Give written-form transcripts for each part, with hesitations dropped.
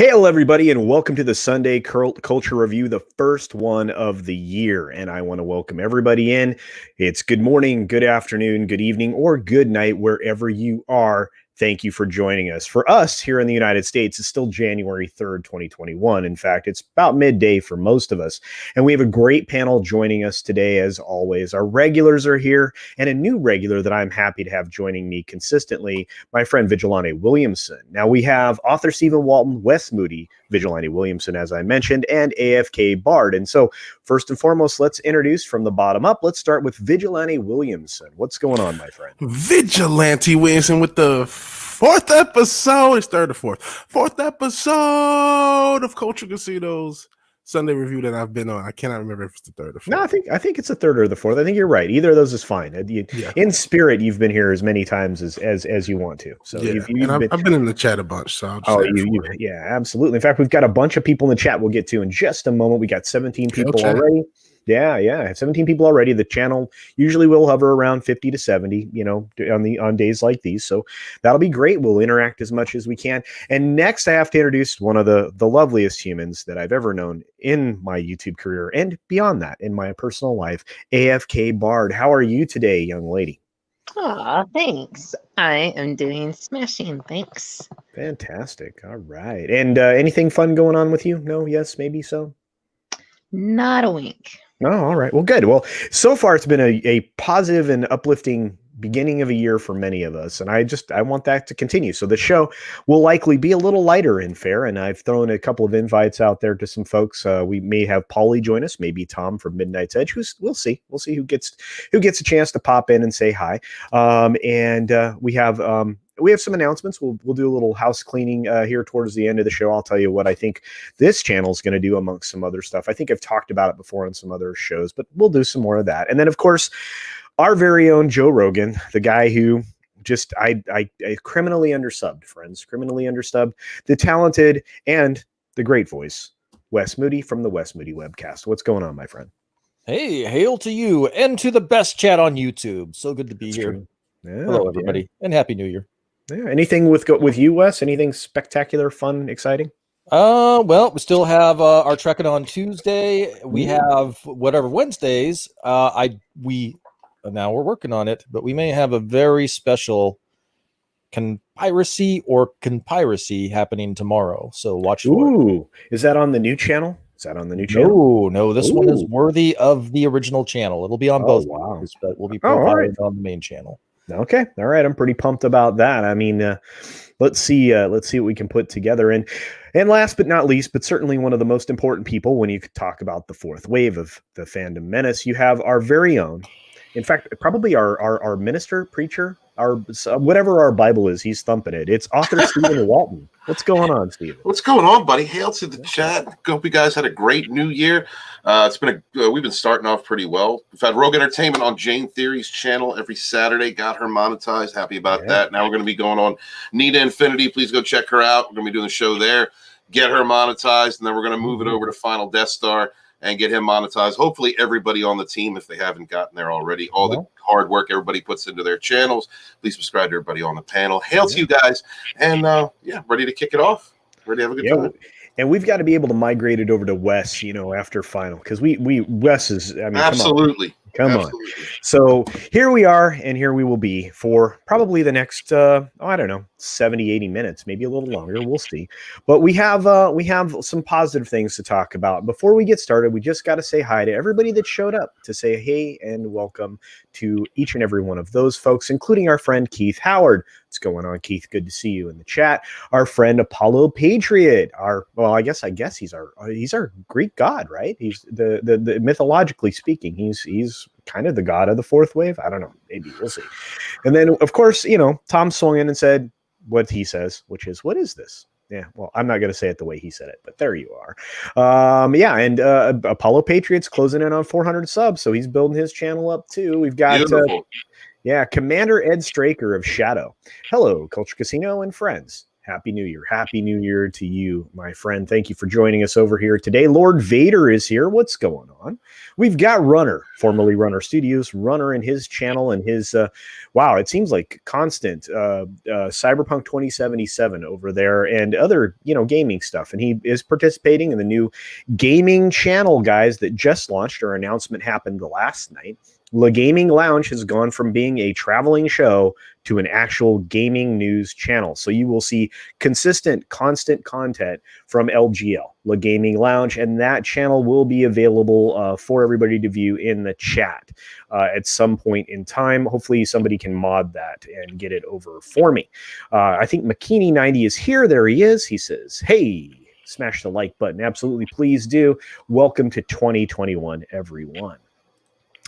Hail, everybody, and welcome to the Sunday Culture Review, the first one of the year. And I want to welcome everybody in. It's good morning, good afternoon, good evening, or good night, wherever you are. Thank you for joining us. For us here in the United States, it's still January 3rd, 2021. In fact, it's about midday for most of us. And we have a great panel joining us today, as always. Our regulars are here, and a new regular that I'm happy to have joining me consistently, my friend Vigilante Williamson. Now, we have author Stephen Walton, Wes Moody, Vigilante Williamson, as I mentioned, and AFK Bard. And so, first and foremost, let's introduce from the bottom up. Let's start with Vigilante Williamson. What's going on, my friend? Vigilante Williamson with the fourth episode of Culture Casino's Sunday review that I've been on. I cannot remember if it's the third or fourth. No, I think it's the third or the fourth. I think you're right. Either of those is fine. In spirit, you've been here as many times as you want to. So yeah, I've been in the chat a bunch. So yeah, absolutely. In fact, we've got a bunch of people in the chat we'll get to in just a moment. We got 17 people already. Yeah, I have 17 people already. The channel usually will hover around 50 to 70, on days like these. So that'll be great. We'll interact as much as we can. And next, I have to introduce one of the loveliest humans that I've ever known in my YouTube career and beyond that in my personal life, AFK Bard. How are you today, young lady? Aw, thanks. I am doing smashing. Thanks. Fantastic. All right. And anything fun going on with you? No? Yes? Maybe so? Not a wink. Oh, all right. Well, good. Well, so far it's been a positive and uplifting beginning of a year for many of us, and I want that to continue. So the show will likely be a little lighter and fair, and I've thrown a couple of invites out there to some folks. We may have Paulie join us, maybe Tom from Midnight's Edge. We'll see who gets a chance to pop in and say hi. We have some announcements. We'll do a little house cleaning here towards the end of the show. I'll tell you what I think this channel is going to do amongst some other stuff. I think I've talked about it before on some other shows, but we'll do some more of that. And then, of course, our very own Joe Rogan, the guy who just I criminally undersubbed, friends, criminally undersubbed, the talented and the great voice, Wes Moody from the Wes Moody Webcast. What's going on, my friend? Hey, hail to you and to the best chat on YouTube. So good to be here. Yeah, hello, everybody, and Happy New Year. Yeah. Anything with you, Wes? Anything spectacular, fun, exciting? Well, we still have our trekking on Tuesday. We have whatever Wednesdays. Now we're working on it, but we may have a very special conspiracy happening tomorrow. So watch for it. Is that on the new channel? No, this one is worthy of the original channel. It'll be on both, but we'll be provided on the main channel. Okay. All right. I'm pretty pumped about that. I mean, let's see what we can put together. And last but not least, but certainly one of the most important people when you talk about the fourth wave of the fandom menace, you have our very own, in fact, probably our minister, preacher, whatever our Bible is, he's thumping it. It's author Stephen Walton. What's going on, Stephen? What's going on, buddy? Hail to the chat. Hope you guys had a great new year. It's been we've been starting off pretty well. We've had Rogan Entertainment on Jane Theory's channel every Saturday. Got her monetized. Happy about that. Now we're going to be going on Nita Infinity. Please go check her out. We're going to be doing the show there. Get her monetized, and then we're going to move it over to Final Death Star and get him monetized. Hopefully everybody on the team, if they haven't gotten there already, all the hard work everybody puts into their channels. Please subscribe to everybody on the panel. Hail to you guys. And ready to kick it off. Ready to have a good time. And we've got to be able to migrate it over to Wes, after Final. Because Wes is, absolutely. Come on. So here we are, and here we will be for probably the next, 70, 80 minutes, maybe a little longer. We'll see. But we have some positive things to talk about. Before we get started, we just got to say hi to everybody that showed up to say hey and welcome to each and every one of those folks, including our friend Keith Howard. What's going on, Keith? Good to see you in the chat. Our friend Apollo Patriot. I guess he's our Greek god, right? He's the mythologically speaking, he's kind of the god of the fourth wave. I don't know. Maybe we'll see. And then, of course, Tom swung in and said what he says, which is, "What is this?" Yeah, well, I'm not going to say it the way he said it, but there you are. And Apollo Patriot's closing in on 400 subs, so he's building his channel up too. We've got Commander Ed Straker of Shadow. Hello, Culture Casino and friends. Happy New Year. Happy New Year to you, my friend. Thank you for joining us over here today. Lord Vader is here. What's going on? We've got Runner, formerly Runner Studios, Runner and his channel and his, wow, it seems like constant Cyberpunk 2077 over there and other, gaming stuff. And he is participating in the new gaming channel, guys, that just launched. Our announcement happened last night. Le Gaming Lounge has gone from being a traveling show to an actual gaming news channel. So you will see consistent, constant content from LGL, Le Gaming Lounge, and that channel will be available for everybody to view in the chat at some point in time. Hopefully somebody can mod that and get it over for me. I think McKinney90 is here. There he is. He says, hey, smash the like button. Absolutely, please do. Welcome to 2021, everyone.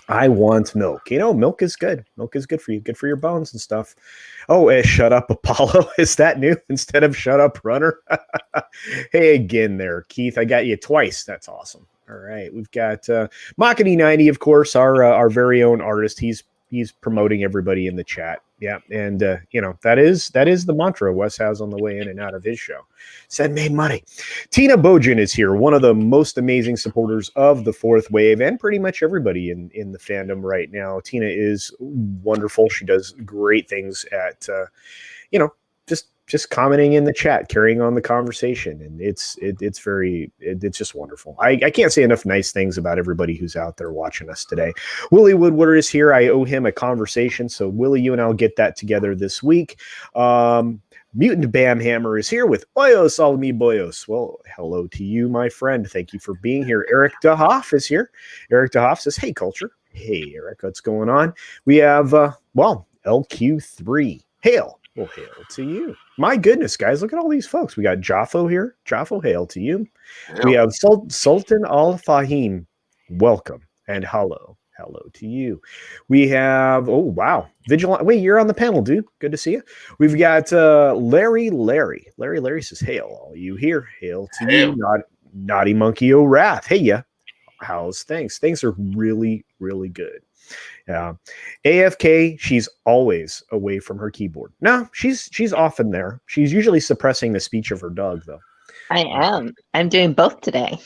I want milk. Milk is good. Milk is good for you. Good for your bones and stuff. Oh, shut up, Apollo. Is that new instead of shut up, Runner? Hey, again there, Keith. I got you twice. That's awesome. All right. We've got Makini90, of course, our very own artist. He's promoting everybody in the chat. Yeah. And, that is the mantra Wes has on the way in and out of his show. Said made money. Tina Bojan is here, one of the most amazing supporters of the Fourth Wave and pretty much everybody in the fandom right now. Tina is wonderful. She does great things at, just commenting in the chat, carrying on the conversation. And it's just wonderful. I can't say enough nice things about everybody who's out there watching us today. Willie Woodward is here. I owe him a conversation. So Willie, you and I'll get that together this week. Mutant Bamhammer is here with Oyos Almi Boyos. Well, hello to you, my friend. Thank you for being here. Eric DeHoff is here. Eric DeHoff says, hey, Culture. Hey, Eric, what's going on? We have, LQ3. Hail. Well, hail to you. My goodness, guys, look at all these folks. We got Jaffo here. Jaffo, hail to you. Hail. We have Sultan Al-Fahim. Welcome and hello. Hello to you. We have, oh, wow. Vigilant. Wait, you're on the panel, dude. Good to see you. We've got Larry. Larry says, hail, all you here. Hail to you. Naughty Monkey O'Wrath. Hey, yeah. How's things? Things are really, really good. AFK, she's always away from her keyboard. No, she's often there. She's usually suppressing the speech of her dog, though. I am. I'm doing both today.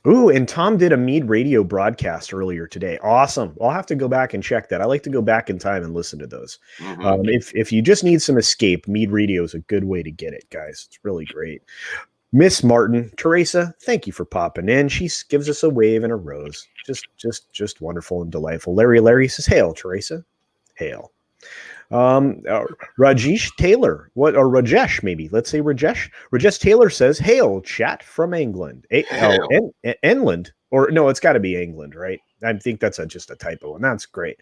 Ooh, and Tom did a Mead Radio broadcast earlier today. Awesome. I'll have to go back and check that. I like to go back in time and listen to those. Mm-hmm. If you just need some escape, Mead Radio is a good way to get it, guys. It's really great. Miss Martin, Teresa, thank you for popping in. She gives us a wave and a rose. Just wonderful and delightful. Larry says, hail, Teresa. Hail. Rajesh Taylor, or Rajesh, maybe. Let's say Rajesh. Rajesh Taylor says, hail, chat from England. England. Or no, it's got to be England, right? I think that's just a typo, and that's great.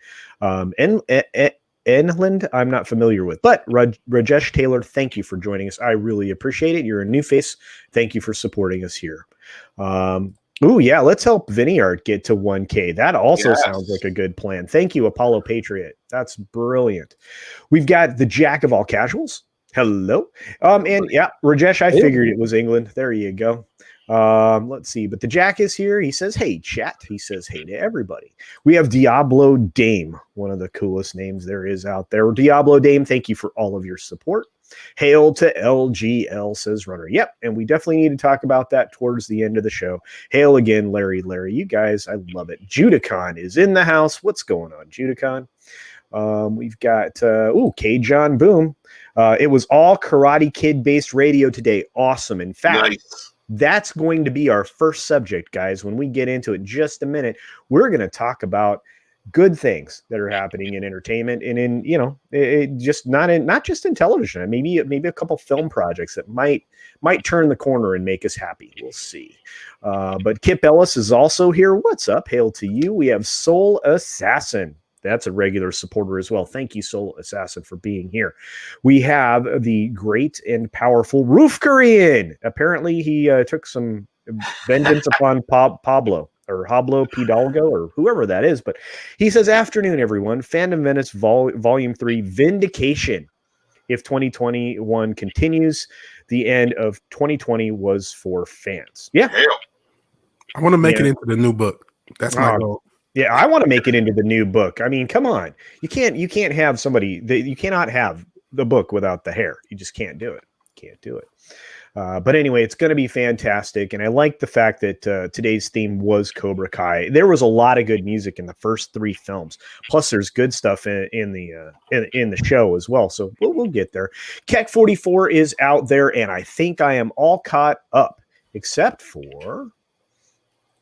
England, I'm not familiar with, but Rajesh Taylor, thank you for joining us. I really appreciate it. You're a new face. Thank you for supporting us here. Oh yeah, let's help Vineyard get to 1K. That also sounds like a good plan. Thank you, Apollo Patriot. That's brilliant. We've got the Jack of all casuals. Hello. And yeah, Rajesh, I figured it was England. There you go. Let's see, but the Jack is here. He says, hey, chat. He says, hey to everybody. We have Diablo Dame, one of the coolest names there is out there. Diablo Dame, thank you for all of your support. Hail to LGL, says Runner. Yep, and we definitely need to talk about that towards the end of the show. Hail again, Larry. You guys, I love it. Judicon is in the house. What's going on, Judicon? We've got, K. John Boom. It was all Karate Kid-based radio today. Awesome. In fact, nice. That's going to be our first subject, guys. When we get into it in just a minute, we're going to talk about good things that are happening in entertainment and in, just not just in television, maybe a couple film projects that might turn the corner and make us happy. We'll see. But Kip Ellis is also here. What's up? Hail to you. We have Soul Assassin. That's a regular supporter as well. Thank you, Soul Assassin, for being here. We have the great and powerful Roof Korean. Apparently, he took some vengeance upon Pablo or Hablo Pidalgo or whoever that is. But he says, afternoon, everyone. Fandom Venice Volume 3 Vindication. If 2021 continues, the end of 2020 was for fans. Yeah. I want to make it into the new book. That's my goal. Yeah, I want to make it into the new book. I mean, come on. You can't have somebody that you cannot have the book without the hair. You just can't do it. can't do it. But anyway, it's going to be fantastic, and I like the fact that today's theme was Cobra Kai. There was a lot of good music in the first 3 films. Plus, there's good stuff in the show as well. So we'll get there. Keck 44 is out there, and I think I am all caught up, except for.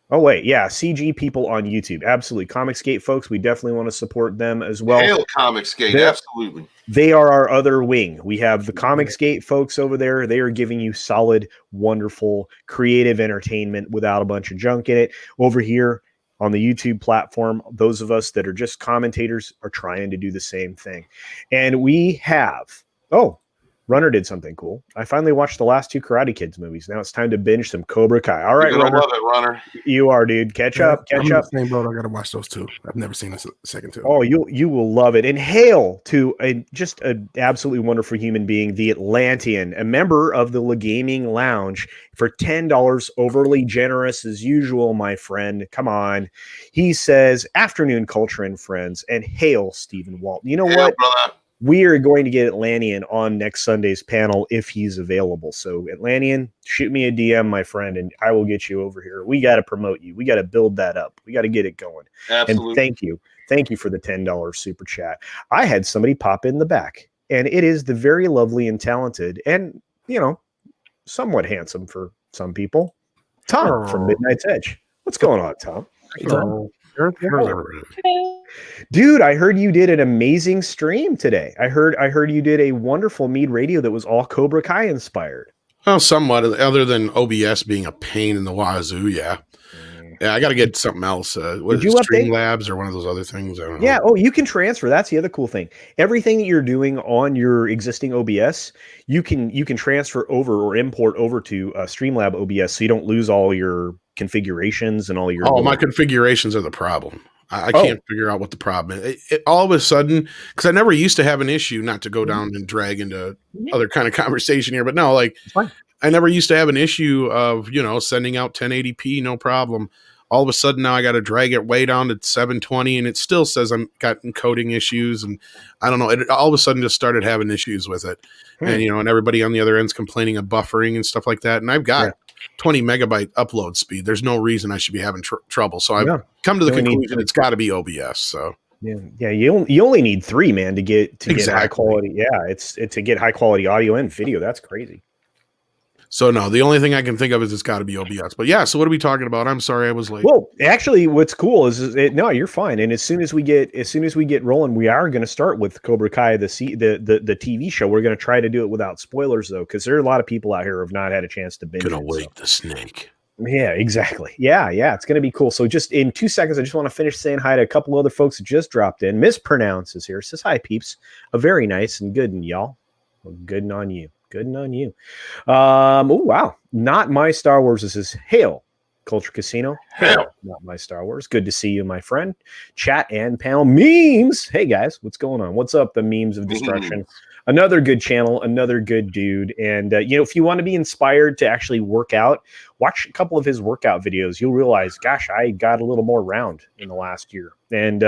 Oh, wait. Yeah. CG people on YouTube. Absolutely. Comicsgate folks. We definitely want to support them as well. Hail Comicsgate. Absolutely. They are our other wing. We have the Comicsgate folks over there. They are giving you solid, wonderful, creative entertainment without a bunch of junk in it. Over here on the YouTube platform, those of us that are just commentators are trying to do the same thing. And we have, Runner did something cool. I finally watched the last 2 Karate Kids movies. Now it's time to binge some Cobra Kai. All right, You're gonna Runner. love it, Runner. You are, dude. Catch up. I'm the same boat. I gotta watch those 2. I've never seen the second 2. Oh, you will love it. And hail to just an absolutely wonderful human being, the Atlantean, a member of the Gaming Lounge for $10. Overly generous as usual, my friend. Come on. He says, afternoon culture and friends, and hail Stephen Walton. You know what? Brother. We are going to get Atlantean on next Sunday's panel if he's available. So Atlantean, shoot me a DM, my friend, and I will get you over here. We got to promote you. We got to build that up. We got to get it going. Absolutely. And thank you for the $10 super chat. I had somebody pop in the back, and it is the very lovely and talented and, somewhat handsome for some people, Tom from Midnight's Edge. What's going on, Tom? Hey, Tom. Dude, I heard you did an amazing stream today. I heard you did a wonderful Mead Radio that was all Cobra Kai inspired. Well, somewhat, other than OBS being a pain in the wazoo, yeah. Yeah, I got to get something else. Did you Streamlabs or one of those other things? I don't know. Yeah. Oh, you can transfer. That's the other cool thing. Everything that you're doing on your existing OBS, you can transfer over or import over to Streamlab OBS, so you don't lose all your configurations and all your. Oh, my configurations are the problem. I can't figure out what the problem is. All of a sudden, because I never used to have an issue, not to go down and drag into other kind of conversation here, but no, like I never used to have an issue of, sending out 1080p, no problem. All of a sudden now I got to drag it way down to 720 and it still says I'm got encoding issues. And I don't know, it all of a sudden just started having issues with it. And, and everybody on the other end's complaining of buffering and stuff like that. And I've got 20 megabyte upload speed. There's no reason I should be having trouble. So I've come to the conclusion it's got to be OBS. So yeah, you only need 3, man, to get high quality. Yeah, it's to get high quality audio and video. That's crazy. So no, the only thing I can think of is it's got to be OBS. But yeah, so what are we talking about? I'm sorry I was late. Well, actually, what's cool is no, you're fine. And as soon as we get rolling, we are going to start with Cobra Kai, the TV show. We're going to try to do it without spoilers though, because there are a lot of people out here who have not had a chance to binge. Gonna wake the snake. Yeah, exactly. Yeah, it's going to be cool. So just in 2 seconds, I just want to finish saying hi to a couple other folks that just dropped in. Mispronounce is here. Says hi, peeps. A very nice and good, and y'all. Well, good and on you. Good and on you. Oh, wow. Not my Star Wars. This is hail, Culture Casino. Hail. Not my Star Wars. Good to see you, my friend. Chat and panel memes. Hey, guys. What's going on? What's up, the memes of destruction? Another good channel, another good dude. And, if you want to be inspired to actually work out, watch a couple of his workout videos. You'll realize, gosh, I got a little more round in the last year. And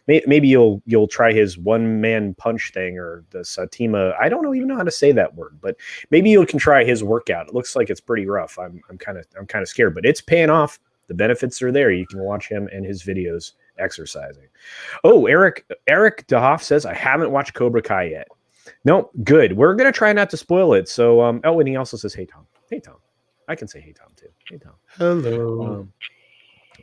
maybe you'll try his one-man punch thing or the Satima. I don't even know how to say that word, but maybe you can try his workout. It looks like it's pretty rough. I'm kind of scared, but it's paying off. The benefits are there. You can watch him and his videos exercising. Oh, Eric DeHoff says, I haven't watched Cobra Kai yet. No, good. We're going to try not to spoil it. So, and he also says, hey, Tom. Hey, Tom. I can say hey, Tom, too. Hey, Tom. Hello.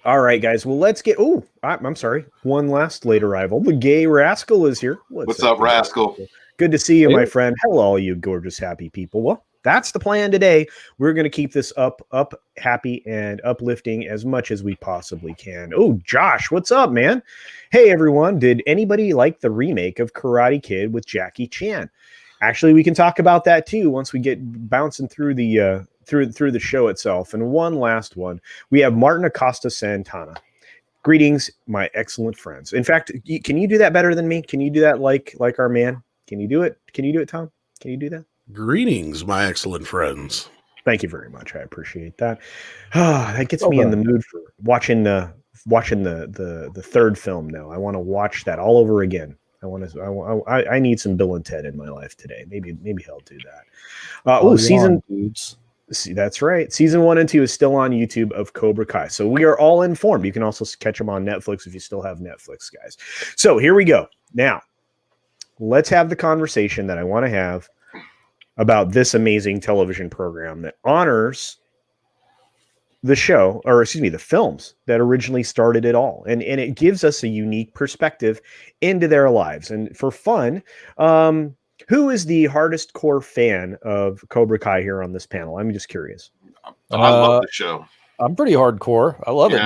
All right, guys. Well, let's get... Oh, I'm sorry. One last late arrival. The gay Rascal is here. What's up, Rascal? Good to see you, my friend. Hello, all you gorgeous, happy people. Well, that's the plan today. We're going to keep this up, happy, and uplifting as much as we possibly can. Oh, Josh, what's up, man? Hey, everyone. Did anybody like the remake of Karate Kid with Jackie Chan? Actually, we can talk about that, too, once we get bouncing through the through the show itself. And one last one. We have Martin Acosta Santana. Greetings, my excellent friends. In fact, can you do that better than me? Can you do that like our man? Can you do it? Can you do it, Tom? Can you do that? Greetings, my excellent friends. Thank you very much. I appreciate that. That gets me in the mood for watching the third film now. I want to watch that all over again. I need some Bill and Ted in my life today. Maybe he'll do that. Season dudes. See, that's right. Season 1 and 2 is still on YouTube of Cobra Kai. So we are all informed. You can also catch them on Netflix if you still have Netflix, guys. So here we go. Now, let's have the conversation that I want to have about this amazing television program that honors the show, or excuse me, the films that originally started it all. And it gives us a unique perspective into their lives. And for fun, who is the hardest core fan of Cobra Kai here on this panel? I'm just curious. I love the show. I'm pretty hardcore. I love it.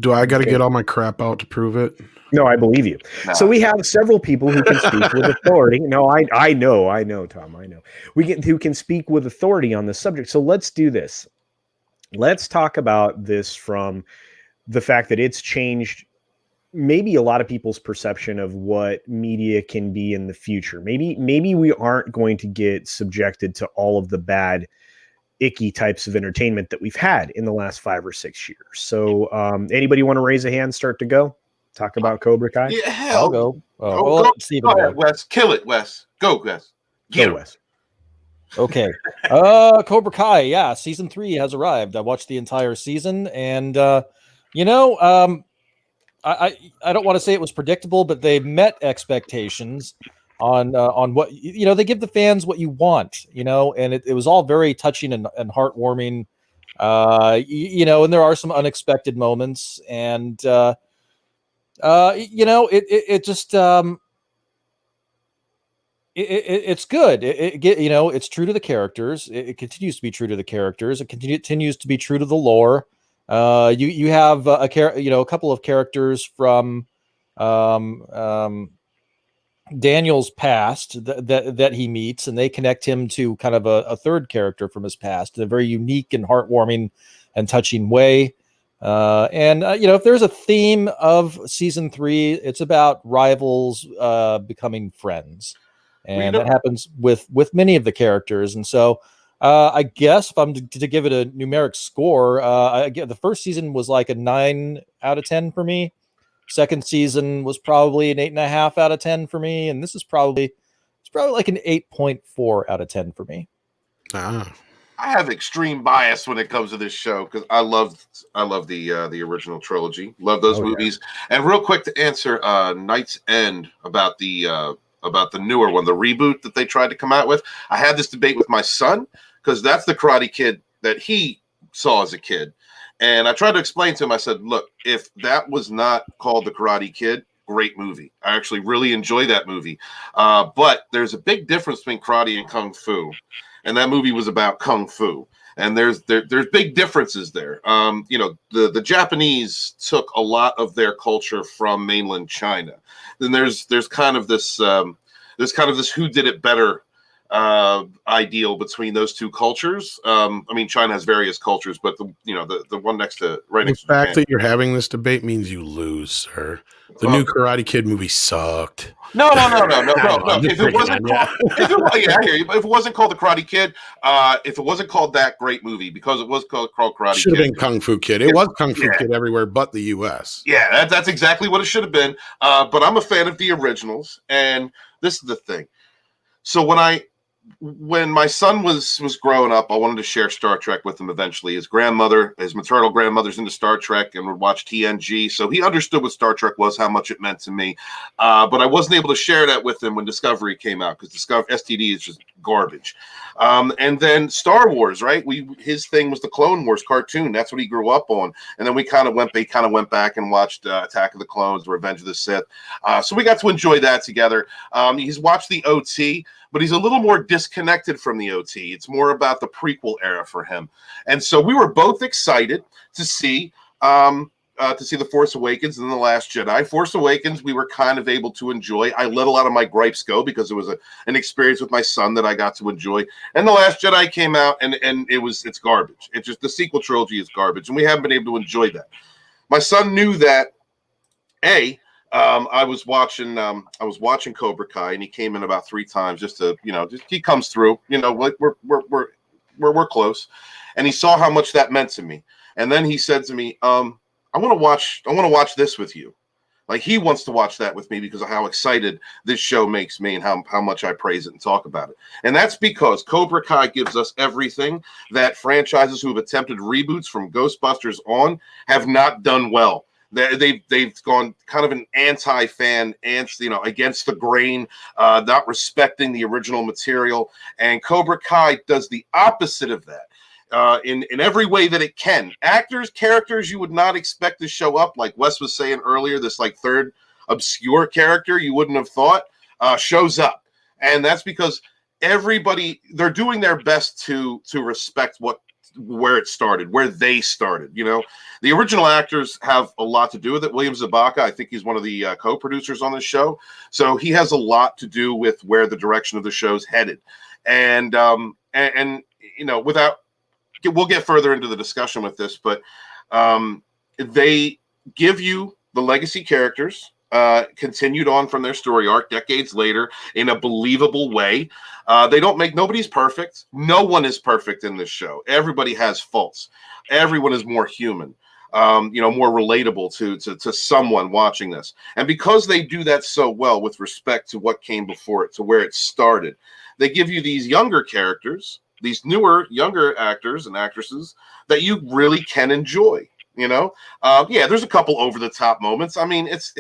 Do I got to get all my crap out to prove it? No, I believe you. No. So we have several people who can speak with authority. No, I know, Tom. I know. Who can speak with authority on this subject. So let's do this. Let's talk about this from the fact that it's changed maybe a lot of people's perception of what media can be in the future. Maybe we aren't going to get subjected to all of the bad, icky types of entertainment that we've had in the last 5 or 6 years. So anybody want to raise a hand, start to go? Talk about Cobra Kai? Yeah, hell. I'll go. Go ahead, Wes. Kill it, Wes. Go, Wes. Go, Wes. Okay. Cobra Kai. Yeah. Season 3 has arrived. I watched the entire season and, I don't want to say it was predictable, but they met expectations on what, they give the fans what you want, and it was all very touching and heartwarming, and there are some unexpected moments and, it's good. It's true to the characters. It continues to be true to the characters. It continues to be true to the lore. You have a couple of characters from Daniel's past that he meets, and they connect him to kind of a third character from his past in a very unique and heartwarming and touching way. If there's a theme of season 3, it's about rivals becoming friends. And that happens with many of the characters. And so I guess if I'm to give it a numeric score, the first season was like a 9 out of 10 for me. Second season was probably an 8.5 out of 10 for me. And this is probably like an 8.4 out of 10 for me. I have extreme bias when it comes to this show because I love the original trilogy. Love those movies. Yeah. And real quick to answer Knight's End about the newer one, the reboot that they tried to come out with. I had this debate with my son because that's the Karate Kid that he saw as a kid. And I tried to explain to him, I said, look, if that was not called the Karate Kid, great movie. I actually really enjoy that movie. But there's a big difference between karate and kung fu. And that movie was about kung fu. And there's big differences there. The Japanese took a lot of their culture from mainland China. Then there's kind of this who did it better ideal between those two cultures. China has various cultures, but the one next to the fact that you're having this debate means you lose, sir. The new Karate Kid movie sucked. No. If it wasn't I hear you. But if it wasn't called the Karate Kid, if it wasn't called that great movie, because it was called Karate Kid, should have been Kung Fu Kid. It was Kung Fu Kid everywhere but the U.S. Yeah, that's exactly what it should have been. But I'm a fan of the originals, and this is the thing. So when my son was growing up, I wanted to share Star Trek with him eventually. His maternal grandmother's into Star Trek and would watch TNG. So he understood what Star Trek was, how much it meant to me. But I wasn't able to share that with him when Discovery came out because STD is just garbage. And then Star Wars, right? His thing was the Clone Wars cartoon. That's what he grew up on. And then we kind of went back and watched Attack of the Clones, Revenge of the Sith. So we got to enjoy that together. He's watched the OT, but he's a little more disconnected from the OT. It's more about the prequel era for him. And so we were both excited to see The Force Awakens and The Last Jedi. Force Awakens, we were kind of able to enjoy. I let a lot of my gripes go because it was an experience with my son that I got to enjoy. And The Last Jedi came out and it's garbage. It's just the sequel trilogy is garbage. And we haven't been able to enjoy that. My son knew that, I was watching Cobra Kai, and he came in about 3 times just he comes through, we're close, and he saw how much that meant to me, and then he said to me, I want to watch this with you. Like he wants to watch that with me because of how excited this show makes me and how much I praise it and talk about it. And that's because Cobra Kai gives us everything that franchises who have attempted reboots from Ghostbusters on have not done well. They've gone kind of an anti-fan, against the grain, not respecting the original material. And Cobra Kai does the opposite of that. In every way that it can. Actors, characters you would not expect to show up, like Wes was saying earlier, this like third obscure character you wouldn't have thought shows up. And that's because everybody, they're doing their best to respect where it started, where they started. The original actors have a lot to do with it. William Zabaka, I think he's one of the co-producers on this show. So he has a lot to do with where the direction of the show's headed. And we'll get further into the discussion with this, but they give you the legacy characters continued on from their story arc decades later in a believable way. They don't make, nobody's perfect. No one is perfect in this show. Everybody has faults. Everyone is more human, more relatable to someone watching this. And because they do that so well with respect to what came before it, to where it started, they give you these younger characters, these newer, younger actors and actresses that you really can enjoy. There's a couple over the top moments. I mean, it's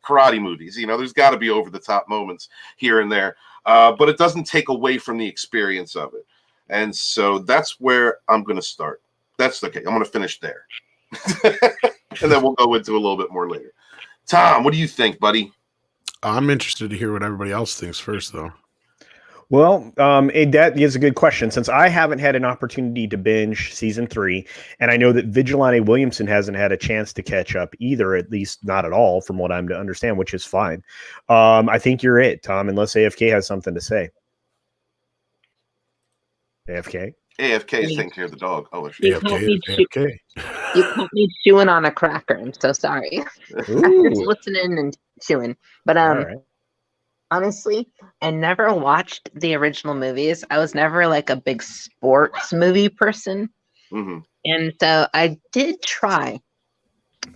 karate movies. There's got to be over the top moments here and there, but it doesn't take away from the experience of it. And so that's where I'm going to start. That's okay. I'm going to finish there, and then we'll go into a little bit more later. Tom, what do you think, buddy? I'm interested to hear what everybody else thinks first, though. Well, that is a good question. Since I haven't had an opportunity to binge season 3, and I know that Vigilante Williamson hasn't had a chance to catch up either, at least not at all, from what I'm to understand, which is fine. I think you're it, Tom, unless AFK has something to say. AFK? AFK is taking care of the dog. Oh, AFK. You caught me chewing on a cracker. I'm so sorry. I'm just listening and chewing. But All right. honestly, I never watched the original movies. I was never like a big sports movie person. Mm-hmm. And so I did try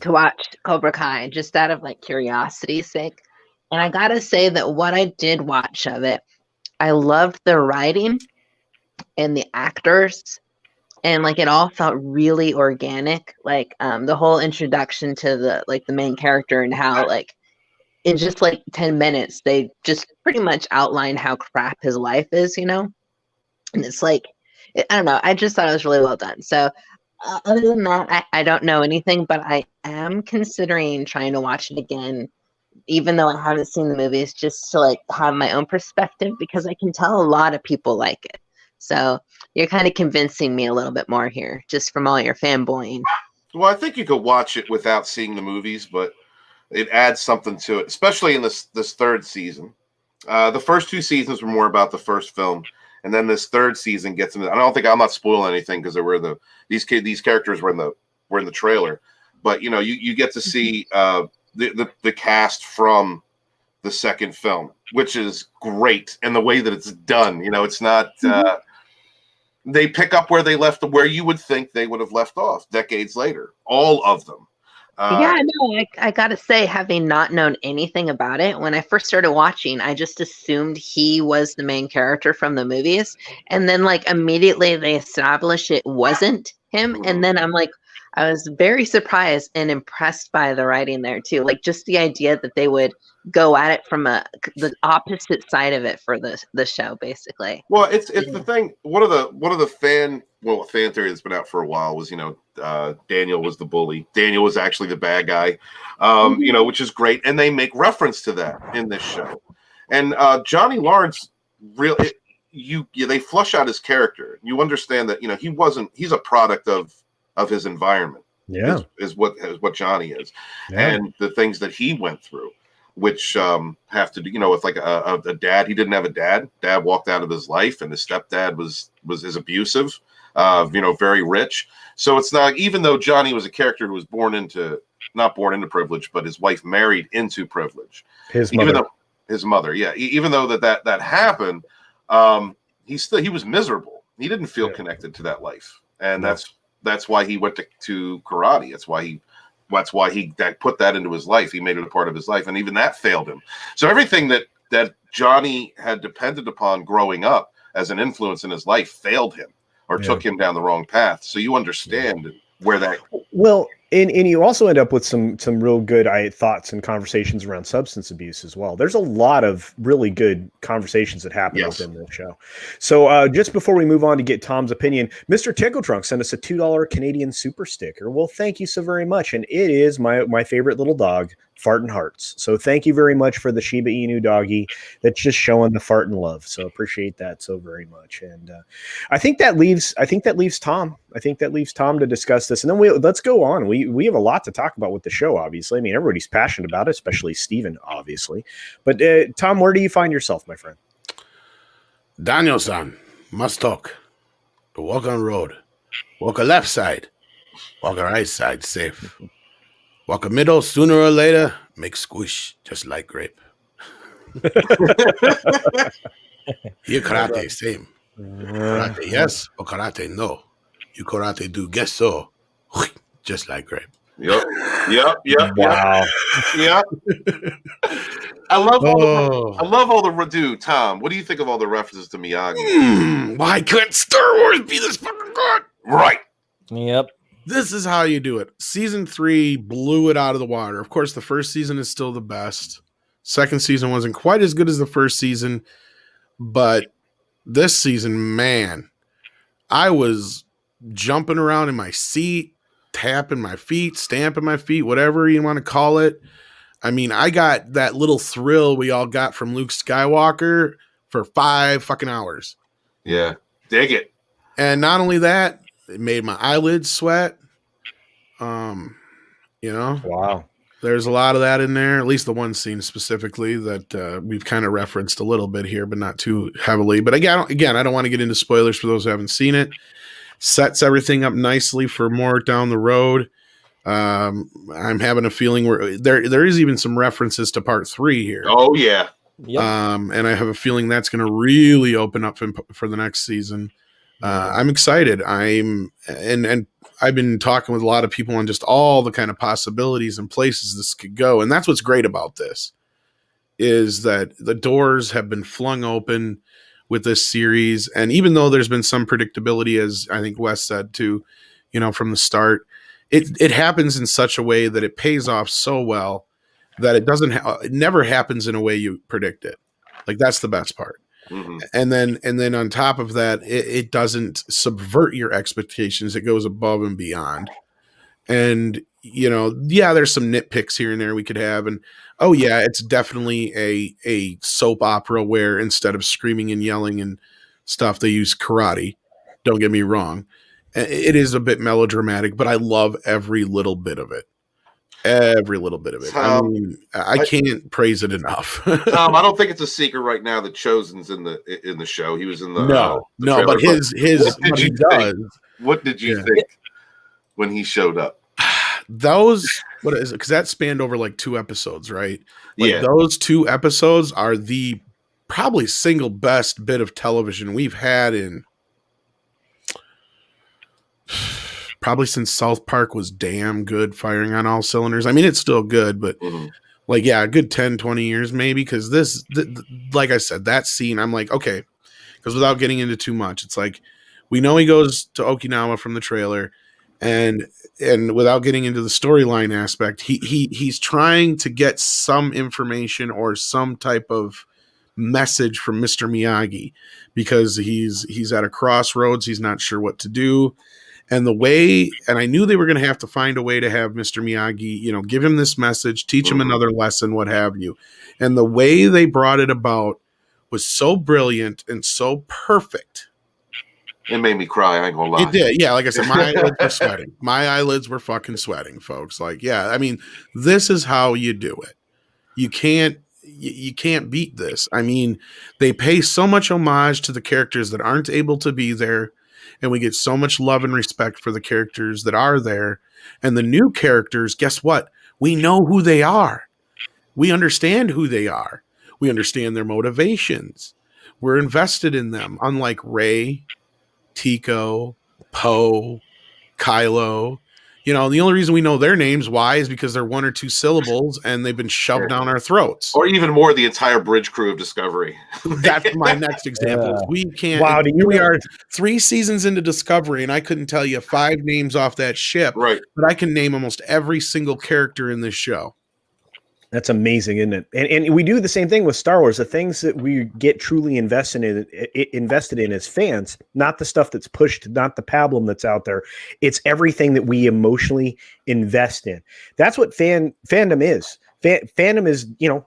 to watch Cobra Kai just out of like curiosity's sake. And I gotta say that what I did watch of it, I loved the writing and the actors, and like it all felt really organic. Like the whole introduction to the main character and how like in just like 10 minutes they just pretty much outline how crap his life is, and it's like I don't know, I just thought it was really well done. So other than that, I don't know anything, but I am considering trying to watch it again, even though I haven't seen the movies, just to like have my own perspective, because I can tell a lot of people like it. So you're kind of convincing me a little bit more here, just from all your fanboying. Well, I think you could watch it without seeing the movies, but it adds something to it, especially in this third season. The first 2 seasons were more about the first film, and then this third season gets into. I'm not spoiling anything because these characters were in the trailer, but you get to see the cast from the second film, which is great, and the way that it's done. It's not. They pick up where you would think they would have left off decades later. All of them. I gotta say, having not known anything about it, when I first started watching, I just assumed he was the main character from the movies, and then like immediately they establish it wasn't him, and then I was very surprised and impressed by the writing there too. Like just the idea that they would go at it from the opposite side of it for the show, basically. Well, it's the thing. One of the fan theory that's been out for a while was Daniel was the bully. Daniel was actually the bad guy, which is great, and they make reference to that in this show. And Johnny Lawrence really, they flush out his character. You understand that he's a product of his environment. Yeah, is what Johnny is, and the things that he went through, which have to do, with like a dad. He didn't have a dad. Dad walked out of his life, and his stepdad was abusive, very rich. So it's not, even though Johnny was a character who was not born into privilege, but his wife married into privilege. His mother, yeah. Even though that happened, he was miserable. He didn't feel connected to that life, and that's why he went to karate. That's why he That's why he put that into his life. He made it a part of his life, and even that failed him. So everything that Johnny had depended upon growing up as an influence in his life failed him or took him down the wrong path. So you understand where that. Well, and you also end up with some real good thoughts and conversations around substance abuse as well. There's a lot of really good conversations that happen within this show. So just before we move on to get Tom's opinion, Mr. Tickle Trunk sent us a $2 Canadian super sticker. Well, thank you so very much. And it is my favorite little dog, Fartin' Hearts. So thank you very much for the Shiba Inu doggy that's just showing the fartin' love. So appreciate that so very much. And I think that leaves Tom. I think that leaves Tom to discuss this. And then let's go on. We have a lot to talk about with the show, obviously. I mean, everybody's passionate about it, especially Steven, obviously. But Tom, where do you find yourself, my friend? Daniel-san, must talk. Walk on road. Walk a left side. Walk a right side, safe. Walk a middle, sooner or later, make squish, just like grape. Here karate, same. Karate yes or karate no. You karate do guess so, just like grape. Yep. Wow. Yep. I love all the dude, Tom. What do you think of all the references to Miyagi? Why couldn't Star Wars be this fucking good? Right. Yep. This is how you do it. Season 3 blew it out of the water. Of course, the first season is still the best. Second season wasn't quite as good as the first season, but this season, man, I was jumping around in my seat, tapping my feet, stamping my feet, whatever you want to call it. I mean, I got that little thrill we all got from Luke Skywalker for 5 fucking hours. Yeah. Dig it. And not only that, it made my eyelids sweat. Wow. There's a lot of that in there, at least the one scene specifically that we've kind of referenced a little bit here, but not too heavily. But again, I don't want to get into spoilers for those who haven't seen it. Sets everything up nicely for more down the road. I'm having a feeling where there is even some references to part 3 here. Oh yeah. Yep. And I have a feeling that's going to really open up for the next season. I'm excited. And I've been talking with a lot of people on just all the kind of possibilities and places this could go. And that's what's great about this, is that the doors have been flung open with this series. And even though there's been some predictability, as I think Wes said too, from the start, it happens in such a way that it pays off so well that it never happens in a way you predict it. Like, that's the best part. Mm-hmm. And then on top of that, it doesn't subvert your expectations. It goes above and beyond. And, there's some nitpicks here and there we could have. And, oh yeah, it's definitely a soap opera where instead of screaming and yelling and stuff, they use karate. Don't get me wrong. It is a bit melodramatic, but I love every little bit of it. Every little bit of it. I can't praise it enough. I don't think it's a secret right now that Chosen's in the show. He was in the no, but his what did you think when he showed up? Those, what is it? Because that spanned over like 2 episodes, right? Yeah. Those 2 episodes are the probably single best bit of television we've had in probably since South Park was damn good, firing on all cylinders. I mean, it's still good, but a good 10, 20 years maybe. Because like I said, that scene, I'm like, okay, because without getting into too much, it's like, we know he goes to Okinawa from the trailer, and without getting into the storyline aspect, he's trying to get some information or some type of message from Mr. Miyagi, because he's at a crossroads. He's not sure what to do. And I knew they were going to have to find a way to have Mr. Miyagi, give him this message, teach him another lesson, what have you. And the way they brought it about was so brilliant and so perfect. It made me cry. I ain't gonna lie. It did. Yeah. Like I said, my eyelids were sweating. My eyelids were fucking sweating, folks. Like, yeah, I mean, this is how you do it. You can't beat this. I mean, they pay so much homage to the characters that aren't able to be there. And we get so much love and respect for the characters that are there. And the new characters, guess what? We know who they are. We understand who they are. We understand their motivations. We're invested in them. Unlike Rey, Tico, Poe, Kylo. You know, the only reason we know their names, why, is because they're 1 or 2 syllables and they've been shoved down our throats. Or even more, the entire bridge crew of Discovery. That's my next example. Yeah. We can't. Wow, Here we are 3 seasons into Discovery, and I couldn't tell you 5 names off that ship. Right. But I can name almost every single character in this show. That's amazing, isn't it? And we do the same thing with Star Wars. The things that we get truly invested in as fans, not the stuff that's pushed, not the pablum that's out there. It's everything that we emotionally invest in. That's what fandom is. Fandom is,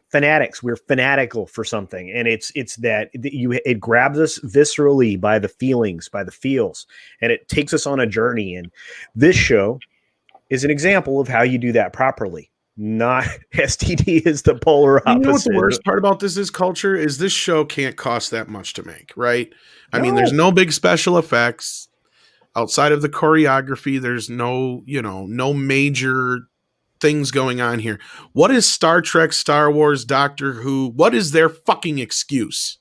fanatics. We're fanatical for something, and it's that it grabs us viscerally by the feelings, by the feels, and it takes us on a journey. And this show is an example of how you do that properly. Not STD is the polar opposite. You know what the worst part about this culture is? This show can't cost that much to make, right? I mean, there's no big special effects outside of the choreography. There's no major things going on here. What is Star Trek, Star Wars, Doctor Who? What is their fucking excuse?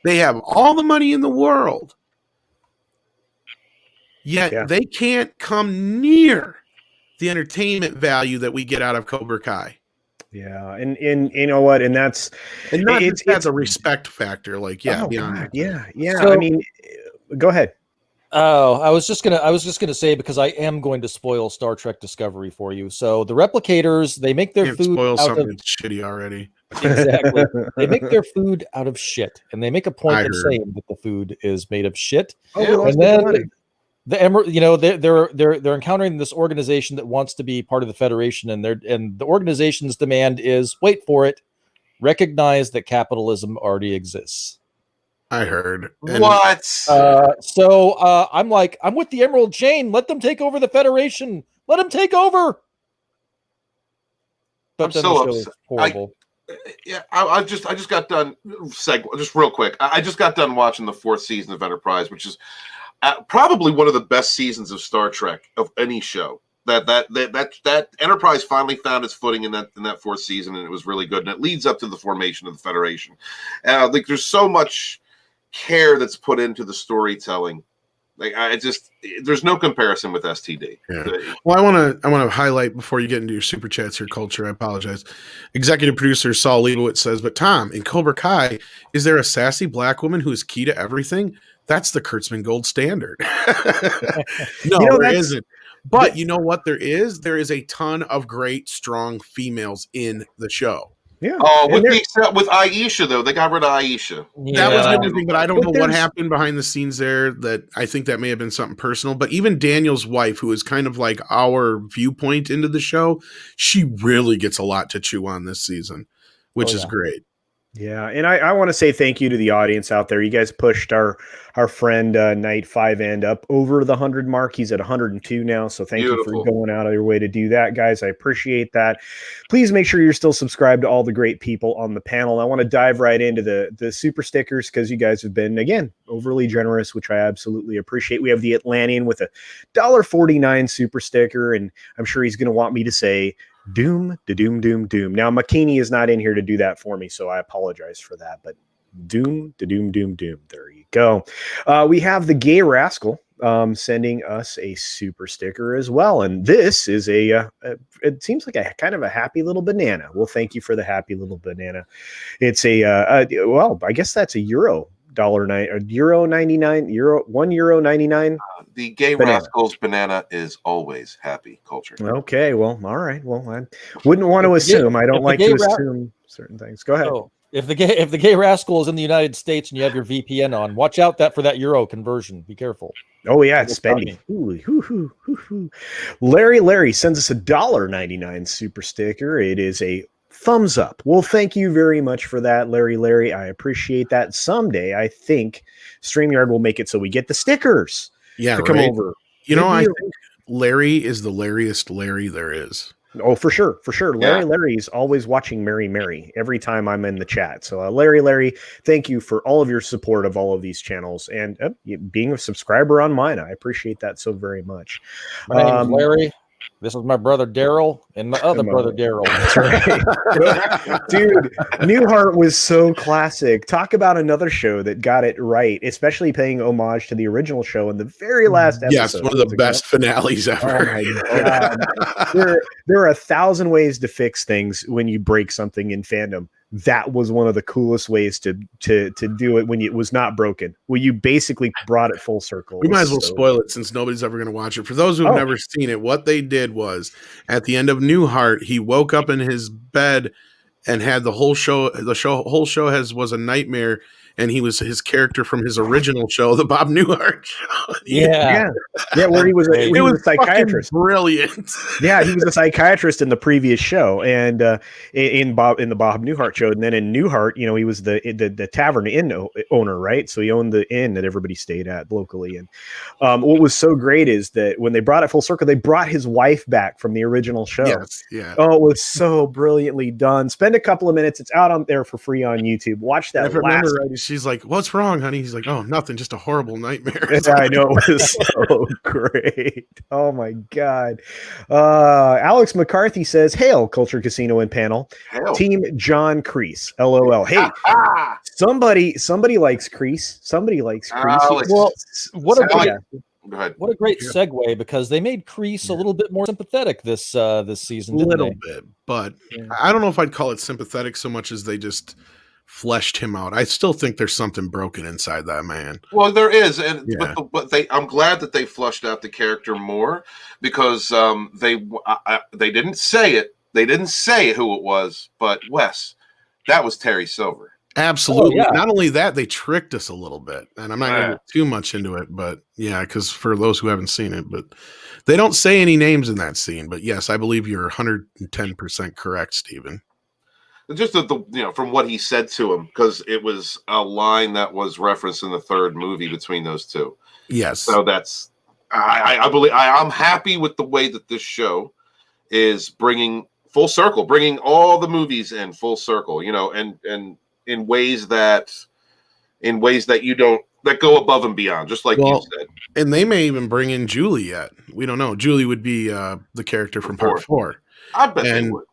They have all the money in the world, yet they can't come near the entertainment value that we get out of Cobra Kai. Yeah, and you know what, and that's it's a respect factor. Like, So, I mean, go ahead. Oh, I was just gonna say, because I am going to spoil Star Trek Discovery for you. So the replicators, they make their food spoil out something of that's shitty already. Exactly. They make their food out of shit, and they make a point I of heard. saying that the food is made of shit. Oh, And then the Emerald, they're encountering this organization that wants to be part of the Federation, and the organization's demand is, wait for it, recognize that capitalism already exists. I heard. What? So I'm with the Emerald Chain. Let them take over the Federation. Let them take over. But I'm then so the show is upset. horrible. I just got done. Just real quick. I just got done watching the 4th season of Enterprise, which is probably one of the best seasons of Star Trek of any show. That Enterprise finally found its footing in that 4th season, and it was really good. And it leads up to the formation of the Federation. There's so much care that's put into the storytelling. There's no comparison with STD. Yeah. Well, I want to highlight before you get into your super chats here, Culture. I apologize. Executive producer Saul Leibowitz says, "But Tom, in Cobra Kai, is there a sassy black woman who is key to everything? That's the Kurtzman gold standard." No, there isn't. But you know what there is? There is a ton of great, strong females in the show. Yeah. Oh, with Aisha, though. They got rid of Aisha. That was the only thing, but I don't know what happened behind the scenes there. That I think that may have been something personal. But even Daniel's wife, who is kind of like our viewpoint into the show, she really gets a lot to chew on this season, which is great. Yeah, and I want to say thank you to the audience out there. You guys pushed our friend Night 5 End up over the 100 mark. He's at 102 now, so thank you for going out of your way to do that, guys. I appreciate that. Please make sure you're still subscribed to all the great people on the panel. I want to dive right into the super stickers, because you guys have been, again, overly generous, which I absolutely appreciate. We have the Atlantean with a $1.49 super sticker, and I'm sure he's going to want me to say doom, doom, doom, doom. Now, McKinney is not in here to do that for me, so I apologize for that. But doom, doom, doom, doom. There you go. We have the Gay Rascal sending us a super sticker as well, and this is it seems like a kind of a happy little banana. Well, thank you for the happy little banana. It's well, I guess that's a euro. €1.99. The Gay Rascals banana is always happy, Culture. Okay, well, all right. Well, I wouldn't want to assume. I don't like to assume certain things. Go ahead. Oh, if the Gay Rascal is in the United States and you have your VPN on, watch out for that euro conversion. Be careful. Oh yeah, it's spendy. Larry sends us a $1.99 super sticker. It is a thumbs up. Well, thank you very much for that, Larry. I appreciate that. Someday, I think StreamYard will make it so we get the stickers to come over. I think Larry is the Larryest Larry there is. Oh, for sure. Larry's always watching Mary every time I'm in the chat. So Larry, thank you for all of your support of all of these channels and being a subscriber on mine. I appreciate that so very much. My name is Larry. This is my brother Daryl and my other brother Daryl. That's right. Dude, Newhart was so classic. Talk about another show that got it right, especially paying homage to the original show in the very last episode. Yes, one of the best finales ever. Oh my God. There are 1,000 ways to fix things when you break something in fandom. That was one of the coolest ways to do it when it was not broken. When you basically brought it full circle. We might as well spoil it since nobody's ever going to watch it. For those who have never seen it, what they did was at the end of Newhart, he woke up in his bed and had the whole show. Whole show was a nightmare, and he was his character from his original show, the Bob Newhart show. Yeah, where he was a psychiatrist. Brilliant. Yeah, he was a psychiatrist in the previous show, and in the Bob Newhart show, and then in Newhart, he was the tavern inn owner, right? So he owned the inn that everybody stayed at locally. And what was so great is that when they brought it full circle, they brought his wife back from the original show. Yes, yeah. Oh, it was so brilliantly done. Spend a couple of minutes. It's out on there for free on YouTube. Watch that. If I remember right, she's like, "What's wrong, honey?" He's like, "Oh, nothing, just a horrible nightmare." I know, it was so great. Oh my God. Alex McCarthy says, "Hail, Culture Casino and panel. Hail. Team John Kreese. LOL." Hey, somebody likes Kreese. Somebody likes Kreese. Well, what a great, Go ahead. What a great segue, because they made Kreese a little bit more sympathetic this season. A little bit, but I don't know if I'd call it sympathetic so much as they just fleshed him out. I still think there's something broken inside that man. Well, there is, and but I'm glad that they flushed out the character more, because they didn't say it. They didn't say who it was, but Wes, that was Terry Silver. Absolutely. Oh, yeah. Not only that, they tricked us a little bit, and I'm not going to get too much into it, but yeah, because for those who haven't seen it, but they don't say any names in that scene. But yes, I believe you're 110% correct, Stephen. Just from what he said to him, because it was a line that was referenced in the third movie between those two. Yes. So that's I believe I'm happy with the way that this show is bringing full circle, bringing all the movies in full circle. And in ways that you don't, that go above and beyond, just like you said. And they may even bring in Julie yet. We don't know. Julie would be the character from part 4. I bet they would.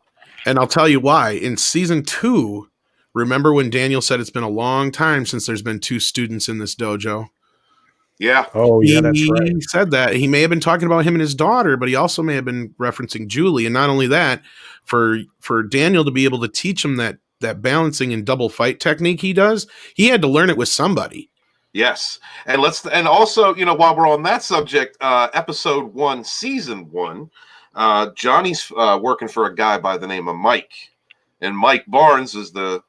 And I'll tell you why. In season 2, remember when Daniel said it's been a long time since there's been 2 students in this dojo? Yeah. Oh, yeah, that's right. He said that. He may have been talking about him and his daughter, but he also may have been referencing Julie. And not only that, for Daniel to be able to teach him that balancing and double fight technique he does, he had to learn it with somebody. Yes. And also, while we're on that subject, episode 1, season 1, Johnny's working for a guy by the name of Mike, and Mike Barnes is the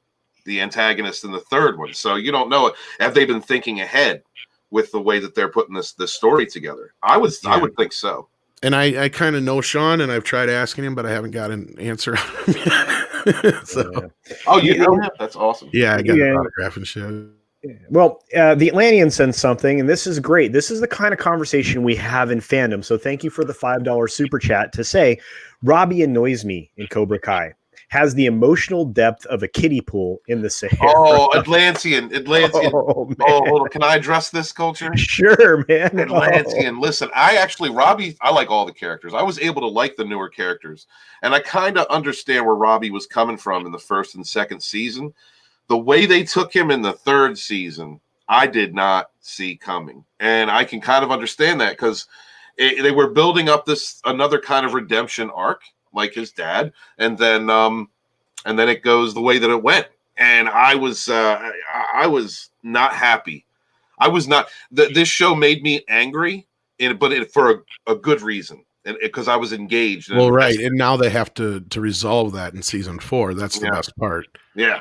antagonist in the third one. So you don't know, have they been thinking ahead with the way that they're putting this story together? I would think so. And I kind of know Sean, and I've tried asking him, but I haven't got an answer out of him yet. So, you know him? That's awesome. Yeah, I got an autograph and shit. Well, the Atlantean sent something, and this is great. This is the kind of conversation we have in fandom. So thank you for the $5 super chat to say, Robbie annoys me in Cobra Kai. Has the emotional depth of a kiddie pool in the Sahara. Oh, Atlantean. Oh, man. Hold on. Can I address this, Culture? Sure, man. Atlantean. Listen, Robbie, I like all the characters. I was able to like the newer characters. And I kind of understand where Robbie was coming from in the first and second season. The way they took him in the third season, I did not see coming. And I can kind of understand that, because they were building up another kind of redemption arc, like his dad, and then it goes the way that it went, and I was not happy. I was not. This show made me angry, but for a good reason, and because I was engaged. Well, right, and now they have to resolve that in season 4. That's the best part. Yeah.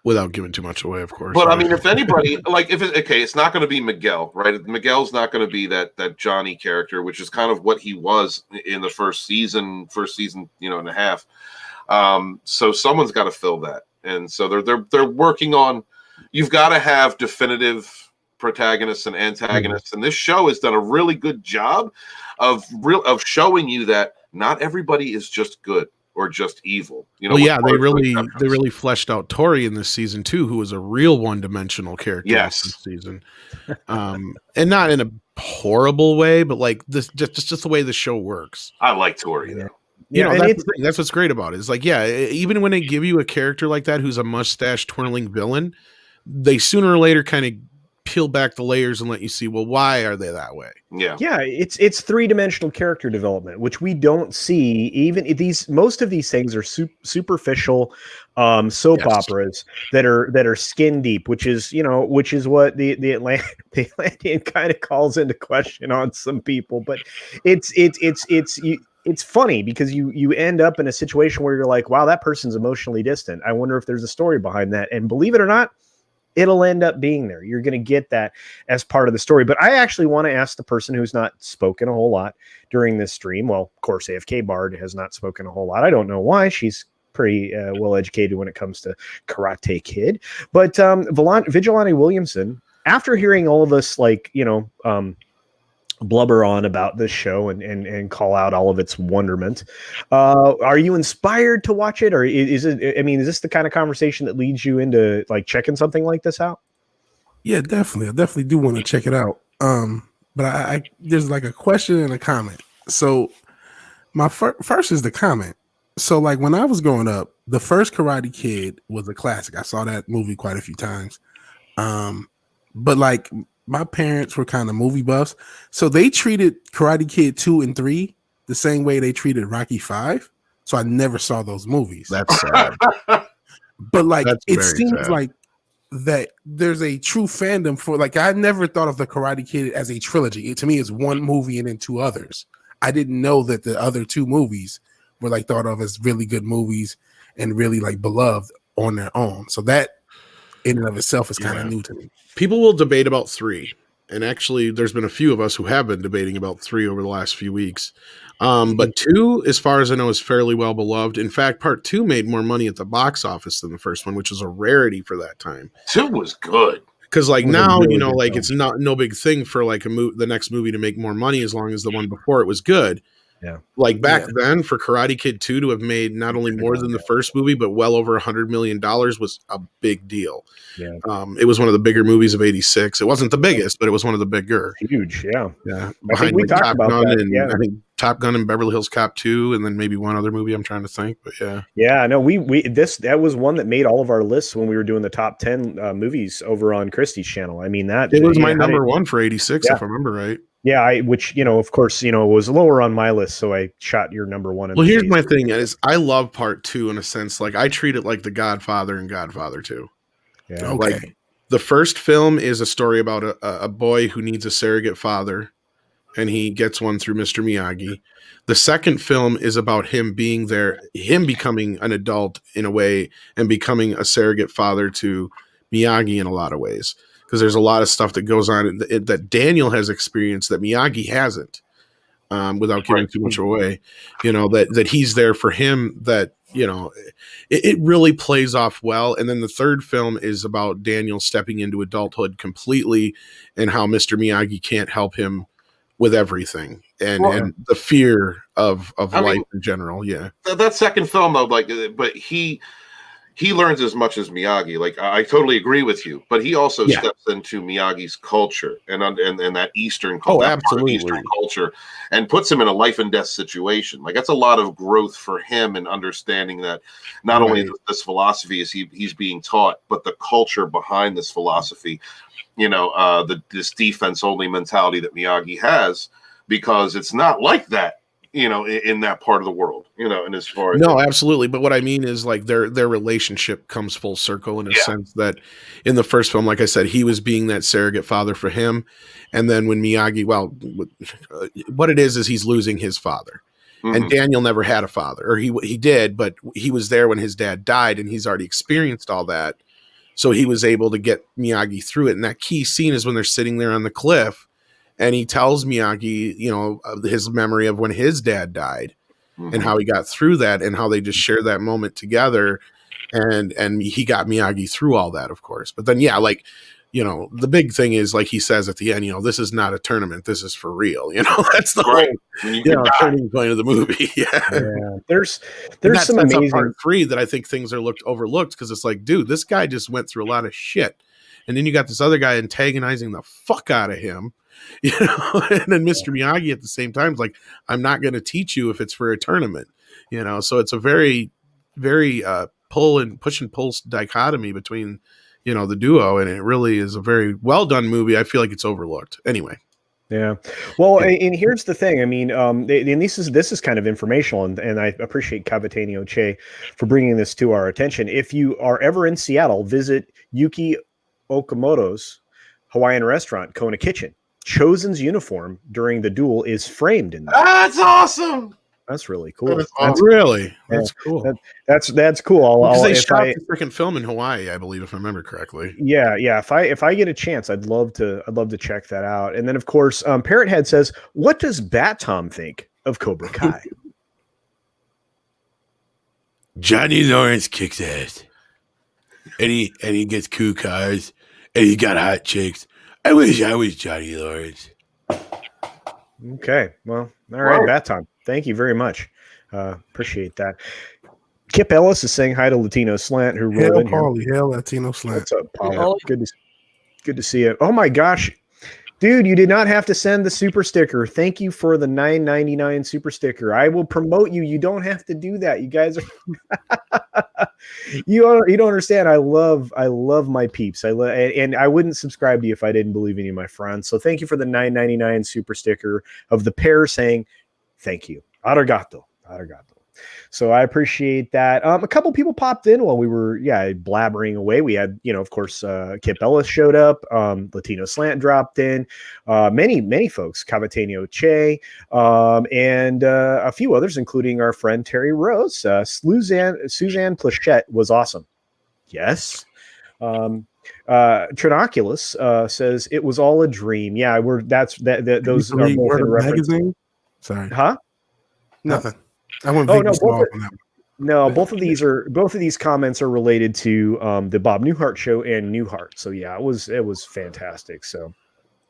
Without giving too much away, of course. But I mean, if anybody, it's not going to be Miguel, right? Miguel's not going to be that Johnny character, which is kind of what he was in the first season, and a half. So someone's got to fill that, and so they're working on. You've got to have definitive protagonists and antagonists, and this show has done a really good job of showing you that not everybody is just good. or just evil. You know, well, yeah, with they Mark, really fleshed out Tori in this season too, who was a real one-dimensional character Yes. this season, and not in a horrible way, but like this, just the way the show works. I like Tori though. You know, and that's the thing. That's what's great about it. Is like, yeah, even when they give you a character like that who's a mustache twirling villain, they sooner or later kind of peel back the layers and let you see, well, why are they that way? Yeah. It's three-dimensional character development, which we don't see. Even most of these things are superficial soap operas that are skin deep, which is what the Atlantean kind of calls into question on some people. But it's funny because you end up in a situation where you're like, wow, that person's emotionally distant. I wonder if there's a story behind that. And believe it or not, it'll end up being there. You're going to get that as part of the story. But I actually want to ask the person who's not spoken a whole lot during this stream. Well, of course, AFK Bard has not spoken a whole lot. I don't know why. She's pretty well educated when it comes to Karate Kid. But Vigilante Williamson, after hearing all of us, blubber on about this show and call out all of its wonderment, are you inspired to watch it, or is this the kind of conversation that leads you into like checking something like this out? Yeah, definitely. I definitely do want to check it out. But I there's like a question and a comment. So my first is the comment. So like when I was growing up, the first Karate Kid was a classic. I saw that movie quite a few times. But like my parents were kind of movie buffs, so they treated Karate Kid 2 and 3 the same way they treated Rocky 5. So I never saw those movies. That's sad. But like it seems sad. like that there's a true fandom for, like, I never thought of the Karate Kid as a trilogy. To me, it's one movie and then two others. I didn't know that the other two movies were like thought of as really good movies and really like beloved on their own. So that in and of itself is kind of new to me. People will debate about 3, and actually there's been a few of us who have been debating about 3 over the last few weeks. But 2, as far as I know, is fairly well beloved. In fact, part 2 made more money at the box office than the first one, which was a rarity for that time. 2 was good. Because like now, really like it's no big thing for like the next movie to make more money as long as the one before it was good. Yeah. Like back then, for Karate Kid 2 to have made not only more than the first movie, but well over $100 million was a big deal. Yeah. It was one of the bigger movies of '86. It wasn't the biggest, but it was one of the bigger. Huge, yeah. Yeah. I think we like, talked Top about Gun that. and Yeah. I think Top Gun and Beverly Hills Cop 2, and then maybe one other movie I'm trying to think. But yeah. Yeah, no, that was one that made all of our lists when we were doing the top 10 movies over on Christie's channel. I mean, that it was my number one for '86, if I remember right. Yeah, which of course, was lower on my list, so I shot your number one. Well, here's my thing: is I love part 2 in a sense. Like I treat it like The Godfather and Godfather 2. Yeah, Okay. Like the first film is a story about a boy who needs a surrogate father, and he gets one through Mr. Miyagi. The second film is about him being there, him becoming an adult in a way, and becoming a surrogate father to Miyagi in a lot of ways. Because there's a lot of stuff that goes on that Daniel has experienced that Miyagi hasn't, without giving too much away. That he's there for him. That it really plays off well. And then the third film is about Daniel stepping into adulthood completely, and how Mr. Miyagi can't help him with everything, and the fear of life in general. Yeah, that second film though, but he learns as much as Miyagi. Like I totally agree with you, but he also steps into Miyagi's culture and that Eastern culture, absolutely, Eastern culture, and puts him in a life and death situation. Like that's a lot of growth for him and understanding that not only this philosophy is he's being taught, but the culture behind this philosophy. This defense only mentality that Miyagi has, because it's not like that. In that part of the world, and as far as absolutely. But what I mean is like their relationship comes full circle in a sense that in the first film, like I said, he was being that surrogate father for him. And then when Miyagi, what it is he's losing his father. Mm-hmm. And Daniel never had a father, or he did, but he was there when his dad died, and he's already experienced all that. So he was able to get Miyagi through it. And that key scene is when they're sitting there on the cliff, and he tells Miyagi, his memory of when his dad died, and how he got through that, and how they just share that moment together. And he got Miyagi through all that, of course. But then, the big thing is, like he says at the end, this is not a tournament. This is for real. That's the whole turning point of the movie. Yeah. There's some that's amazing part 3 that I think things are overlooked, because it's like, dude, this guy just went through a lot of shit. And then you got this other guy antagonizing the fuck out of him, and then Mr. Miyagi at the same time is like, I'm not going to teach you if it's for a tournament, so it's a very, very push and pull dichotomy between the duo, and it really is a very well done movie. I feel like it's overlooked anyway. Yeah. Well, and here's the thing. I mean, and this is kind of informational, and I appreciate Cavatanio Che for bringing this to our attention. If you are ever in Seattle, visit Yuki Okamoto's Hawaiian restaurant, Kona Kitchen. Chosen's uniform during the duel is framed in there. That's awesome. That's really cool. That's cool. That's cool. Because they shot the freaking film in Hawaii, I believe, if I remember correctly. Yeah. If I get a chance, I'd love to check that out. And then, of course, Parrot Head says, "What does Bat Tom think of Cobra Kai?" Johnny Lawrence kicks ass, and he gets cool cars, and he got hot chicks. I wish I was Johnny Lawrence. Okay. Well, all right, Bat Tom. Thank you very much. Appreciate that. Kip Ellis is saying hi to Latino Slant, who rolled in here. Hell, Latino Slant. What's up, Paulie? Good to see you. Oh my gosh, dude, you did not have to send the super sticker. Thank you for the $9.99 super sticker. I will promote you. You don't have to do that. You guys are you don't understand. I love my peeps. And I wouldn't subscribe to you if I didn't believe in you, my friend. So thank you for the $9.99 super sticker of the pair saying thank you. Arigato. So I appreciate that. A couple people popped in while we were, blabbering away. We had, of course, Kip Ellis showed up. Latino Slant dropped in. Many folks, Cavatanio Che, and a few others, including our friend Terry Rose. Suzanne Plachette was awesome. Yes. Trinoculus says it was all a dream. Yeah, those are both in reference. Magazine? Sorry. Huh? Nothing. I went on that one. No, both of these comments are related to the Bob Newhart show and Newhart. So yeah, it was fantastic. So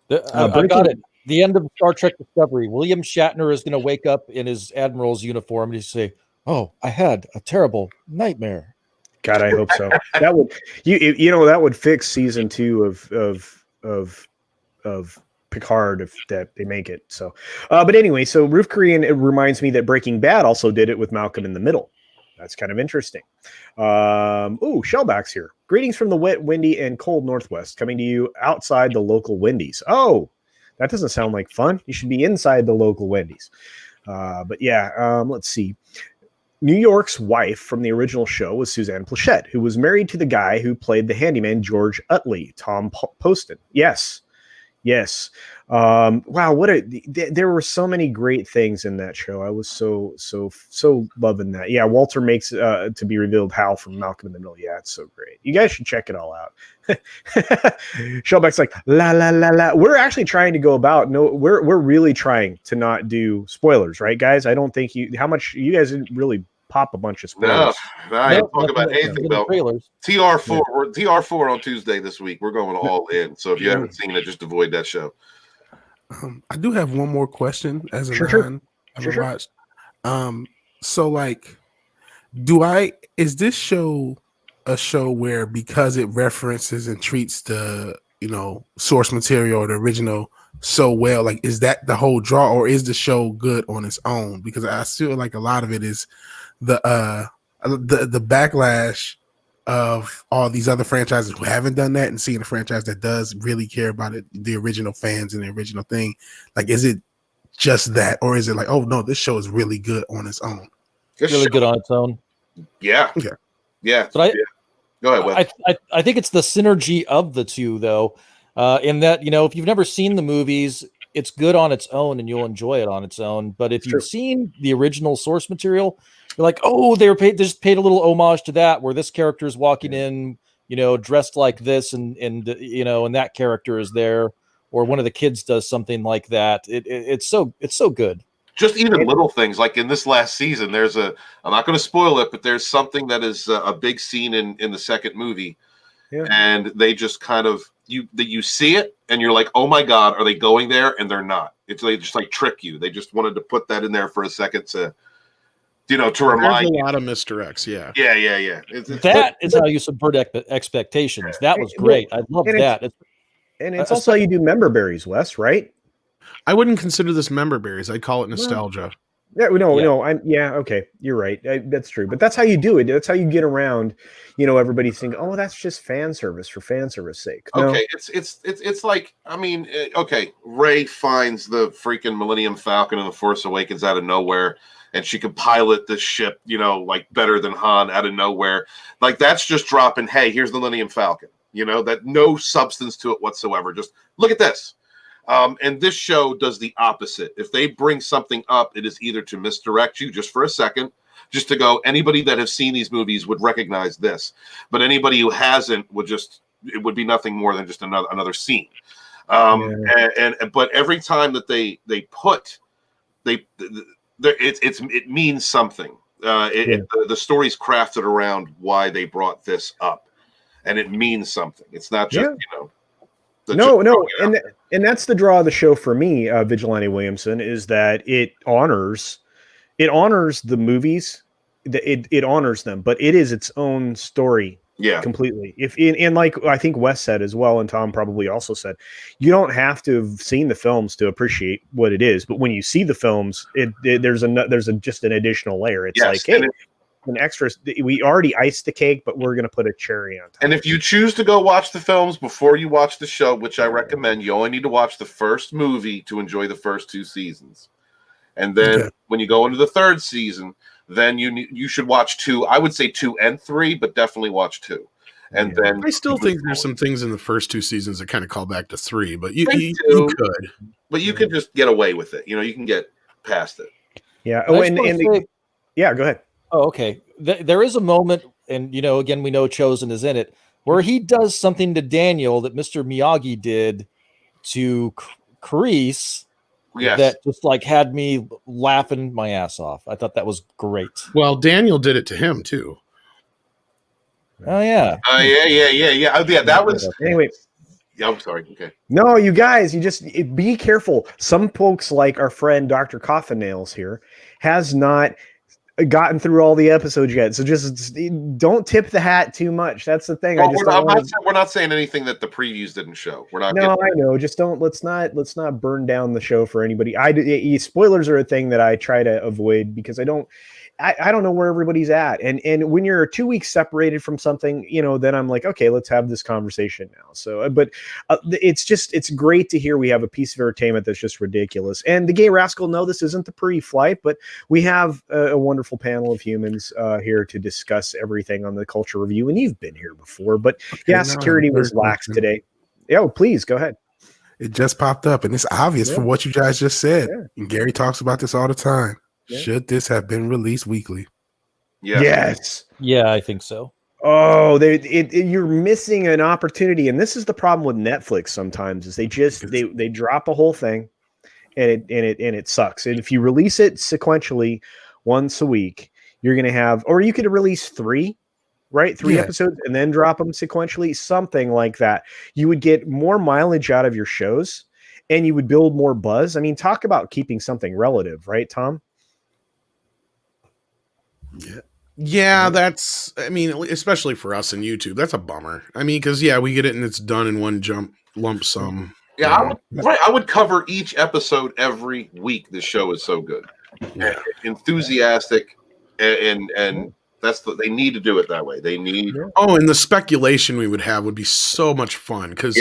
I got it. The end of Star Trek Discovery. William Shatner is going to wake up in his admiral's uniform and he's say, "Oh, I had a terrible nightmare." God, I hope so. That would that would fix season 2 of Picard if that they make it. So but anyway, so Roof Korean, it reminds me that Breaking Bad also did it with Malcolm in the Middle. That's kind of interesting. Shellback's here. Greetings from the wet, windy, and cold Northwest, coming to you outside the local Wendy's. Oh, that doesn't sound like fun. You should be inside the local Wendy's. But yeah, let's see. New York's wife from the original show was Suzanne Plachette, who was married to the guy who played the handyman George Utley, Tom Poston. Yes. Wow, there were so many great things in that show. I was so loving that. Yeah, Walter makes to be revealed Hal from Malcolm in the Middle. Yeah, it's so great. You guys should check it all out. Shellback's like la la la la. We're actually trying to go about. No, we're really trying to not do spoilers, right, guys? I don't think how much you guys didn't really pop a bunch of spoilers. No, I ain't talking about anything about trailers. TR4. We're TR4 on Tuesday this week. We're going all in. So if you haven't seen it, just avoid that show. I do have one more question as a watched. So like, is this show a show where, because it references and treats the source material or the original so well, like, is that the whole draw, or is the show good on its own? Because I feel like a lot of it is the backlash of all these other franchises who haven't done that, and seeing a franchise that does really care about it, the original fans and the original thing. Like, is it just that, or is it like, oh no, this show is really good on its own? It's really good on its own. Yeah. But Go ahead, Will. I think it's the synergy of the two, though, in that, if you've never seen the movies, it's good on its own and you'll enjoy it on its own. But if you've seen the original source material, you're like, oh, they just paid a little homage to that, where this character is walking in, dressed like this, and that character is there, or one of the kids does something like that. It's so good. Just even little things like in this last season, I'm not going to spoil it, but there's something that is a big scene in the second movie. Yeah. And they just kind of you see it and you're like, oh my God, are they going there? And they're not. They just like trick you. They just wanted to put that in there for a second to remind There's a you. lot of Mr. X. Yeah. Yeah. That is how you subvert expectations. That was great. I love that. It's also how you do member berries, Wes, right? I wouldn't consider this member berries. I'd call it nostalgia. Yeah, no. Okay, you're right. That's true. But that's how you do it. That's how you get around. Everybody think, oh, that's just fan service for fan service sake. No. Okay, it's like, I mean, okay, Rey finds the freaking Millennium Falcon in The Force Awakens out of nowhere, and she can pilot this ship, like better than Han out of nowhere. Like that's just dropping, hey, here's the Millennium Falcon. That no substance to it whatsoever. Just look at this. And this show does the opposite. If they bring something up, it is either to misdirect you just for a second, just to go, anybody that has seen these movies would recognize this, but anybody who hasn't it would be nothing more than just another scene. But every time that they put, it means something. The story's crafted around why they brought this up, and it means something. It's not just and that's the draw of the show for me, Vigilante Williamson, is that it honors the movies, it honors them, but it is its own story, completely. And like I think Wes said as well, and Tom probably also said, you don't have to have seen the films to appreciate what it is, but when you see the films, there's just an additional layer. It's like, hey, an extra. We already iced the cake, but we're going to put a cherry on top. And if you choose to go watch the films before you watch the show, which I recommend, you only need to watch the first movie to enjoy the first 2 seasons. And then when you go into the 3rd season, then you should watch 2. I would say 2 and 3, but definitely watch 2. And then I still think there's some things in the first 2 seasons that kind of call back to 3, but you could. But you could just get away with it. You can get past it. Yeah. Oh, yeah. Go ahead. Oh, okay. There is a moment, and again, we know Chosen is in it, where he does something to Daniel that Mr. Miyagi did to Kreese. Yes. That just like had me laughing my ass off. I thought that was great. Well, Daniel did it to him too. Oh yeah. Yeah. That was anyway. Yeah, I'm sorry. Okay. No, you guys, you just be careful. Some folks, like our friend Dr. Coffin Nails here, has not gotten through all the episodes yet, so just don't tip the hat too much. That's the thing. Well, we're not saying anything that the previews didn't show. We're not. No, I know. Just don't. Let's not burn down the show for anybody. Spoilers are a thing that I try to avoid because I don't know where everybody's at. And when you're 2 weeks separated from something, then I'm like, okay, let's have this conversation now. So, but it's great to hear we have a piece of entertainment that's just ridiculous. And the Gay Rascal, no, this isn't the pre-flight, but we have a wonderful panel of humans here to discuss everything on the Culture Review. And you've been here before, but security was lax today. Yeah, please go ahead. It just popped up, and it's obvious from what you guys just said. Yeah. And Gary talks about this all the time. Yeah. Should this have been released weekly? Yes. Yeah, I think so. Oh, you're missing an opportunity, and this is the problem with Netflix. Sometimes is they drop a whole thing, and it sucks. And if you release it sequentially once a week, you're gonna have, or you could release 3, right? 3 episodes, and then drop them sequentially, something like that. You would get more mileage out of your shows, and you would build more buzz. I mean, talk about keeping something relative, right, Tom? Yeah, that's, I mean, especially for us in YouTube, that's a bummer. I mean, because we get it and it's done in one lump sum. Yeah, I would cover each episode every week. This show is so good, enthusiastic, and they need to do it that way. They need. Oh, and the speculation we would have would be so much fun because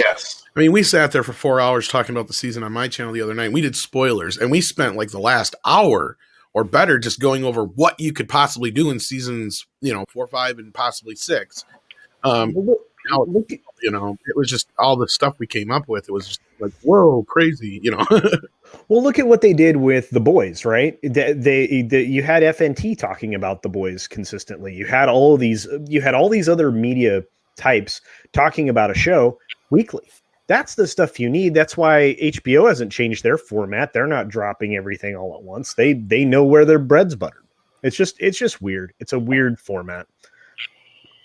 I mean, we sat there for 4 hours talking about the season on my channel the other night. We did spoilers, and we spent like the last hour or better just going over what you could possibly do in seasons, 4, 5, and possibly 6. It was just all the stuff we came up with. It was just like, whoa, crazy, Well, look at what they did with The Boys, right? You had FNT talking about The Boys consistently. You had all these other media types talking about a show weekly. That's the stuff you need. That's why HBO hasn't changed their format. They're not dropping everything all at once. They know where their bread's buttered. It's just weird. It's a weird format.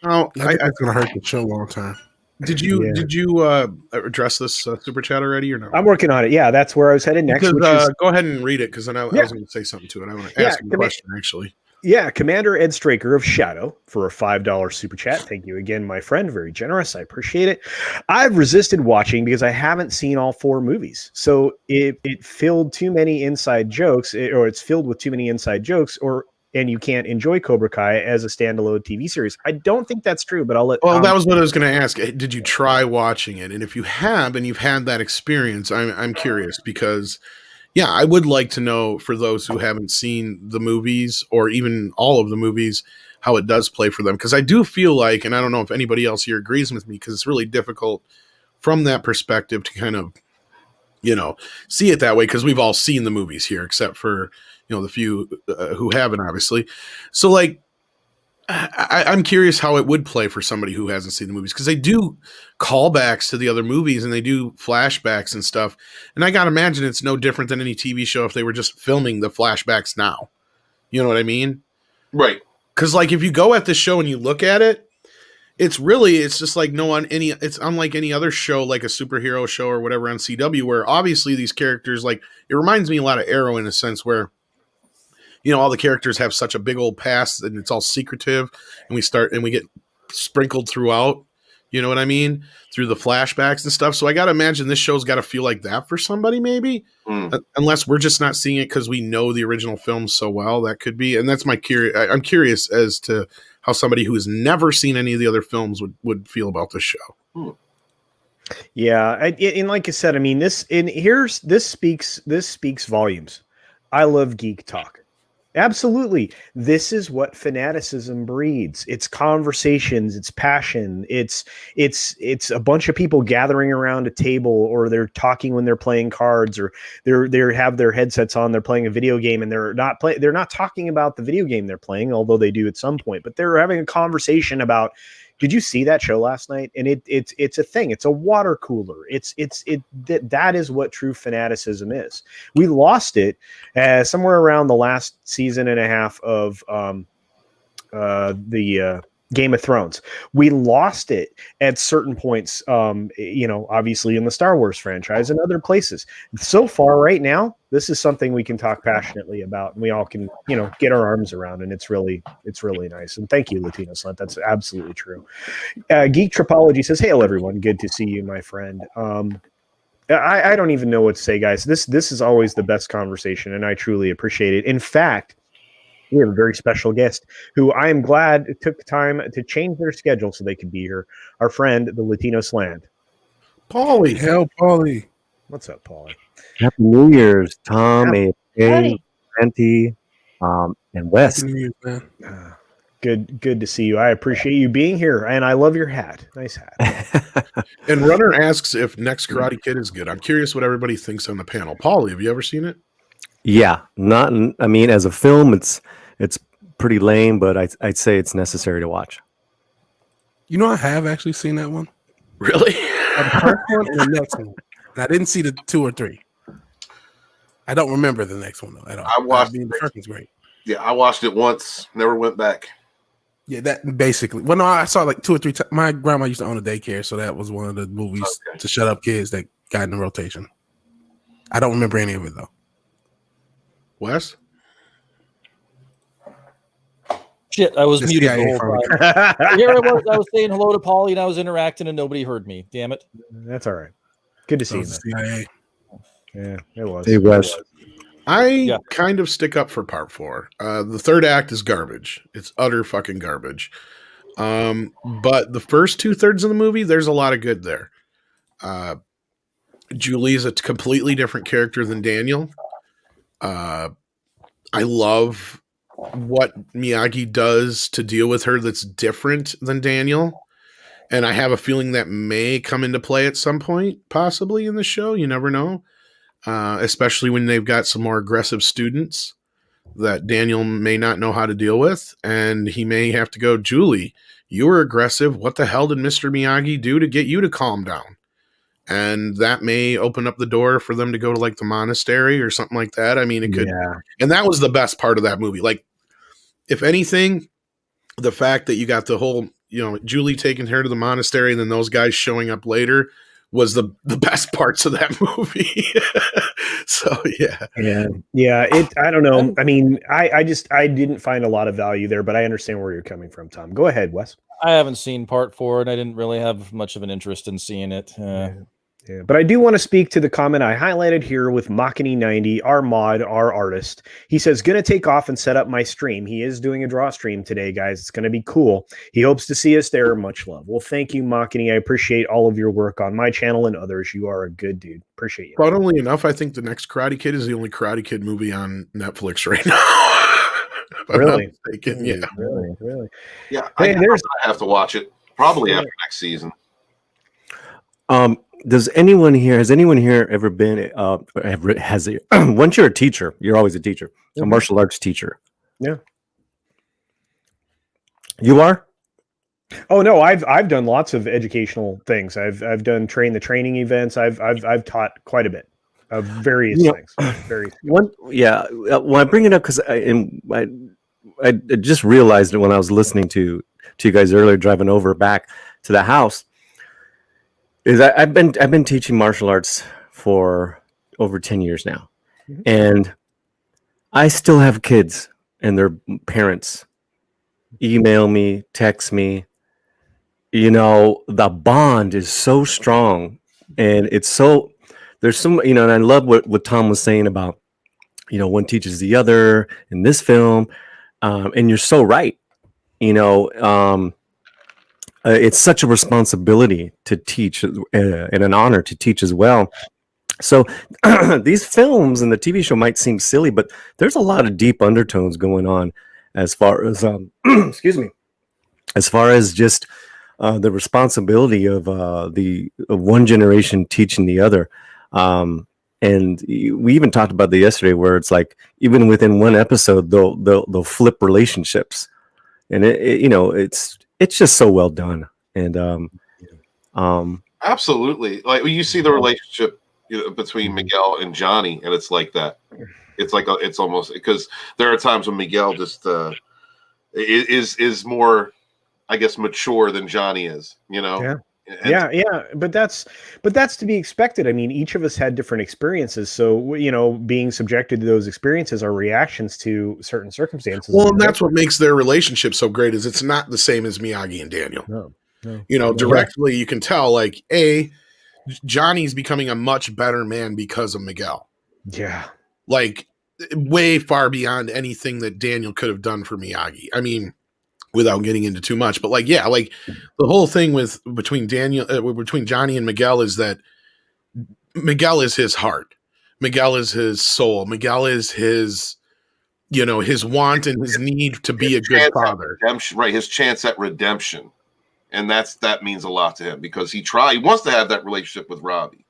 Oh, I think that's gonna hurt the show long time. Did you address this super chat already or no? I'm working on it. Yeah, that's where I was headed next. Because, go ahead and read it because then I was going to say something to it. I want to ask you a question actually. Yeah, Commander Ed Straker of Shadow for a $5 super chat. Thank you again, my friend. Very generous. I appreciate it. I've resisted watching because I haven't seen all 4 movies. So it filled too many inside jokes, or it's filled with too many inside jokes, and you can't enjoy Cobra Kai as a standalone TV series. I don't think that's true, but I'll let. Well, that was what I was going to ask. Did you try watching it? And if you have, and you've had that experience, I'm curious because. Yeah, I would like to know for those who haven't seen the movies or even all of the movies, how it does play for them. Because I do feel like, and I don't know if anybody else here agrees with me, because it's really difficult from that perspective to kind of, see it that way. Because we've all seen the movies here, except for, the few who haven't, obviously. So, like, I'm curious how it would play for somebody who hasn't seen the movies, because they do callbacks to the other movies and they do flashbacks and stuff. And I got to imagine it's no different than any TV show if they were just filming the flashbacks now. You know what I mean? Right. Because like if you go at this show and you look at it, it's just like it's unlike any other show, like a superhero show or whatever on CW, where obviously these characters, like it reminds me a lot of Arrow in a sense where all the characters have such a big old past and it's all secretive and we get sprinkled throughout, you know what I mean? Through the flashbacks and stuff. So I got to imagine this show's got to feel like that for somebody maybe, unless we're just not seeing it because we know the original film so well. That could be. And that's I'm curious as to how somebody who has never seen any of the other films would feel about this show. Yeah. And like I said, I mean, this speaks volumes. I love geek talk. Absolutely. This is what fanaticism breeds. It's conversations, it's passion, it's a bunch of people gathering around a table, or they're talking when they're playing cards, or they have their headsets on, they're playing a video game, and they're not talking about the video game they're playing, although they do at some point, but they're having a conversation about, did you see that show last night? And it's a thing. It's a water cooler. That is what true fanaticism is. We lost it somewhere around the last season and a half of the Game of Thrones. We lost it at certain points, obviously in the Star Wars franchise and other places. So far right now, this is something we can talk passionately about, and we all can, get our arms around, and it's really nice. And thank you, Latino Slut. That's absolutely true. Geek Tropology says, "Hail everyone. Good to see you, my friend." I don't even know what to say, guys. This is always the best conversation, and I truly appreciate it. In fact, we have a very special guest who I am glad took time to change their schedule so they could be here. Our friend, the Latino Slant. Paulie. Hell, Paulie. What's up, Paulie? Happy New Year's, Tom, Hey. Andy, and Wes. Happy New Year's, man. Good to see you. I appreciate you being here, and I love your hat. Nice hat. And Runner asks if Next Karate Kid is good. I'm curious what everybody thinks on the panel. Paulie, have you ever seen it? Yeah, as a film, it's pretty lame, but I'd say it's necessary to watch. I have actually seen that one. Really? The first one and the next one. And I didn't see the 2 or 3. I don't remember the next one though at all. I watched the first one's great. Yeah, I watched it once, never went back. Yeah, that basically. Well, no, I saw like 2 or 3 times. My grandma used to own a daycare, so that was one of the movies to shut up kids that got in the rotation. I don't remember any of it though. Wes? Shit, I was The muted CIA the whole time. Here I was saying hello to Paulie, and I was interacting, and nobody heard me. Damn it. That's all right. Good to see you, man. CIA. Yeah, it was. Hey, Wes. I kind of stick up for part 4. The third act is garbage. It's utter fucking garbage. But the first 2/3 of the movie, there's a lot of good there. Julie's a completely different character than Daniel. I love what Miyagi does to deal with her that's different than Daniel. And I have a feeling that may come into play at some point, possibly in the show. You never know. Especially when they've got some more aggressive students that Daniel may not know how to deal with. And he may have to go, Julie, you were aggressive. What the hell did Mr. Miyagi do to get you to calm down? And that may open up the door for them to go to like the monastery or something like that. I mean, it could. Yeah. And that was the best part of that movie. Like, if anything, the fact that you got the whole, Julie taking her to the monastery and then those guys showing up later was the best parts of that movie. So yeah. I don't know. I mean, I didn't find a lot of value there, but I understand where you're coming from, Tom. Go ahead, Wes. I haven't seen part 4, and I didn't really have much of an interest in seeing it. Yeah, but I do want to speak to the comment I highlighted here with Machiny90, our mod, our artist. He says, going to take off and set up my stream. He is doing a draw stream today, guys. It's going to be cool. He hopes to see us there. Much love. Well, thank you, Machiny. I appreciate all of your work on my channel and others. You are a good dude. Appreciate you. Funnily enough, I think the next Karate Kid is the only Karate Kid movie on Netflix right now. Really? Yeah. Really? Yeah, Hey, I have to watch it probably after next season. Has anyone here ever been once you're a teacher, you're always a teacher, a martial arts teacher? Yeah. You are? Oh no, I've done lots of educational things. I've done training events. I've taught quite a bit of various things. When I bring it up because I just realized it when I was listening to you guys earlier driving over back to the house. I've been teaching martial arts for over 10 years now, and I still have kids and their parents email me, text me. The bond is so strong, and there's some, and I love what Tom was saying about, one teaches the other in this film, and you're so right. It's such a responsibility to teach and an honor to teach as well. So these films and the TV show might seem silly, but there's a lot of deep undertones going on as far as excuse me, as far as just the responsibility of one generation teaching the other. And we even talked about that yesterday, where it's like even within one episode they'll flip relationships, and it's just so well done. And absolutely, like you see the relationship between Miguel and Johnny, and it's like that. It's almost, because there are times when Miguel just is more, I guess, mature than Johnny is. Yeah. But that's to be expected. I mean, each of us had different experiences, so being subjected to those experiences are reactions to certain circumstances. Well, and that's what makes their relationship so great, is it's not the same as Miyagi and Daniel. No. Directly you can tell, like, Johnny's becoming a much better man because of Miguel. Yeah, like way far beyond anything that Daniel could have done for Miyagi. I mean, without getting into too much, but the whole thing between Johnny and Miguel is that Miguel is his heart. Miguel is his soul. Miguel is his, his want and his need to be a good father. Right. His chance at redemption. And that means a lot to him, because he wants to have that relationship with Robbie,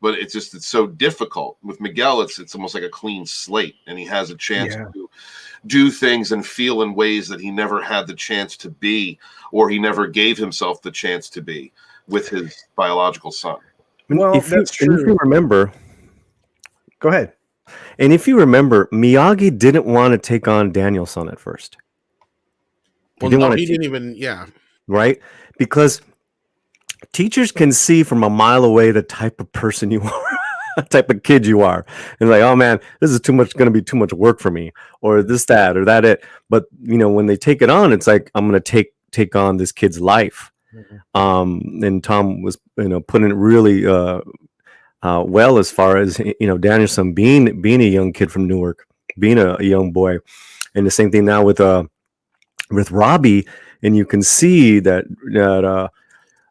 but it's so difficult. With Miguel, it's almost like a clean slate, and he has a chance to do things and feel in ways that he never had the chance to be, or he never gave himself the chance to be with his biological son. Well, that's true. And if you remember, go ahead. And if you remember, Miyagi didn't want to take on Daniel's son at first. He didn't even. Right? Because teachers can see from a mile away the type of person you are, the type of kid you are. And like, oh man, this is going to be too much work for me, or this, that, or that, it. But, when they take it on, it's like, I'm going to take on this kid's life. Mm-hmm. And Tom was, putting it really well, as far as, Danielson being a young kid from Newark, being a young boy. And the same thing now with Robbie. And you can see that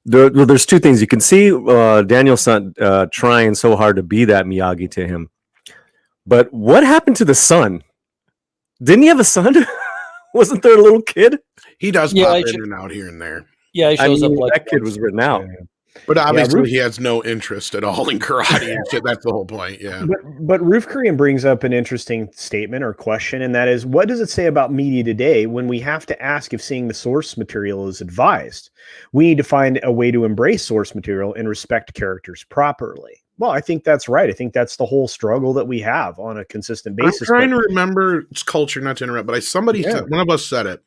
there's two things. You can see Danielson trying so hard to be that Miyagi to him. But what happened to the son? Didn't he have a son? Wasn't there a little kid? He does pop in and out here and there. Yeah, he shows up like that kid was written out. But obviously, he has no interest at all in karate and shit. That's the whole point. Yeah. But Roof Korean brings up an interesting statement or question, and that is, what does it say about media today when we have to ask if seeing the source material is advised? We need to find a way to embrace source material and respect characters properly. Well, I think that's right. I think that's the whole struggle that we have on a consistent basis. I'm trying to remember, it's culture, not to interrupt, but one of us said it,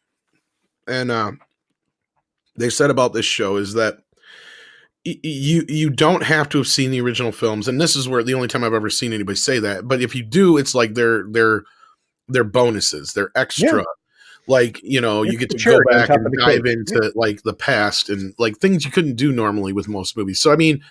and they said about this show is that you don't have to have seen the original films, and this is where the only time I've ever seen anybody say that. But if you do, it's like they're bonuses, they're extra. Yeah. Like, you know, It's you get the to go cherry on back top and of the dive cake. into like the past and like things you couldn't do normally with most movies. So I mean,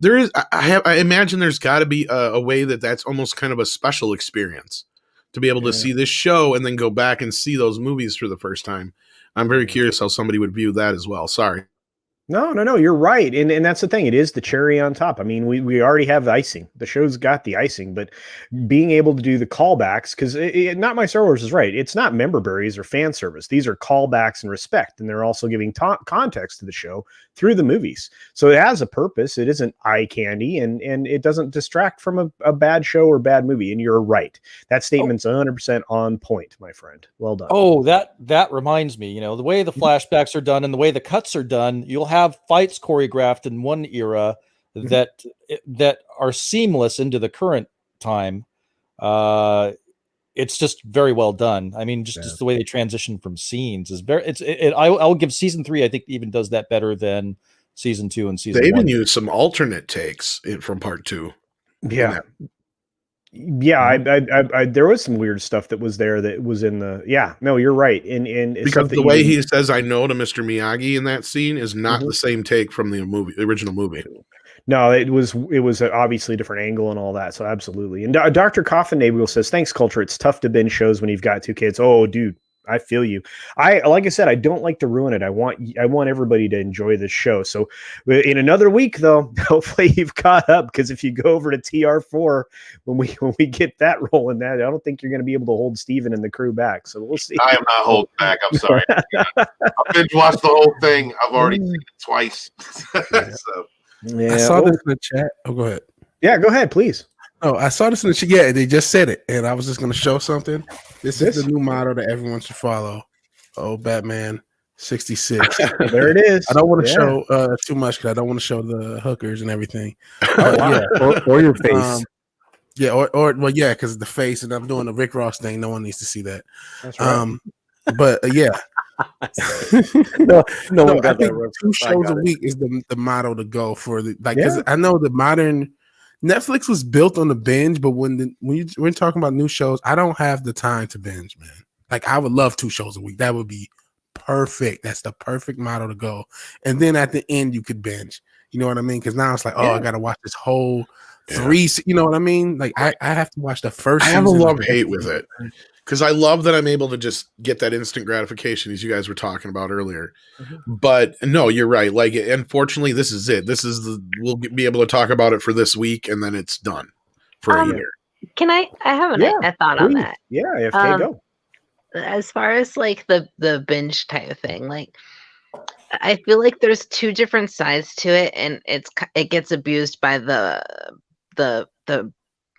there is I imagine there's got to be a way that's almost kind of a special experience to be able to see this show and then go back and see those movies for the first time. I'm very curious how somebody would view that as well. Sorry. No, you're right. And that's the thing. It is the cherry on top. I mean, we already have the icing. The show's got the icing, but being able to do the callbacks, because Not My Star Wars is right. It's not member berries or fan service. These are callbacks and respect. And they're also giving context to the show through the movies. So it has a purpose. It isn't eye candy, and it doesn't distract from a bad show or bad movie. And you're right. That statement's 100% on point, my friend. Well done. Oh, that reminds me, you know, the way the flashbacks are done and the way the cuts are done, you'll have fights choreographed in one era that are seamless into the current time. It's just very well done. I mean, just the way they transition from scenes is very. I'll give season 3. I think even does that better than season 2 and season. They even 1. used some alternate takes from part 2. Yeah. Yeah, I there was some weird stuff that was there that was in the. Yeah, no, you're right. And because the way he says "I know" to Mr. Miyagi in that scene is not the same take from the original movie. No, it was obviously a different angle and all that. So absolutely. And Dr. Coffin Nabel says, "Thanks, Culture. It's tough to binge shows when you've got 2 kids." Oh, dude, I feel you. Like I said, I don't like to ruin it. I want everybody to enjoy this show. So in another week, though, hopefully you've caught up, because if you go over to TR4 when we get that rolling, I don't think you're going to be able to hold Steven and the crew back. So we'll see. I am not holding back. I'm sorry. I binge watched the whole thing. I've already seen it twice. So. Yeah. I saw this in the chat. Oh, go ahead. Yeah, go ahead, please. Oh, I saw this in the chat. Yeah, they just said it, and I was just going to show something. This is the new motto that everyone should follow. Oh, Batman 66. There it is. I don't want to show too much because I don't want to show the hookers and everything. Or your face. Because the face, and I'm doing the Rick Ross thing. No one needs to see that. That's right. But yeah. No, I think 2 shows a week is the motto to go for because I know the modern Netflix was built on the binge, but when we're talking about new shows, I don't have the time to binge, man. Like, I would love 2 shows a week. That would be perfect. That's the perfect motto to go. And then at the end, you could binge. You know what I mean? Because now it's like, I got to watch this whole 3. You know what I mean? Like, I have to watch the first. I have a love-hate with it. Because I love that I'm able to just get that instant gratification, as you guys were talking about earlier. But no, you're right. Like, unfortunately, this is it. We'll be able to talk about it for this week, and then it's done for a year. Can I have a thought on that? Yeah, AFK, go. As far as like the binge type of thing, like, I feel like there's 2 different sides to it, and it gets abused by the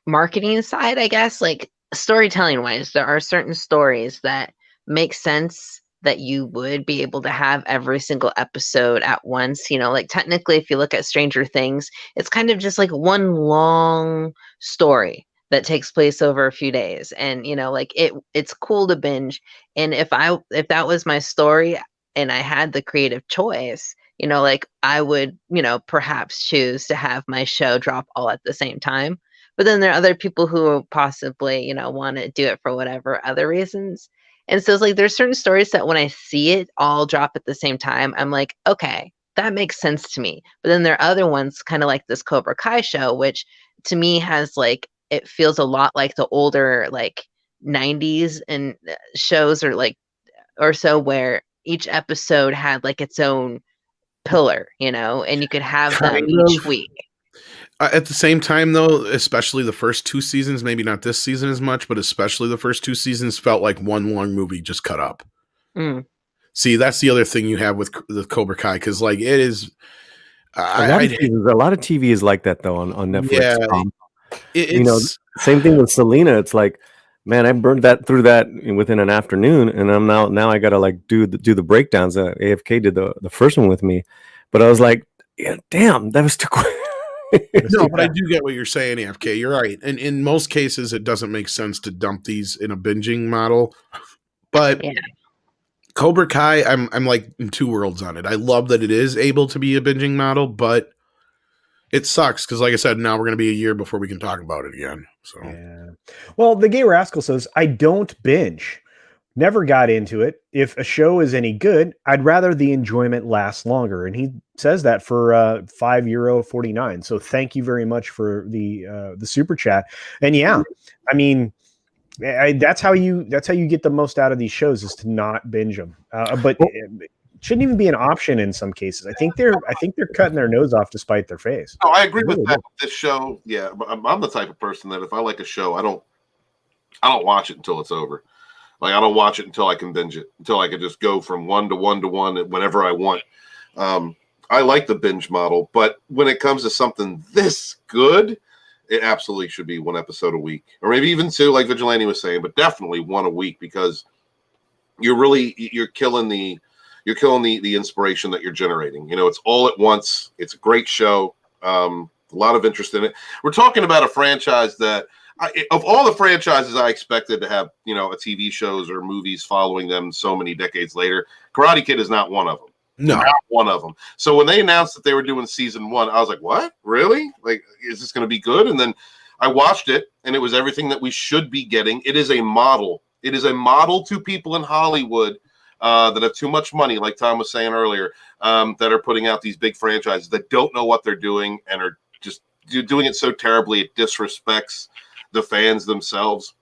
marketing side, I guess. Like, storytelling wise, there are certain stories that make sense that you would be able to have every single episode at once. You know, like, technically, if you look at Stranger Things, it's kind of just like one long story that takes place over a few days, and you know, like, it's cool to binge. And if that was my story and I had the creative choice, you know, like, I would, you know, perhaps choose to have my show drop all at the same time. But then there are other people who possibly, you know, want to do it for whatever other reasons. And so it's like, there's certain stories that when I see it all drop at the same time, I'm like, okay, that makes sense to me. But then there are other ones, kind of like this Cobra Kai show, which to me has like, it feels a lot like the older like 90s and shows or so, where each episode had like its own pillar, you know, and you could have them each week. At the same time, though, especially the first 2 seasons, maybe not this season as much, but especially the first 2 seasons felt like one long movie just cut up. See, that's the other thing you have with the Cobra Kai, because like it is. A lot of TV is like that though on Netflix. Yeah, you know, same thing with Selena. It's like, man, I burned through that within an afternoon, and I'm now I gotta like do the breakdowns. AFK did the first one with me, but I was like, yeah, damn, that was too quick. No, but I do get what you're saying, AFK. You're right. And in most cases, it doesn't make sense to dump these in a binging model. But Cobra Kai, I'm like in two worlds on it. I love that it is able to be a binging model, but it sucks because, like I said, now we're going to be a year before we can talk about it again. So, yeah. Well, the Gay Rascal says, I don't binge. Never got into it. If a show is any good, I'd rather the enjoyment last longer. And he says that for €5.49. So thank you very much for the super chat. And yeah, I mean, that's how you get the most out of these shows, is to not binge them. But it shouldn't even be an option in some cases. I think they're cutting their nose off to spite their face. No, I agree with that. This show, yeah, I'm the type of person that if I like a show, I don't watch it until it's over. Like, I don't watch it until I can binge it, until I can just go from one to one whenever I want. I like the binge model, but when it comes to something this good, it absolutely should be one episode a week, or maybe even two, like Vigilante was saying, but definitely one a week, because you're killing the inspiration that you're generating. You know, it's all at once. It's a great show. A lot of interest in it. We're talking about a franchise that, of all the franchises I expected to have, you know, a TV shows or movies following them so many decades later, Karate Kid is not one of them. no. Not one of them. So when they announced that they were doing season 1, I was like, what? Really? Like, is this going to be good? And then I watched it, and it was everything that we should be getting. It is a model. It is a model to people in Hollywood that have too much money, like Tom was saying earlier, that are putting out these big franchises that don't know what they're doing and are just doing it so terribly it disrespects the fans themselves.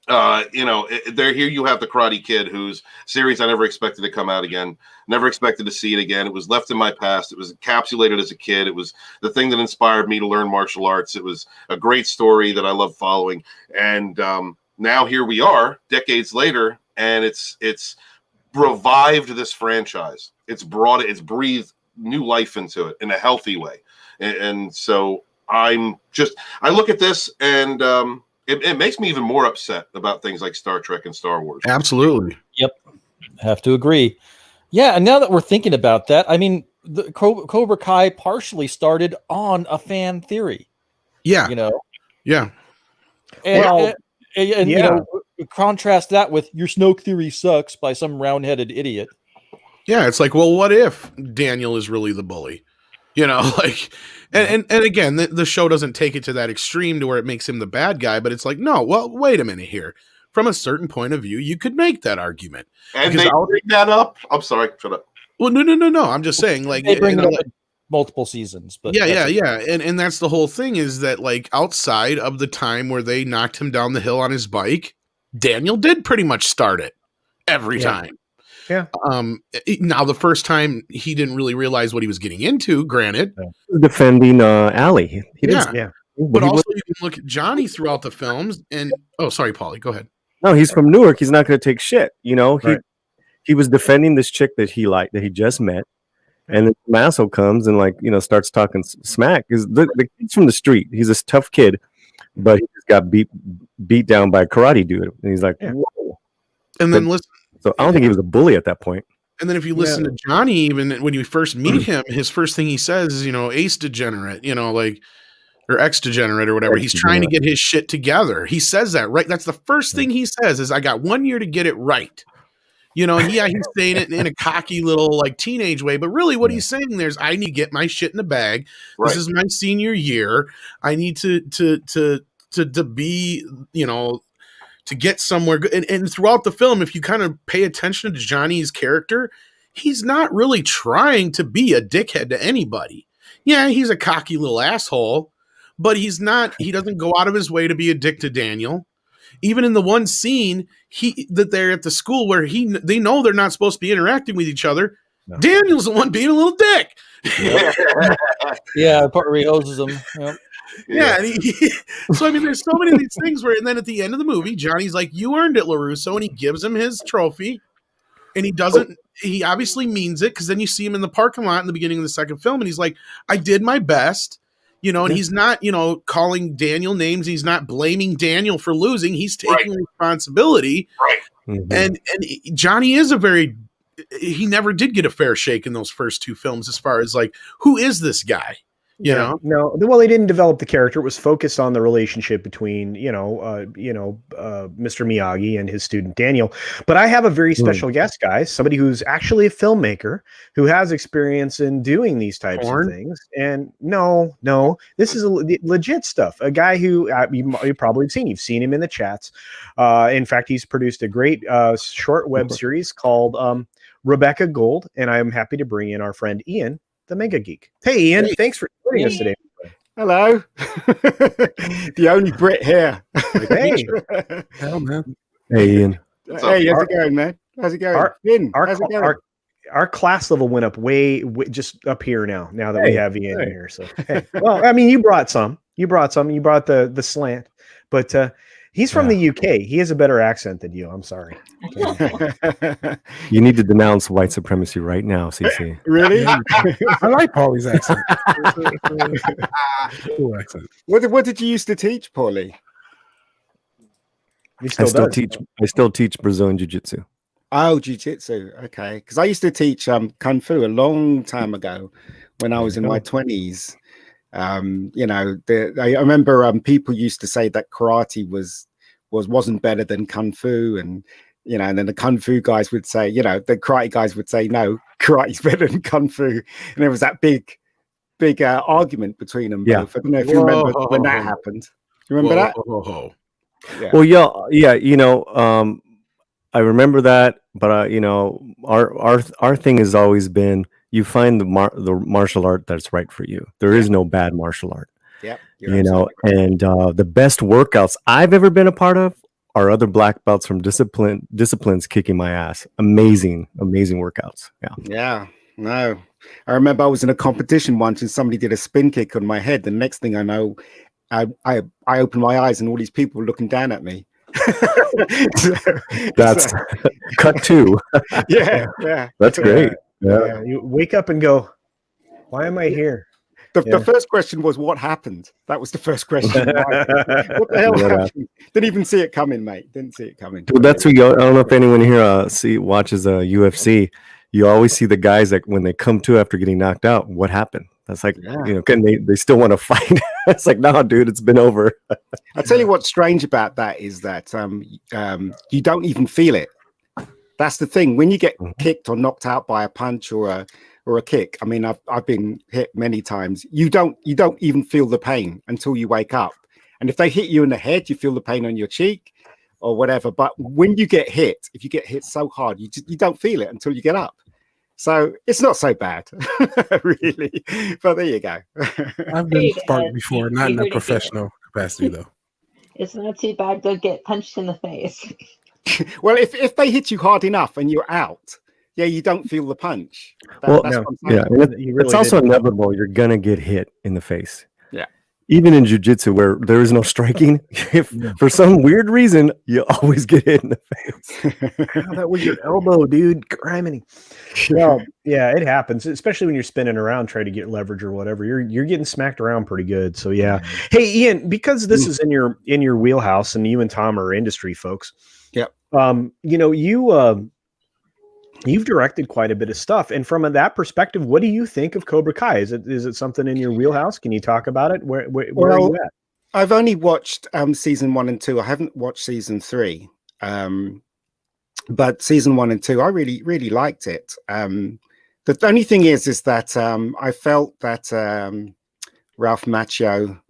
You know, here you have the Karate Kid, whose series I never expected to come out again, never expected to see it again. It was left in my past. It was encapsulated as a kid. It was the thing that inspired me to learn martial arts. It was a great story that I love following. And now here we are, decades later, and it's revived this franchise. It's breathed new life into it in a healthy way. And so I look at this, and it makes me even more upset about things like Star Trek and Star Wars. Absolutely. Yep. Have to agree. Yeah. And now that we're thinking about that, I mean, the Cobra Kai partially started on a fan theory. Yeah. You know? Yeah. And you know, contrast that with your Snoke theory sucks by some round-headed idiot. Yeah. It's like, well, what if Daniel is really the bully? You know, like, and again, the show doesn't take it to that extreme to where it makes him the bad guy, but it's like, no, well, wait a minute here. From a certain point of view, you could make that argument. And they bring that up. I'm sorry, shut up. Well, no. I'm just saying, like, they bring it up in multiple seasons, but yeah. And that's the whole thing, is that, like, outside of the time where they knocked him down the hill on his bike, Daniel did pretty much start it every time. Yeah. Now, the first time he didn't really realize what he was getting into, granted. Defending Allie. He didn't. Yeah. But also, you can look at Johnny throughout the films, and sorry, Paulie, go ahead. No, he's from Newark. He's not going to take shit. You know, he was defending this chick that he liked, that he just met, and then some asshole comes and, like, you know, starts talking smack. Because the kid's from the street. He's a tough kid, but he just got beat down by a karate dude, and he's like, whoa. And then listen. So I don't think he was a bully at that point. And then if you listen to Johnny, even when you first meet him, his first thing he says is, you know, ace degenerate, you know, like, or ex degenerate or whatever. He's trying to get his shit together. He says that, right? That's the first thing he says is, I got 1 year to get it right. You know, and yeah, he's saying it in a cocky little, like, teenage way, but really what he's saying there is, I need to get my shit in the bag. Right. This is my senior year. I need to be, you know, to get somewhere good. And throughout the film, if you kind of pay attention to Johnny's character, he's not really trying to be a dickhead to anybody. Yeah, he's a cocky little asshole, but he doesn't go out of his way to be a dick to Daniel. Even in the one scene that they're at the school where they know they're not supposed to be interacting with each other, Daniel's the one being a little dick. Yeah, part where he hoses him. Yep. Yeah. So, I mean, there's so many of these things where, and then at the end of the movie, Johnny's like, you earned it, LaRusso, and he gives him his trophy, and he obviously means it, because then you see him in the parking lot in the beginning of the second film, and he's like, I did my best, you know, and he's not, you know, calling Daniel names, he's not blaming Daniel for losing, he's taking responsibility, and Johnny is he never did get a fair shake in those first two films, as far as, like, who is this guy? You know? No, well, they didn't develop the character. It was focused on the relationship between, Mr. Miyagi and his student Daniel. But I have a very special guest, guys, somebody who's actually a filmmaker who has experience in doing these types Porn? of things. And no, this is legit stuff. A guy who you probably have seen. You've seen him in the chats. In fact, he's produced a great short web series called Rebecca Gold, and I am happy to bring in our friend Ian, the Mega Geek. Hey, Ian, thanks for joining us today. Hello. The only Brit here. Hey. Hell, man. Hey, Ian. Hey, how's it going, man? How's it going? Finn, how's it going? Our class level went up way just up here now that we have Ian here. So, hey. Well, I mean, you brought some. You brought the slant. But he's from the UK. He has a better accent than you. I'm sorry. You need to denounce white supremacy right now, CC. Really? I like Paulie's accent. Cool accent. What did you used to teach, Paulie? I still teach Brazilian Jiu-Jitsu. Oh, jiu-jitsu. Okay. Because I used to teach kung fu a long time ago when I was in my 20s. I remember people used to say that karate wasn't better than kung fu, and and then the kung fu guys would say, the karate guys would say, no, karate's better than kung fu, and there was that big argument between them both. I don't know if you remember when that happened. You remember that? Yeah. Well, yeah, I remember that, but our thing has always been you find the martial art that's right for you. There is no bad martial art. Yeah, and the best workouts I've ever been a part of are other black belts from disciplines kicking my ass. Amazing workouts. Yeah. No, I remember I was in a competition once and somebody did a spin kick on my head. The next thing I know, I opened my eyes and all these people were looking down at me. That's cut two. Yeah. That's great. Yeah. You wake up and go, why am I here? The first question was, what happened? That was the first question. What the hell happened? Didn't even see it coming, mate. Didn't see it coming. Well, that's what I don't know if anyone here watches UFC. You always see the guys that when they come to after getting knocked out, what happened? That's like, can they still want to fight? It's like, no, dude, it's been over. I'll tell you what's strange about that is that you don't even feel it. That's the thing. When you get kicked or knocked out by a punch or a kick, I mean, I've been hit many times. You don't even feel the pain until you wake up. And if they hit you in the head, you feel the pain on your cheek or whatever. But when you get hit, if you get hit so hard, you don't feel it until you get up. So it's not so bad, really. But there you go. I've been sparked before, not in a professional capacity, though. It's not too bad to get punched in the face. Well, if they hit you hard enough and you're out, you don't feel the punch. It's also inevitable. You're gonna get hit in the face. Yeah. Even in jiu-jitsu where there is no striking, if for some weird reason you always get hit in the face. That was your elbow, dude. Criminy. Well, yeah, it happens, especially when you're spinning around trying to get leverage or whatever. You're getting smacked around pretty good. So yeah. Hey, Ian, because this is in your wheelhouse and you and Tom are industry folks. Yeah. You've directed quite a bit of stuff, and from that perspective, what do you think of Cobra Kai? Is it something in your wheelhouse? Can you talk about it? Where are you at? I've only watched season 1 and 2. I haven't watched season 3, but season 1 and 2, I really, really liked it. The only thing is that I felt that Ralph Macchio,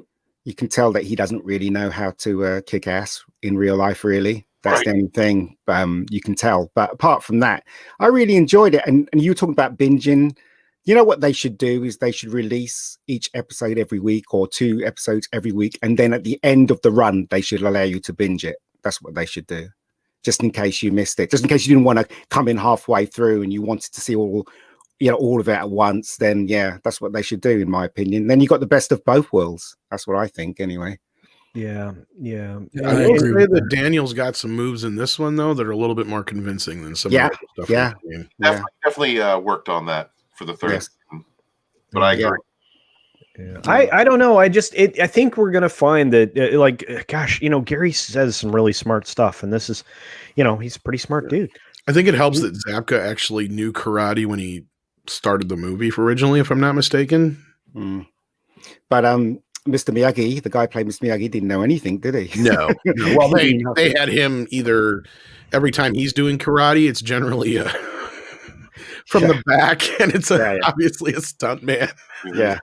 you can tell that he doesn't really know how to kick ass in real life, really. That's the only thing you can tell. But apart from that, I really enjoyed it. And you were talking about binging. You know what they should do is they should release each episode every week or 2 episodes every week. And then at the end of the run, they should allow you to binge it. That's what they should do. Just in case you missed it. Just in case you didn't want to come in halfway through and you wanted to see all of it at once. Then, that's what they should do, in my opinion. Then you got the best of both worlds. That's what I think, anyway. Yeah. I will say that Daniel's got some moves in this one though that are a little bit more convincing than some of the stuff. Definitely worked on that for the third season. But I agree. Yeah. I don't know. I think we're gonna find that Gary says some really smart stuff, and this is, he's a pretty smart dude. I think it helps that Zabka actually knew karate when he started the movie originally, if I'm not mistaken. But Mr. Miyagi, the guy playing Mr. Miyagi, didn't know anything, did he? No. Well, they had him either every time he's doing karate, it's generally from the back, and it's obviously a stunt man. Yeah.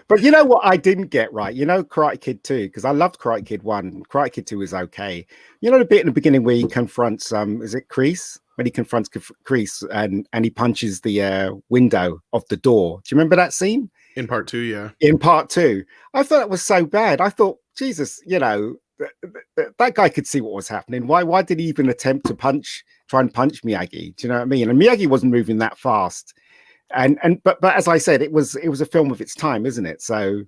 But you know what I didn't get right? You know, Karate Kid 2, because I loved Karate Kid 1. Karate Kid 2 is okay. You know the bit in the beginning where he confronts, is it Kreese? When he confronts Kreese and he punches the window of the door. Do you remember that scene? In part 2, yeah. In part 2. I thought it was so bad. I thought, Jesus, you know, that guy could see what was happening. Why did he even attempt to try and punch Miyagi? Do you know what I mean? And Miyagi wasn't moving that fast. But as I said, it was a film of its time, isn't it? So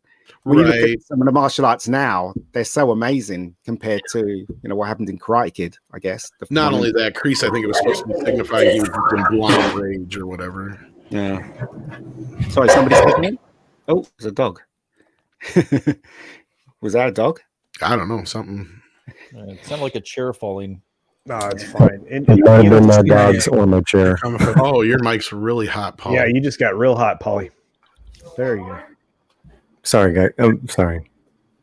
when you look at some of the martial arts now, they're so amazing compared to what happened in Karate Kid, I guess. Not only that, Kreese, I think it was supposed to be signifying he was just in blind rage or whatever. Yeah. Sorry, somebody's speaking in? Oh, there's a dog. Was that a dog? I don't know, something. It sounded like a chair falling. No, it's fine. It might have been my dogs or my chair. Oh, your mic's really hot, Paul. Yeah, you just got real hot, Paulie. There you go. Sorry, guys. I'm sorry.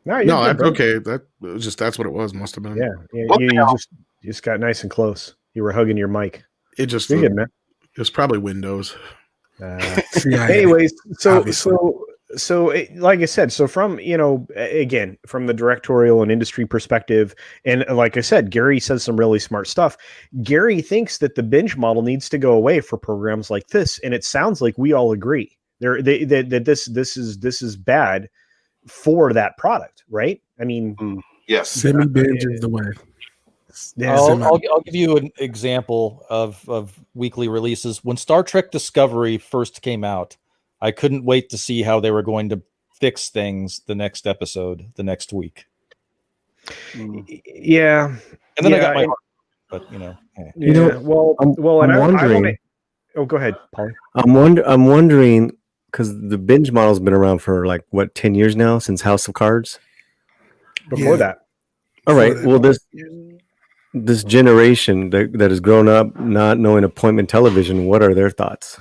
No, that's okay. That's what it was. Must have been. Yeah, you just got nice and close. You were hugging your mic. It just You're good, man. It was probably Windows. Anyways, so like I said, so from again, from the directorial and industry perspective, and like I said, Gary says some really smart stuff. Gary thinks that the binge model needs to go away for programs like this, and it sounds like we all agree that this is bad for that product, right? I mean, yes, semi-binge is the way. I'll give you an example of weekly releases. When Star Trek Discovery first came out, I couldn't wait to see how they were going to fix things the next episode, the next week. Yeah. And then I got my heart, but I'm wondering. Go ahead, Paul. I'm wondering because the binge model's been around for 10 years now, since House of Cards. Before that. All right. Well, this generation that has grown up not knowing appointment television, what are their thoughts?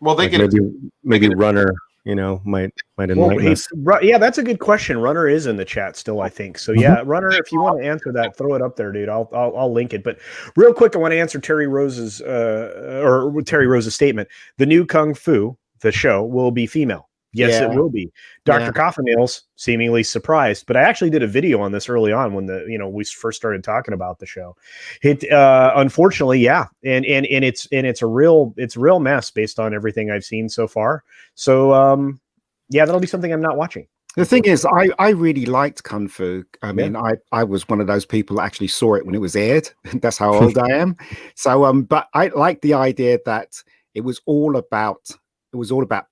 Well, they can maybe Runner, might enlighten us. Yeah, that's a good question. Runner is in the chat still, I think. So yeah, Runner, if you want to answer that, throw it up there, dude. I'll link it. But real quick, I want to answer Terry Rose's statement. The new Kung Fu, the show, will be female. Yes, it will be. Dr. Coffin Nails seemingly surprised, but I actually did a video on this early on when we first started talking about the show. It unfortunately, and it's a real mess based on everything I've seen so far. So that'll be something I'm not watching. The thing is, I really liked Kung Fu. I mean, I was one of those people that actually saw it when it was aired. That's how old I am. So but I like the idea that it was all about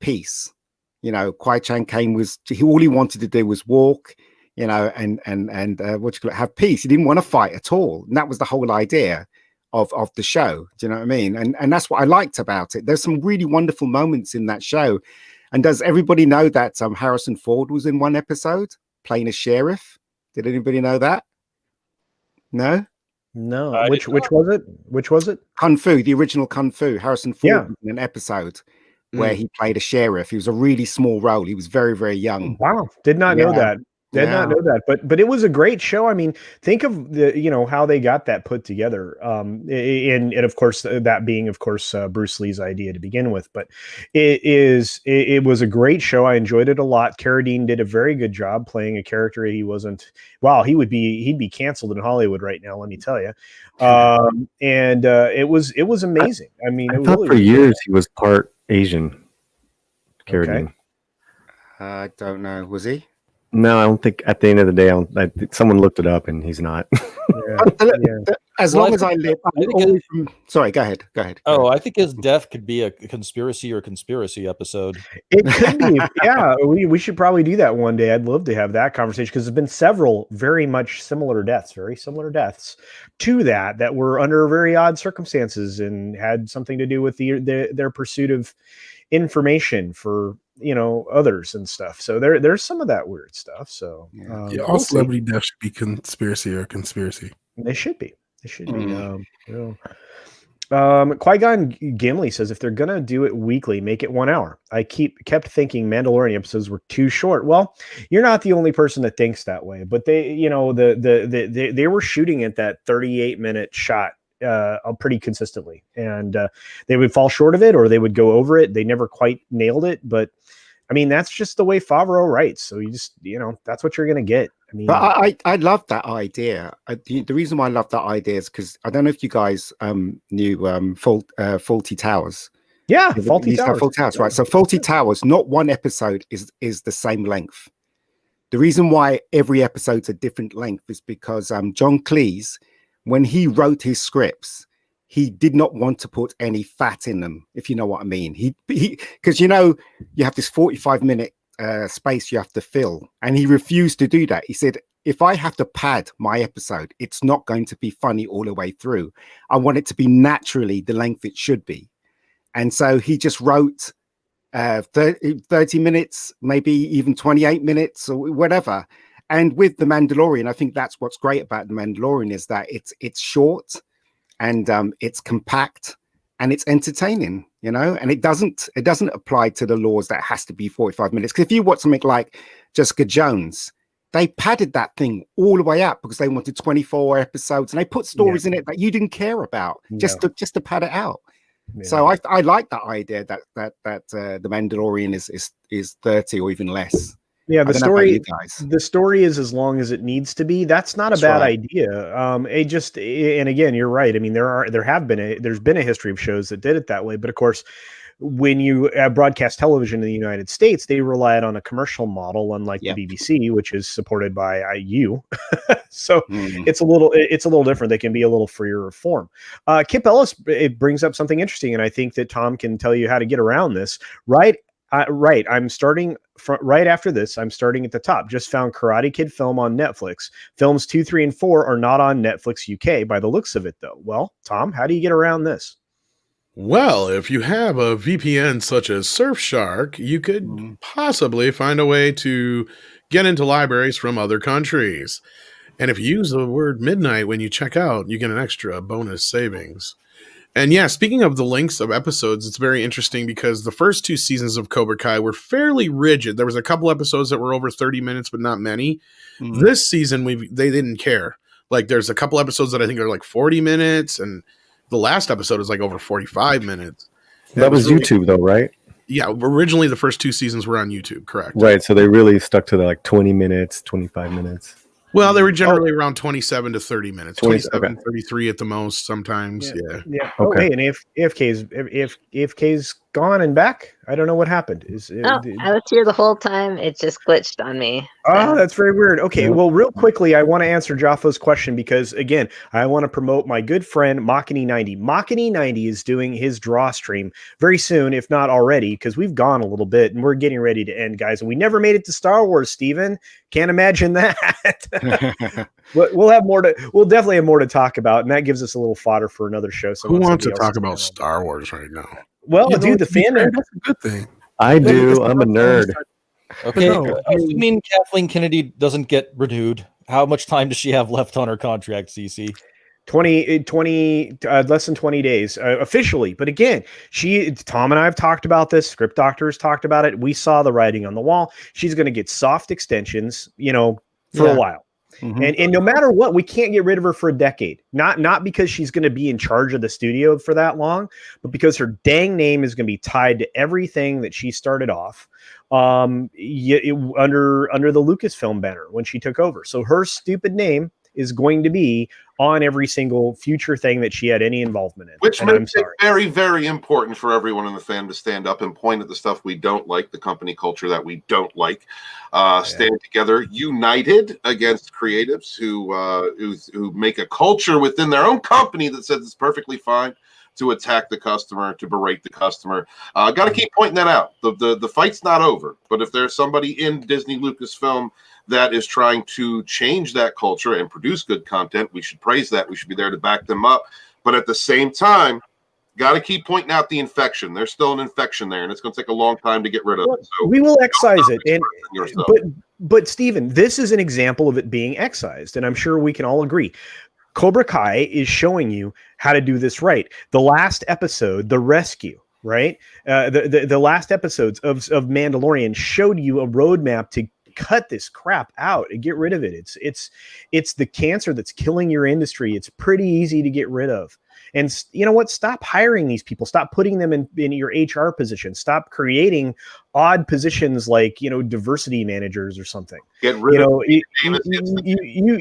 peace. Kwai Chang Caine all he wanted to do was walk, and have peace. He didn't want to fight at all. And that was the whole idea of the show. Do you know what I mean? And that's what I liked about it. There's some really wonderful moments in that show. And does everybody know that Harrison Ford was in one episode playing a sheriff? Did anybody know that? No? No. Which was it? Which was it? Kung Fu, the original Kung Fu. Harrison Ford was in an episode where he played a sheriff. He was a really small role. He was very, very young. Wow. Did not know that. Did not know that. But it was a great show. I mean, think of the how they got that put together. And of course that being Bruce Lee's idea to begin with. But it was a great show. I enjoyed it a lot. Carradine did a very good job playing a character he wasn't. Wow, he'd be canceled in Hollywood right now, let me tell you. And it was amazing. I mean, I thought for years he was part Asian. Carradine. Okay. I don't know. Was he? No, I don't think. At the end of the day, someone looked it up, and he's not. As long as I live. Sorry, go ahead. Oh, I think his death could be a conspiracy episode. It could be. Yeah, we should probably do that one day. I'd love to have that conversation because there's been several very similar deaths to that were under very odd circumstances and had something to do with their pursuit of information for others and stuff. So there's some of that weird stuff. So all celebrity deaths should be conspiracy. They should be. Qui-Gon Gimli says if they're gonna do it weekly, make it 1 hour. I kept thinking Mandalorian episodes were too short. Well, you're not the only person that thinks that way, but they, you know, they were shooting at that 38-minute shot pretty consistently, and they would fall short of it or they would go over it. They never quite nailed it, but I mean that's just the way Favreau writes. So you just, you know, that's what you're gonna get. I mean, but I love that idea. The reason why I love that idea is because I don't know if you guys knew Faulty Towers. Yeah, Faulty Towers. Faulty Towers, right? So Faulty Towers, not one episode is the same length. The reason why every episode's a different length is because John Cleese, when he wrote his scripts, he did not want to put any fat in them, if you know what I mean. He because you know you have this 45-minute space you have to fill, and he refused to do that. He said, if I have to pad my episode, it's not going to be funny all the way through. I want it to be naturally the length it should be. And so he just wrote 30 minutes, maybe even 28 minutes or whatever. And with The Mandalorian, I think that's what's great about The Mandalorian is that it's short and it's compact and it's entertaining, you know, and it doesn't apply to the laws that has to be 45 minutes. Because if you watch something like Jessica Jones, they padded that thing all the way up because they wanted 24 episodes and they put stories in it that you didn't care about just to pad it out. Yeah. So I like that idea that The Mandalorian is 30 or even less. Yeah, the story is as long as it needs to be. That's not a bad idea. It just, and again, you're right. I mean, there's been a history of shows that did it that way. But of course, when you broadcast television in the United States, they relied on a commercial model, unlike the BBC, which is supported by you. So it's a little different. They can be a little freer of form. Kip Ellis, it brings up something interesting, and I think that Tom can tell you how to get around this. Right. I'm starting right after this. I'm starting at the top. Just found Karate Kid film on Netflix. Films 2, 3, and 4 are not on Netflix UK by the looks of it, though. Well, Tom, how do you get around this? Well, if you have a VPN such as Surfshark, you could possibly find a way to get into libraries from other countries. And if you use the word midnight when you check out, you get an extra bonus savings. And yeah, speaking of the lengths of episodes, it's very interesting because the first 2 seasons of Cobra Kai were fairly rigid. There was a couple episodes that were over 30 minutes, but not many. This season, they didn't care. Like there's a couple episodes that I think are like 40 minutes, and the last episode is like over 45 minutes. That was really, YouTube though, right? Yeah, originally the first 2 seasons were on YouTube, correct? Right, so they really stuck to the like 20 minutes, 25 minutes. Well, they were generally around 27 to 30 minutes, 27, 33 at the most sometimes. Yeah. Okay. And if AFK's gone and back, I don't know what happened. I was here the whole time. It just glitched on me. So. Oh, that's very weird. Okay, well, real quickly, I want to answer Jaffa's question because, again, I want to promote my good friend Machiny90. Machiny90 is doing his draw stream very soon, if not already, because we've gone a little bit and we're getting ready to end, guys. And we never made it to Star Wars, Steven. Can't imagine that. We'll definitely have more to talk about, and that gives us a little fodder for another show. Who wants to talk about Star Wars right now? Well, dude, the fandom. That's a good thing. I do. I'm a nerd. Okay. You mean Kathleen Kennedy doesn't get renewed? How much time does she have left on her contract, CC? 20 less than 20 days officially. But again, Tom and I have talked about this. Script doctors talked about it. We saw the writing on the wall. She's going to get soft extensions, for a while. And no matter what, we can't get rid of her for a decade. Not because she's going to be in charge of the studio for that long, but because her dang name is going to be tied to everything that she started off under the Lucasfilm banner when she took over. So her stupid name is going to be on every single future thing that she had any involvement in. Which makes it very, very important for everyone in the fan to stand up and point at the stuff we don't like, the company culture that we don't like. Stand together, united against creatives who make a culture within their own company that says it's perfectly fine to attack the customer, to berate the customer. Got to keep pointing that out. The fight's not over. But if there's somebody in Disney Lucasfilm that is trying to change that culture and produce good content, we should praise that. We should be there to back them up. But at the same time, got to keep pointing out the infection. There's still an infection there, and it's going to take a long time to get rid of it. So we will excise it. But Stephen, this is an example of it being excised, and I'm sure we can all agree. Cobra Kai is showing you how to do this right. The last episode, The Rescue, right? The last episodes of Mandalorian showed you a roadmap to cut this crap out and get rid of it. It's the cancer that's killing your industry. It's pretty easy to get rid of. And you know what? Stop hiring these people. Stop putting them in your HR position. Stop creating odd positions like, diversity managers or something. Get rid of you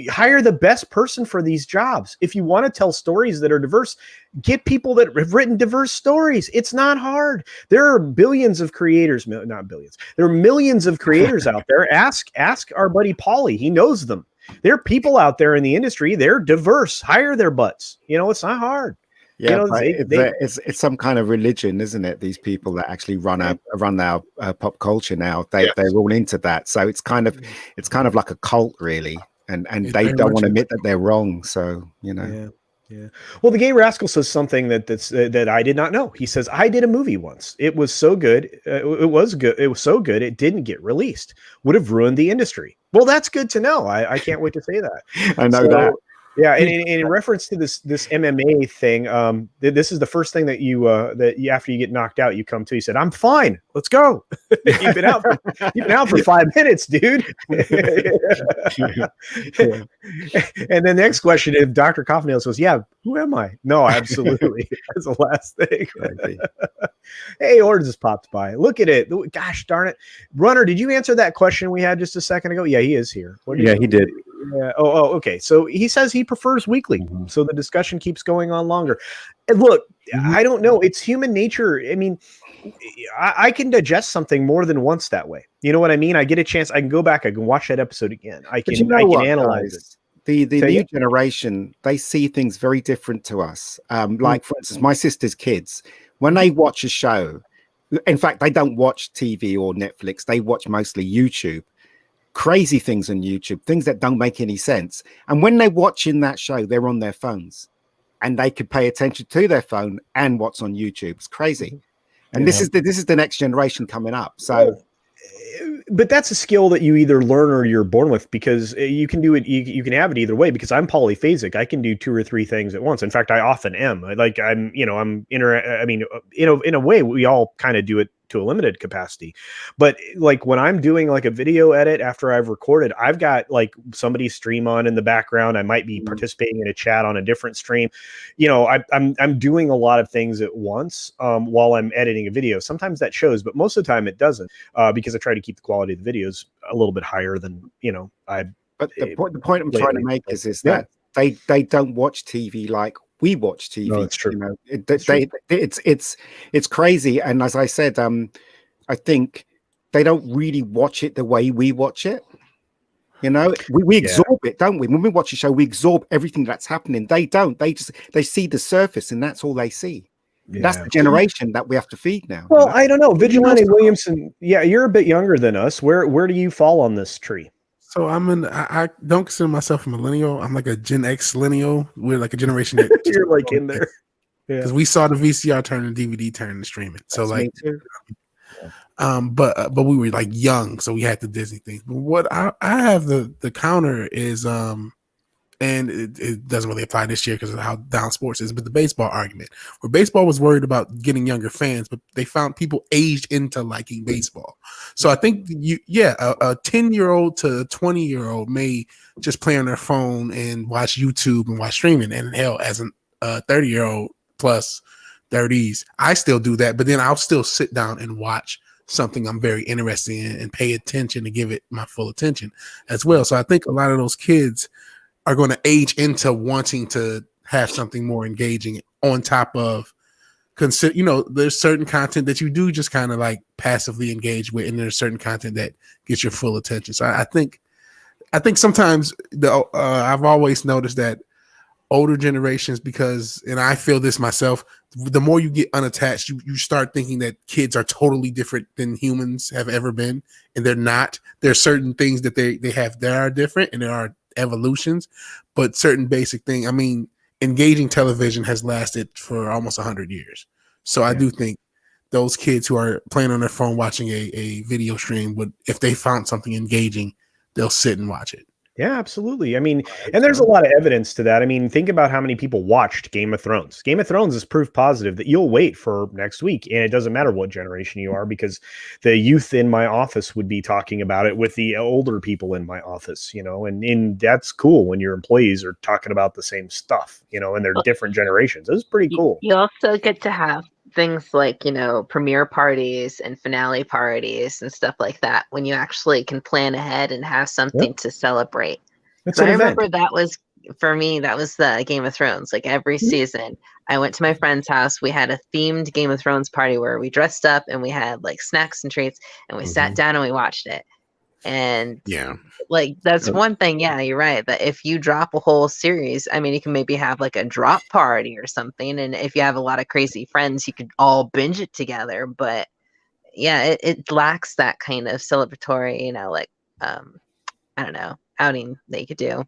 hire the best person for these jobs. If you want to tell stories that are diverse, get people that have written diverse stories. It's not hard. There are billions of creators, not billions. There are millions of creators out there. Ask our buddy Paulie. He knows them. There are people out there in the industry. They're diverse. Hire their butts. It's not hard. Yeah, it's some kind of religion, isn't it? These people that actually run our pop culture now, they're all into that. So it's kind of like a cult, really, and they don't want to admit that they're wrong. So Yeah. Well, the Gay Rascal says something that I did not know. He says, I did a movie once. It was so good. It was good. It was so good. It didn't get released. Would have ruined the industry. Well, that's good to know. I can't wait to say that. I know that. Yeah, and in reference to this MMA thing, this is the first thing that you after you get knocked out, you come to. You said, "I'm fine. Let's go." You've been out for 5 minutes, dude. And then the next question, if Dr. Coffinail says, "Yeah, who am I?" No, absolutely. That's the last thing. Hey, Ord just popped by. Look at it. Gosh darn it, Runner. Did you answer that question we had just a second ago? Yeah, he is here. Yeah, he did. Yeah. Oh, okay. So he says he prefers weekly. Mm-hmm. So the discussion keeps going on longer. And look, I don't know. It's human nature. I mean, I can digest something more than once that way. You know what I mean? I get a chance. I can go back. I can watch that episode again. I can analyze it. The new generation, they see things very different to us. Like, for instance, my sister's kids, when they watch a show, in fact, they don't watch TV or Netflix. They watch mostly YouTube. Crazy things on YouTube, things that don't make any sense. And when they're watching that show, they're on their phones and they could pay attention to their phone and what's on YouTube. It's crazy. And this is the next generation coming up. So but that's a skill that you either learn or you're born with, because you can do it. You can have it either way, because I'm polyphasic. I can do 2 or 3 things at once. In fact, I often am. Like I'm in a way, we all kind of do it to a limited capacity. But like when I'm doing like a video edit after I've recorded, I've got like somebody's stream on in the background. I might be participating in a chat on a different stream. I'm doing a lot of things at once while I'm editing a video. Sometimes that shows, but most of the time it doesn't, because I try to keep the quality of the videos a little bit higher than But the point I'm trying to make is that they don't watch TV like we watch TV. No, it's true. It's crazy. And as I said, I think they don't really watch it the way we watch it. We absorb it, don't we? When we watch a show, we absorb everything that's happening. They don't. They see the surface, and that's all they see. Yeah. That's the generation that we have to feed now. Well, I don't know. Vigilante Williamson, you're a bit younger than us. Where do you fall on this tree? So I don't consider myself a millennial. I'm like a Gen X millennial. We're like a generation that you're like in there. Because we saw the VCR turn to DVD turn to streaming. So that's but we were like young, so we had the Disney things. But what I have the counter is and it doesn't really apply this year because of how down sports is, but the baseball argument, where baseball was worried about getting younger fans, but they found people aged into liking baseball. So I think a 10-year-old to a 20-year-old may just play on their phone and watch YouTube and watch streaming. And hell, as a 30-year-old plus 30s, I still do that, but then I'll still sit down and watch something I'm very interested in and pay attention and give it my full attention as well. So I think a lot of those kids are going to age into wanting to have something more engaging on top of there's certain content that you do just kind of like passively engage with, and there's certain content that gets your full attention. So I think sometimes I've always noticed that older generations, and I feel this myself, the more you get unattached, you start thinking that kids are totally different than humans have ever been, and they're not. There's certain things that they have that are different, and there are evolutions, but certain basic thing. I mean, engaging television has lasted for almost 100 years. So I do think those kids who are playing on their phone watching a video stream if they found something engaging, they'll sit and watch it. Yeah, absolutely. I mean, and there's a lot of evidence to that. I mean, think about how many people watched Game of Thrones. Game of Thrones is proof positive that you'll wait for next week, and it doesn't matter what generation you are, because the youth in my office would be talking about it with the older people in my office, and that's cool when your employees are talking about the same stuff, and they're different generations. It's pretty cool. You also get to have things like, premiere parties and finale parties and stuff like that when you actually can plan ahead and have something to celebrate. It's So an I event. remember that was, for me, that was the Game of Thrones. Like every season, I went to my friend's house. We had a themed Game of Thrones party where we dressed up and we had like snacks and treats, and we sat down and we watched it. And like that's one thing. Yeah, you're right. That if you drop a whole series, I mean, you can maybe have like a drop party or something. And if you have a lot of crazy friends, you could all binge it together. But yeah, it lacks that kind of celebratory, I don't know, outing that you could do.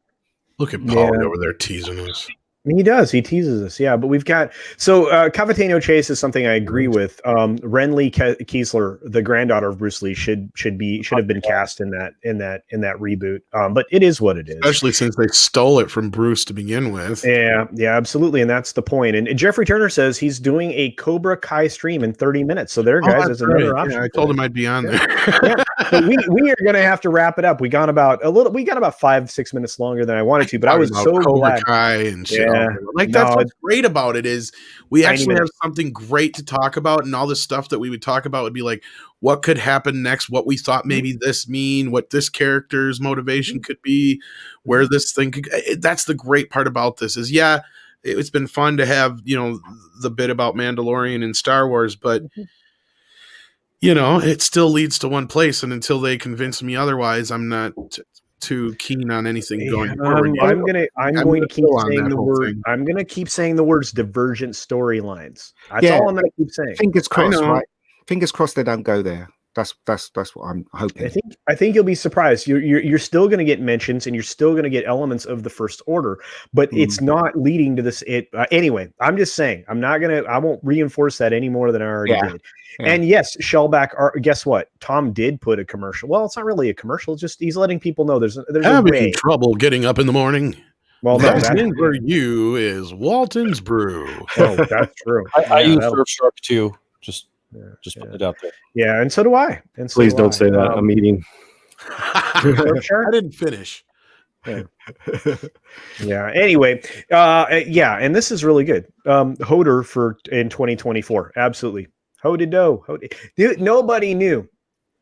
Look at Paulie over there teasing us. He does. He teases us. Yeah, but we've got Cavatano Chase is something I agree with. Renly Kiesler, the granddaughter of Bruce Lee, should have been cast in that reboot. But it is what it is. Especially since they stole it from Bruce to begin with. Yeah, absolutely, and that's the point. And Jeffrey Turner says he's doing a Cobra Kai stream in 30 minutes. So there, guys, there's another option. Yeah, I told him I'd be on there. So we are going to have to wrap it up. We got about 5-6 minutes longer than I wanted to, but I was so Cobra glad. Kai and shit. Like No, that's what's great about it is we actually have minutes. something great to talk about, and all the stuff that we would talk about would be like what could happen next, what we thought maybe this mean, what this character's motivation could be, where this thing could. That's the great part about this is it's been fun to have the bit about Mandalorian and Star Wars, but it still leads to one place, and until they convince me otherwise, I'm not too keen on anything going forward. I'm going to keep saying the words divergent storylines. That's all I'm going to keep saying. Fingers crossed, right? Fingers crossed they don't go there. That's what I'm hoping. I think you'll be surprised. You're still going to get mentions, and you're still going to get elements of the First Order, but it's not leading to this. Anyway. I'm just saying. I won't reinforce that any more than I already did. Yeah. And yes, Shellback. Guess what? Tom did put a commercial. Well, it's not really a commercial. It's just he's letting people know there's having trouble getting up in the morning. Well, that's for you is Walton's Brew. Oh, that's true. I use Surfshark too. Just put it out there. Yeah, and so do I. And so please don't say that. I'm eating. I didn't finish. Yeah. Anyway, and this is really good. Hodor in 2024. Absolutely. Dude, nobody knew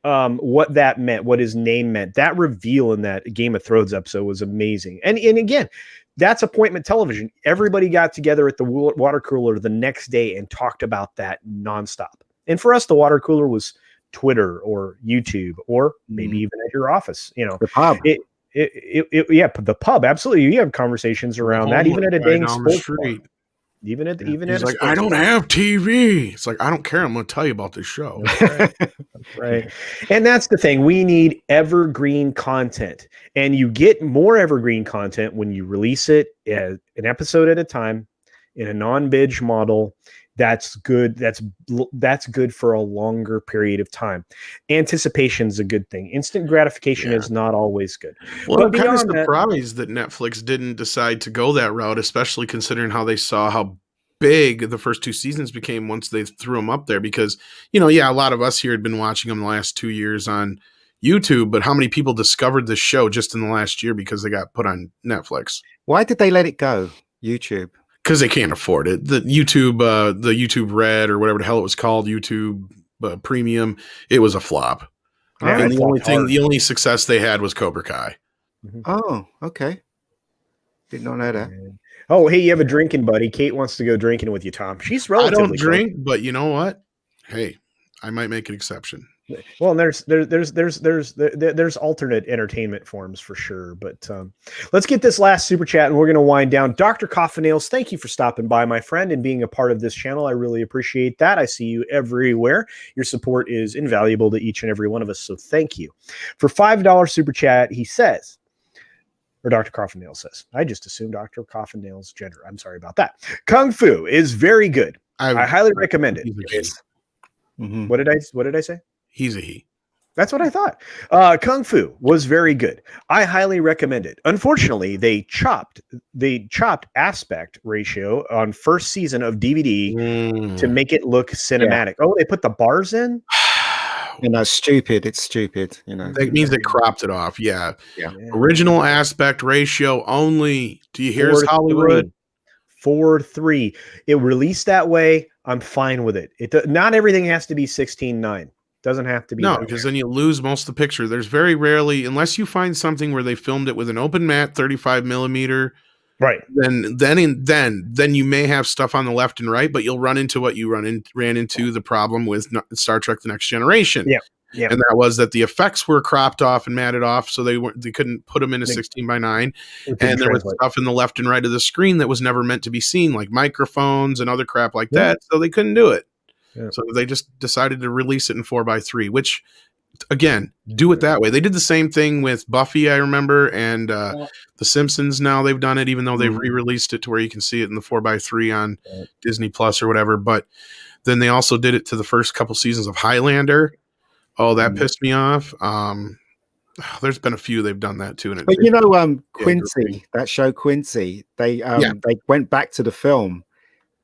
what that meant, what his name meant. That reveal in that Game of Thrones episode was amazing. And again, that's appointment television. Everybody got together at the water cooler the next day and talked about that nonstop. And for us, the water cooler was Twitter or YouTube or maybe even at your office. The pub. The pub. Absolutely, you have conversations around that, even at a dang sports bar. Even at like, I don't have TV. It's like, I don't care. I'm going to tell you about this show. Right. And that's the thing. We need evergreen content, and you get more evergreen content when you release it as an episode at a time in a non-binge model. That's good. That's good for a longer period of time. Anticipation is a good thing. Instant gratification is not always good. Well, I'm kind of surprised that Netflix didn't decide to go that route, especially considering how they saw how big the first 2 seasons became once they threw them up there. Because, a lot of us here had been watching them the last 2 years on YouTube, but how many people discovered this show just in the last year because they got put on Netflix? Why did they let it go? YouTube. Because they can't afford it. The YouTube Red or whatever the hell it was called, YouTube Premium, it was a flop. And the only success they had was Cobra Kai. Oh, okay. Did not know that. Oh, hey, you have a drinking buddy. Kate wants to go drinking with you, Tom. She's relatively. I don't drink, but you know what? Hey, I might make an exception. Well, there's alternate entertainment forms for sure, but let's get this last super chat and we're going to wind down. Dr. Coffinails, thank you for stopping by, my friend, and being a part of this channel. I really appreciate that. I see you everywhere. Your support is invaluable to each and every one of us, so thank you. For $5 super chat, he says, or Dr. Coffinails says, I just assumed Dr. Coffinails' gender. I'm sorry about that. Kung Fu is very good. I highly recommend it. Mm-hmm. What did I say? He's a he. That's what I thought. Kung Fu was very good. I highly recommend it. Unfortunately, they chopped aspect ratio on first season of DVD to make it look cinematic. Oh, they put the bars in? Stupid. It's stupid. That means they cropped it off. Yeah. Yeah. Original aspect ratio only. Do you hear us, Hollywood? 4:3. It released that way. I'm fine with it. Not everything has to be 16:9. Doesn't have to be. No, because then you lose most of the picture. There's very rarely, unless you find something where they filmed it with an open matte 35 millimeter. Right. Then you may have stuff on the left and right, but you'll run into what you ran into the problem with Star Trek: The Next Generation. Yeah. Yeah. And that was that the effects were cropped off and matted off, so they couldn't put them in a 16:9. And there was stuff in the left and right of the screen that was never meant to be seen, like microphones and other crap like that. So they couldn't do it. Yeah. So they just decided to release it in 4:3, which, again, do it that way. They did the same thing with Buffy, I remember, and The Simpsons. Now they've done it, even though they've re-released it to where you can see it in the 4:3 on Disney Plus or whatever. But then they also did it to the first couple seasons of Highlander. Oh, that pissed me off. There's been a few they've done that too. But Quincy, that show Quincy, they went back to the film.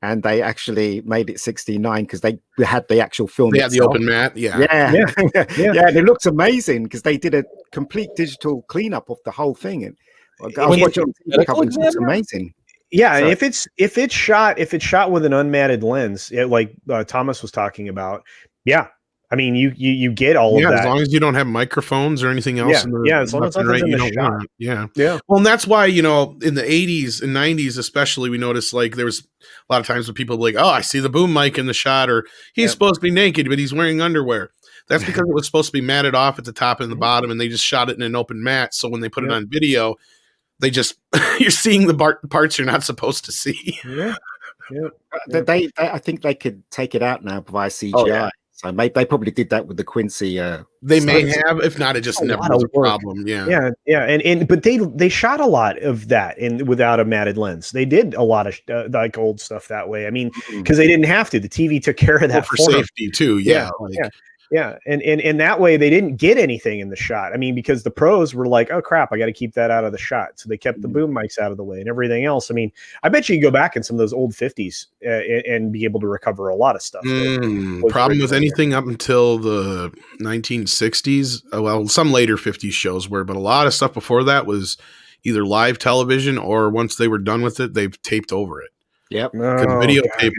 And they actually made it 69 because they had the actual film. They had the open mat. Yeah. And it looked amazing because they did a complete digital cleanup of the whole thing. And I was watching it it's amazing. Yeah, so, if it's shot with an unmatted lens, like Thomas was talking about, I mean, you get all of that. As long as you don't have microphones or anything else. As long as right, you don't want it. Yeah. Well, and that's why, in the 80s and 90s especially, we noticed like there was a lot of times when people were like, oh, I see the boom mic in the shot, or he's supposed to be naked, but he's wearing underwear. That's because it was supposed to be matted off at the top and the bottom, and they just shot it in an open mat. So when they put it on video, they just you're seeing the parts you're not supposed to see. I think they could take it out now via CGI. Oh, yeah. So they probably did that with the Quincy. They may have, if not, it just never was a problem. Yeah. But they shot a lot of that without a matted lens. They did a lot of like old stuff that way. I mean, because they didn't have to. The TV took care of that for safety too. Yeah. And that way they didn't get anything in the shot. I mean, because the pros were like, oh crap, I got to keep that out of the shot. So they kept the boom mics out of the way and everything else. I mean, I bet you could go back in some of those old 50s and be able to recover a lot of stuff. Problem with anything up until the 1960s. Well, some later 50s shows were, but a lot of stuff before that was either live television or once they were done with it, they've taped over it. Yep. Because videotape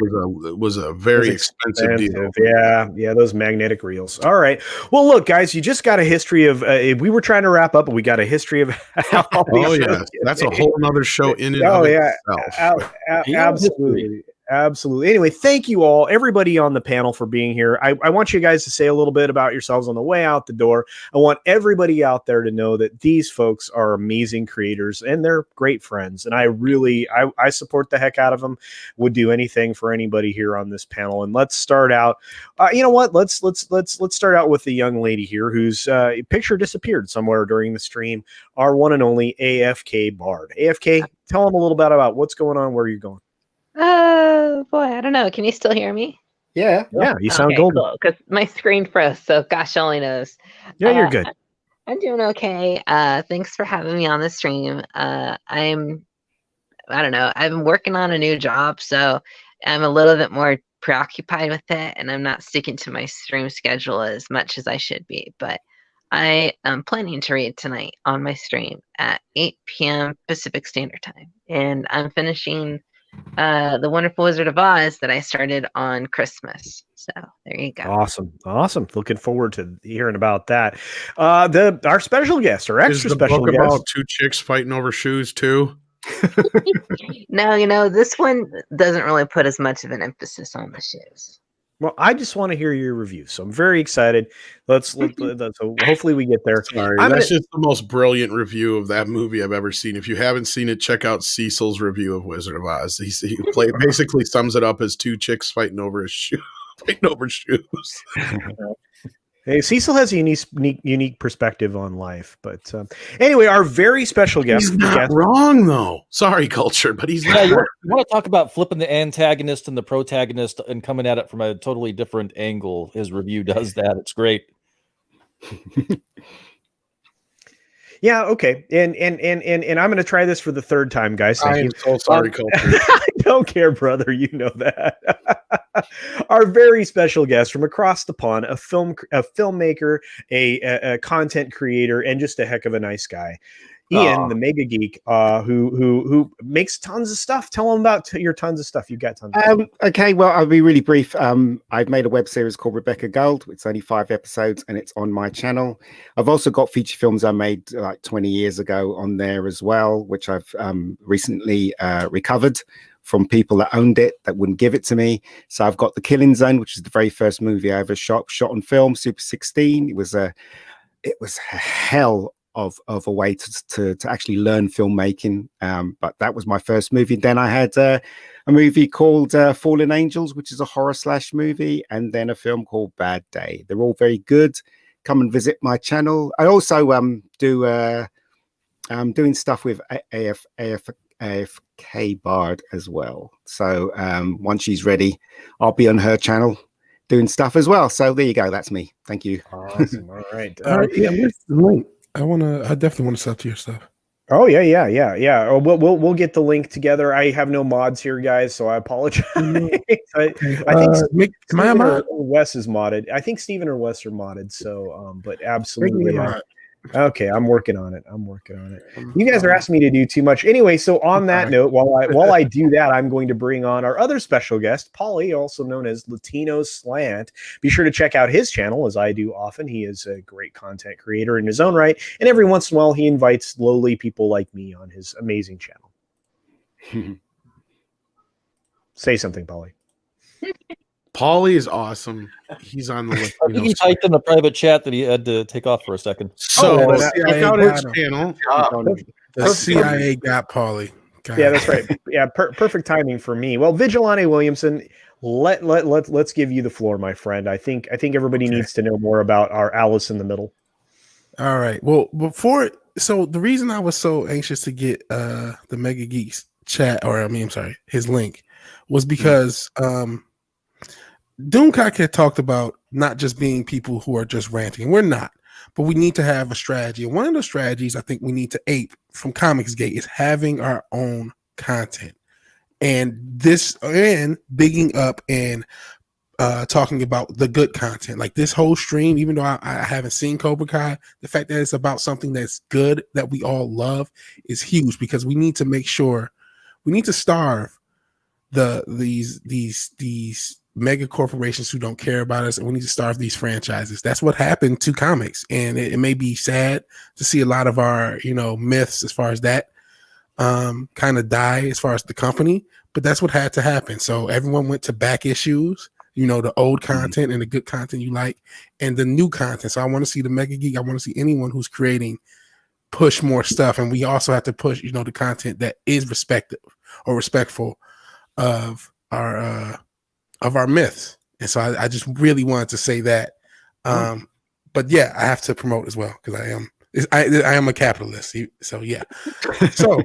was a very expensive deal. Yeah, those magnetic reels. All right. Well, look, guys, you just got a history of. We were trying to wrap up, but we got a history of. That's a whole other show in and of itself. Absolutely. Absolutely. Anyway, thank you all, everybody on the panel, for being here. I want you guys to say a little bit about yourselves on the way out the door. I want everybody out there to know that these folks are amazing creators and they're great friends. And I support the heck out of them. Would do anything for anybody here on this panel. And let's start out. You know what? Let's start out with the young lady here whose picture disappeared somewhere during the stream. Our one and only AFK Bard. AFK, tell them a little bit about what's going on, where you're going. Oh boy, I don't know. Can you still hear me? Yeah, you sound golden. Cool, because my screen froze, so gosh only knows. Yeah, you're good. I'm doing okay. Thanks for having me on the stream. I don't know. I'm working on a new job, so I'm a little bit more preoccupied with it, and I'm not sticking to my stream schedule as much as I should be. But I am planning to read tonight on my stream at 8 p.m. Pacific Standard Time, and I'm finishing The Wonderful Wizard of Oz that I started on Christmas. So there you go. Awesome. Looking forward to hearing about that. Our special guest, our extra special guest, about two chicks fighting over shoes too. No, this one doesn't really put as much of an emphasis on the shoes. Well, I just want to hear your review, so I'm very excited. So hopefully we get there. Sorry, that's just the most brilliant review of that movie I've ever seen. If you haven't seen it, check out Cecil's review of Wizard of Oz. He basically sums it up as two chicks fighting over shoes. Hey, Cecil has a unique perspective on life, but anyway, our very special guest. He's not wrong, though. Sorry, Culture, but he's not. You want to talk about flipping the antagonist and the protagonist and coming at it from a totally different angle? His review does that. It's great. Yeah, okay. And I'm gonna try this for the third time, guys. Thank I you. am so sorry, Culture. I don't care, brother. You know that. Our very special guest from across the pond, a filmmaker, a content creator, and just a heck of a nice guy. Ian, the Mega Geek, who makes tons of stuff. Tell them about your tons of stuff. You've got tons of stuff. Okay, well, I'll be really brief. I've made a web series called Rebecca Gold. It's only 5 episodes and it's on my channel. I've also got feature films I made like 20 years ago on there as well, which I've recently recovered from people that owned it that wouldn't give it to me. So I've got The Killing Zone, which is the very first movie I ever shot on film, Super 16. It was a hell of a way to actually learn filmmaking, but that was my first movie. Then I had a movie called Fallen Angels, which is a horror slash movie, and then a film called Bad Day. They're all very good. Come and visit my channel. I also doing stuff with AFK Bard as well. So once she's ready, I'll be on her channel doing stuff as well. So there you go. That's me. Thank you. Awesome. All right. Yeah, where's the link? I definitely want to sub to your stuff. Oh yeah. We'll get the link together. I have no mods here, guys, so I apologize. I think am I a mod? or Wes is modded. I think Steven or Wes are modded. So, but absolutely. Okay, I'm working on it. You guys are asking me to do too much. Anyway, so on that note, while I do that, I'm going to bring on our other special guest, Paulie, also known as Latino Slant. Be sure to check out his channel, as I do often. He is a great content creator in his own right, and every once in a while, he invites lowly people like me on his amazing channel. Say something, Paulie. Paulie is awesome. He's on the list. I think he typed in the private chat that he had to take off for a second. So check out his channel. The CIA got Paulie. Yeah, that's right. Yeah, perfect timing for me. Well, Vigilante Williamson, let's give you the floor, my friend. I think everybody needs to know more about our Alice in the Middle. All right. Well, so the reason I was so anxious to get the Mega Geeks chat, his link, was because Doomcock had talked about not just being people who are just ranting, and we're not, but we need to have a strategy. And one of the strategies I think we need to ape from Comicsgate is having our own content. And bigging up and talking about the good content. Like this whole stream, even though I haven't seen Cobra Kai, the fact that it's about something that's good, that we all love, is huge, because we need to make sure, we need to starve these mega corporations who don't care about us, and we need to starve these franchises. That's what happened to comics, and it may be sad to see a lot of our myths as far as that kind of die as far as the company, but that's what had to happen. So everyone went to back issues, the old content and the good content you like, and the new content. So I want to see the Mega Geek, I want to see anyone who's creating push more stuff, and we also have to push the content that is respectful of our myths. And so I just really wanted to say that. But yeah, I have to promote as well, because I am a capitalist. So yeah. So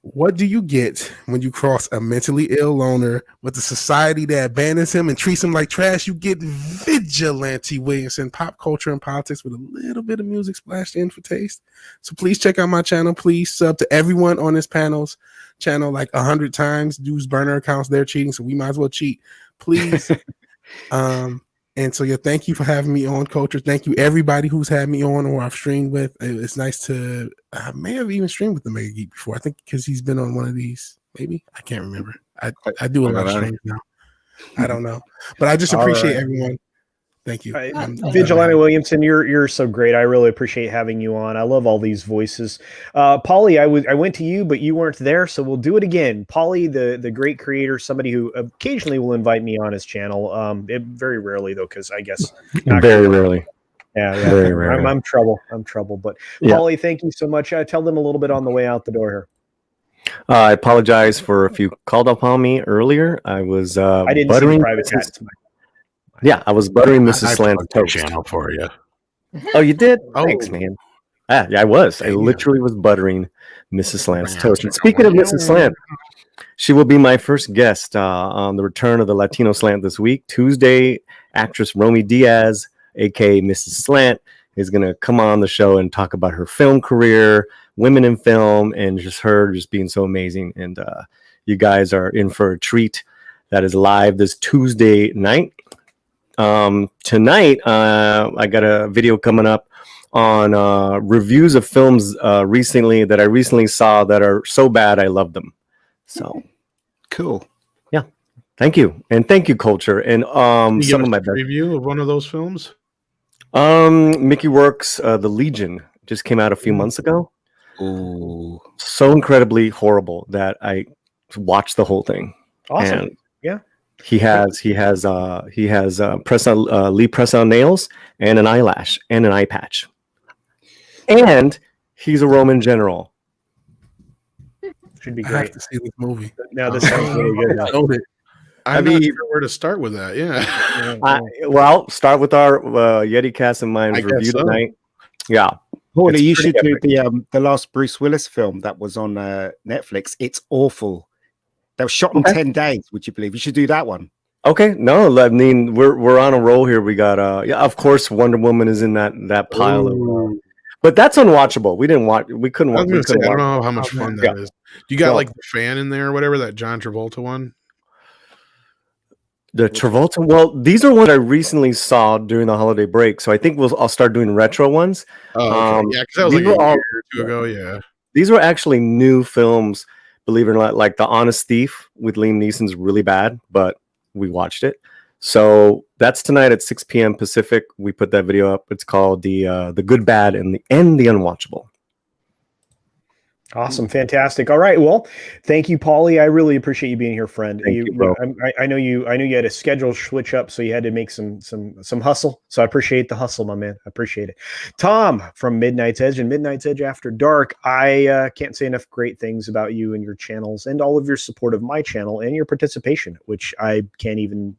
what do you get when you cross a mentally ill loner with a society that abandons him and treats him like trash? You get Vigilante Williamson, pop culture and politics with a little bit of music splashed in for taste. So please check out my channel. Please sub to everyone on this panel's channel like 100 times. Use burner accounts. They're cheating, so we might as well cheat. Please. And so, yeah, thank you for having me on, Culture. Thank you, everybody who's had me on or I've streamed with. It's nice to, I may have even streamed with the Mega Geek before. I think because he's been on one of these, maybe. I can't remember. I do a lot of streams now. I don't know. But I just appreciate everyone. Thank you. Vigilante Williamson, you're so great. I really appreciate having you on. I love all these voices. Paulie, I went to you, but you weren't there, so we'll do it again. Paulie, the great creator, somebody who occasionally will invite me on his channel. Very rarely though, because I guess very rarely. Yeah, very rarely. I'm trouble. But Paulie, thank you so much. Tell them a little bit on the way out the door here. I apologize for if you called upon me earlier. I was I didn't see the private chat. Yeah, I was buttering Mrs. Slant's toast. Channel for you. Oh, you did? Oh. Thanks, man. Yeah, I was. I literally was buttering Mrs. Slant's toast. And speaking of Mrs. Slant, she will be my first guest on the return of the Latino Slant this week. Tuesday, actress Romy Diaz, aka Mrs. Slant, is going to come on the show and talk about her film career, women in film, and just her just being so amazing. And you guys are in for a treat. That is live this Tuesday night. Tonight, I got a video coming up on reviews of films recently that I recently saw that are so bad I love them. So cool. Yeah. Thank you. And thank you, Culture. And some of my best review of one of those films. Mickey Rourke's The Legion just came out a few months ago. Ooh. So incredibly horrible that I watched the whole thing. Awesome. And yeah. He has press on Lee press on nails and an eyelash and an eye patch. And he's a Roman general. Should be I great. have to see this movie. Now this sounds really good. I'm not sure where to start with that. Yeah. Well, start with our Yeti Cast and Minds review tonight. Yeah. Paulie, you should do the last Bruce Willis film that was on Netflix. It's awful. That was shot in 10 days, would you believe? You should do that one. Okay. No, I mean we're on a roll here. We got yeah, of course Wonder Woman is in that pile of but that's unwatchable. We couldn't watch. I don't know how much fun that is. You got like the fan in there or whatever, that John Travolta one? The Travolta. Well, these are ones I recently saw during the holiday break. So I think I'll start doing retro ones. Oh, okay. Yeah, because that was like a year or two ago. Yeah. These were actually new films, believe it or not. Like The Honest Thief with Liam Neeson's really bad, but we watched it. So that's tonight at 6 p.m. Pacific. We put that video up. It's called the Good, Bad, and the Unwatchable. Awesome, fantastic. All right, well, thank you, Paulie. I really appreciate you being here, friend. Thank you, bro. I know you had a schedule switch up, so you had to make some hustle. So I appreciate the hustle, my man. I appreciate it. Tom from Midnight's Edge and Midnight's Edge After Dark. I can't say enough great things about you and your channels and all of your support of my channel and your participation, which I can't even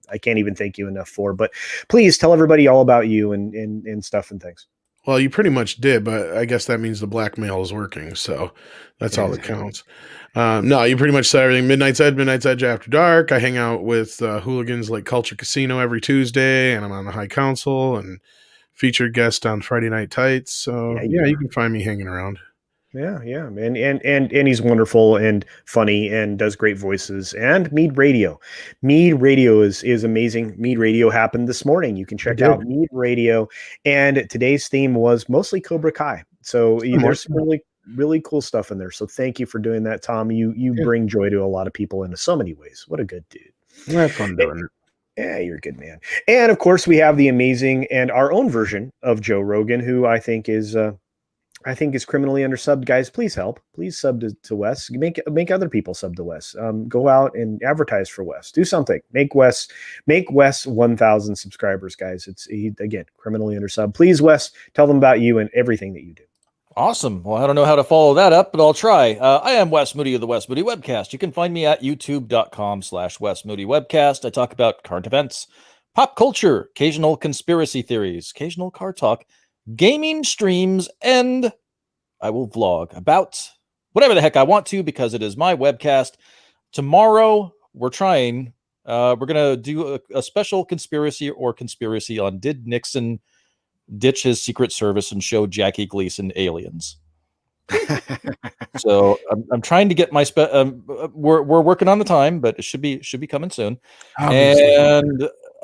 thank you enough for. But please tell everybody all about you and stuff and things. Well, you pretty much did, but I guess that means the blackmail is working, so that's all that counts. No, you pretty much said everything. Midnight's Edge After Dark. I hang out with hooligans like CultureCasino every Tuesday, and I'm on the High Council and featured guest on Friday Night Tights. So yeah, you can find me hanging around. Yeah, and he's wonderful and funny and does great voices. And Mead Radio is amazing. Mead Radio happened this morning. You can check out Mead Radio, and today's theme was mostly Cobra Kai. So there's some really cool stuff in there. So thank you for doing that, Tom. You bring joy to a lot of people in so many ways. What a good dude. That's fun doing it. Yeah, you're a good man. And of course, we have the amazing and our own version of Joe Rogan, who I think is criminally undersubbed. Guys, please help. Please sub to Wes. Make other people sub to Wes. Go out and advertise for Wes. Do something. Make Wes 1,000 subscribers, guys. He again, criminally undersubbed. Please, Wes, tell them about you and everything that you do. Awesome. Well, I don't know how to follow that up, but I'll try. I am Wes Moody of the Wes Moody Webcast. You can find me at youtube.com/Wes Moody Webcast. I talk about current events, pop culture, occasional conspiracy theories, occasional car talk, gaming streams, and I will vlog about whatever the heck I want to because it is my webcast. Tomorrow, we're going to do a special conspiracy on did Nixon ditch his Secret Service and show Jackie Gleason aliens. So I'm trying to get my we're working on the time, but it should be coming soon. Obviously.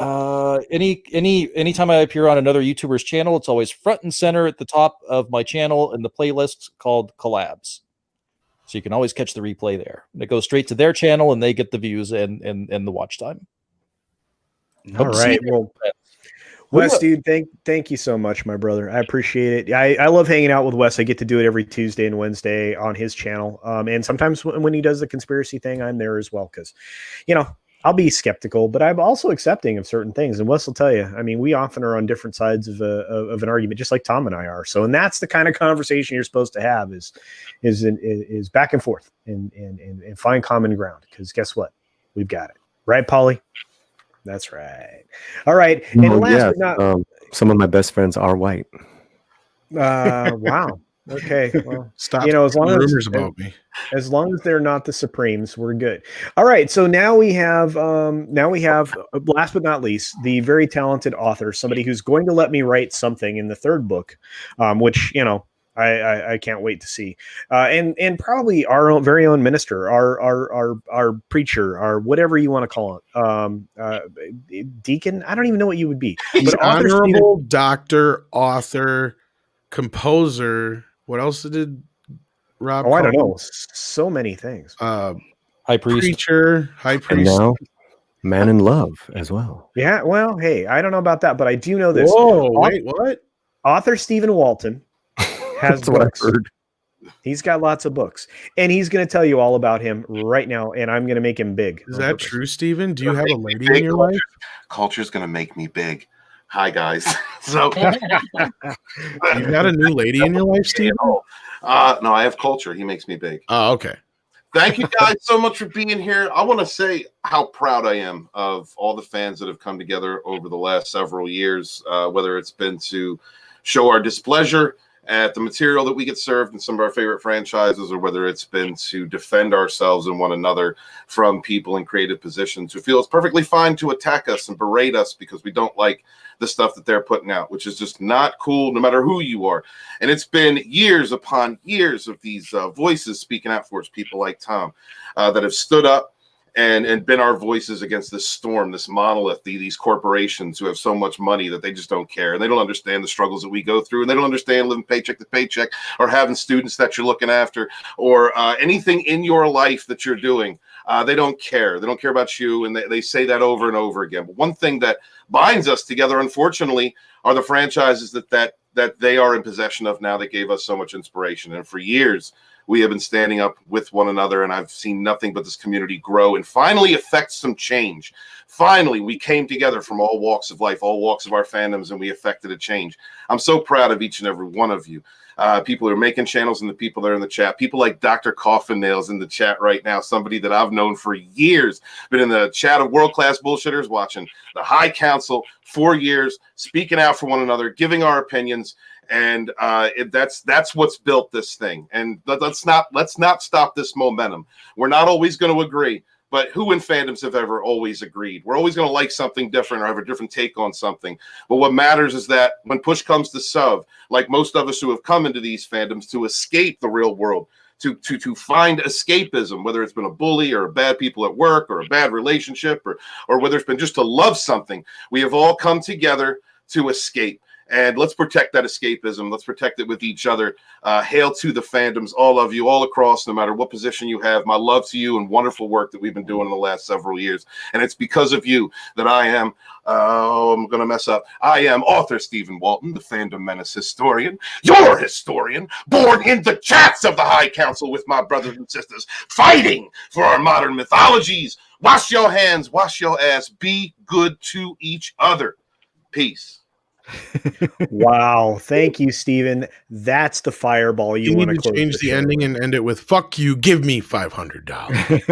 And anytime I appear on another YouTuber's channel, it's always front and center at the top of my channel in the playlist called Collabs. So you can always catch the replay there. And it goes straight to their channel and they get the views and the watch time. All right. Well, Wes, dude, thank you so much, my brother. I appreciate it. I love hanging out with Wes. I get to do it every Tuesday and Wednesday on his channel. And sometimes when he does the conspiracy thing, I'm there as well because, I'll be skeptical, but I'm also accepting of certain things. And Wes will tell you, I mean, we often are on different sides of an argument, just like Tom and I are. So, and that's the kind of conversation you're supposed to have is back and forth and find common ground. Because guess what? We've got it. Right, Paulie? That's right. All right. And last but not some of my best friends are white. Wow. Okay. Well, Stop as long as rumors about me. As long as they're not the Supremes, we're good. All right. So now we have last but not least, the very talented author, somebody who's going to let me write something in the third book, which I can't wait to see, and probably our own very own minister, our preacher, our whatever you want to call it, deacon. I don't even know what you would be, He's but author honorable doctor, author, composer. What else did Rob? I don't know. So many things. High priest, Preacher, high And priest. now, man in love as well. Yeah. Well, hey, I don't know about that, but I do know this. Whoa! Wait, what? Author Stephen Walton has That's what books. I've heard. He's got lots of books, and he's going to tell you all about him right now, and I'm going to make him big. Is that true, Stephen? Do you have a lady in your life? Culture's gonna make me big. Hi guys. So You got a new lady in your life, Stephen? no, I have Culture. He makes me big. Oh, okay. Thank you guys so much for being here. I want to say how proud I am of all the fans that have come together over the last several years, whether it's been to show our displeasure at the material that we get served in some of our favorite franchises, or whether it's been to defend ourselves and one another from people in creative positions who feel it's perfectly fine to attack us and berate us because we don't like the stuff that they're putting out, which is just not cool no matter who you are. And it's been years upon years of these voices speaking out for us, people like Tom, that have stood up and been our voices against this storm, this monolith, these corporations who have so much money that they just don't care. And they don't understand the struggles that we go through. And they don't understand living paycheck to paycheck, or having students that you're looking after, or anything in your life that you're doing. They don't care. They don't care about you. And they say that over and over again. But one thing that binds us together, unfortunately, are the franchises that they are in possession of now that gave us so much inspiration. And for years, we have been standing up with one another, and I've seen nothing but this community grow and finally affect some change. Finally, we came together from all walks of life, all walks of our fandoms, and we affected a change. I'm so proud of each and every one of you. People who are making channels and the people that are in the chat. People like Dr. Coffin Nails in the chat right now, somebody that I've known for years, been in the chat of world-class bullshitters, watching the High Council for years, speaking out for one another, giving our opinions. And that's what's built this thing. And let's not stop this momentum. We're not always going to agree, but who in fandoms have ever always agreed? We're always going to like something different or have a different take on something. But what matters is that when push comes to shove, like most of us who have come into these fandoms to escape the real world, to find escapism, whether it's been a bully or bad people at work or a bad relationship, or whether it's been just to love something, we have all come together to escape. And let's protect that escapism. Let's protect it with each other. Hail to the fandoms, all of you, all across, no matter what position you have. My love to you and wonderful work that we've been doing in the last several years. And it's because of you that I am, I'm going to mess up. I am author Stephen Walton, the Fandom Menace historian, your historian, born in the chats of the High Council with my brothers and sisters, fighting for our modern mythologies. Wash your hands, wash your ass, be good to each other. Peace. Wow. Thank you, Stephen. That's the fireball you want need to change the ending and end it with "fuck you, give me $500."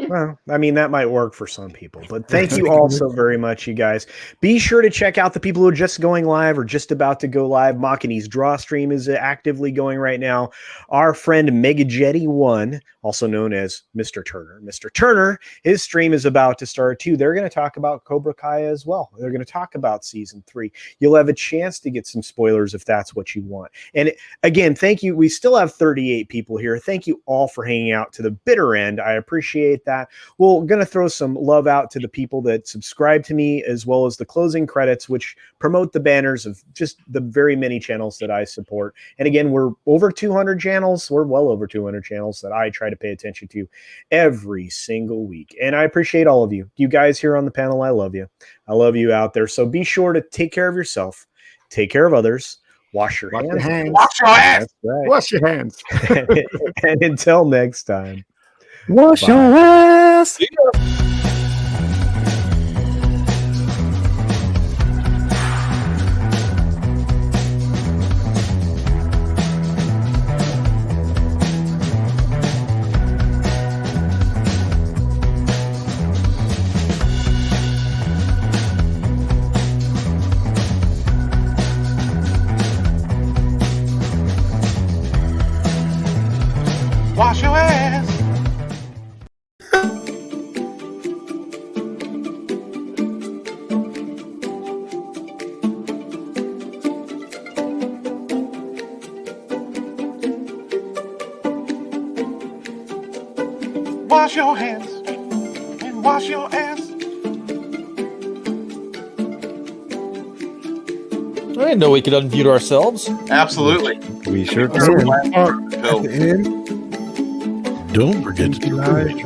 Well, I mean, that might work for some people, but thank you all so very much, you guys. Be sure to check out the people who are just going live or just about to go live. Makini's draw stream is actively going right now. Our friend Megajetty1, also known as Mr. Turner. Mr. Turner, his stream is about to start too. They're going to talk about Cobra Kai as well. They're going to talk about season 3. You'll have a chance to get some spoilers if that's what you want. And again, thank you. We still have 38 people here. Thank you all for hanging out to the bitter end. I appreciate that. We're going to throw some love out to the people that subscribe to me, as well as the closing credits, which promote the banners of just the very many channels that I support. And again, we're over 200 channels. We're well over 200 channels that I try to pay attention to every single week. And I appreciate all of you. You guys here on the panel, I love you. I love you out there. So be sure to take care of yourself, take care of others, wash your hands. Wash your ass. That's right. Wash your hands. And until next time. Wash your ass. wash your hands and wash your ass. I didn't know we could unmute ourselves. Absolutely. We sure So, can. at the end, Don't forget to live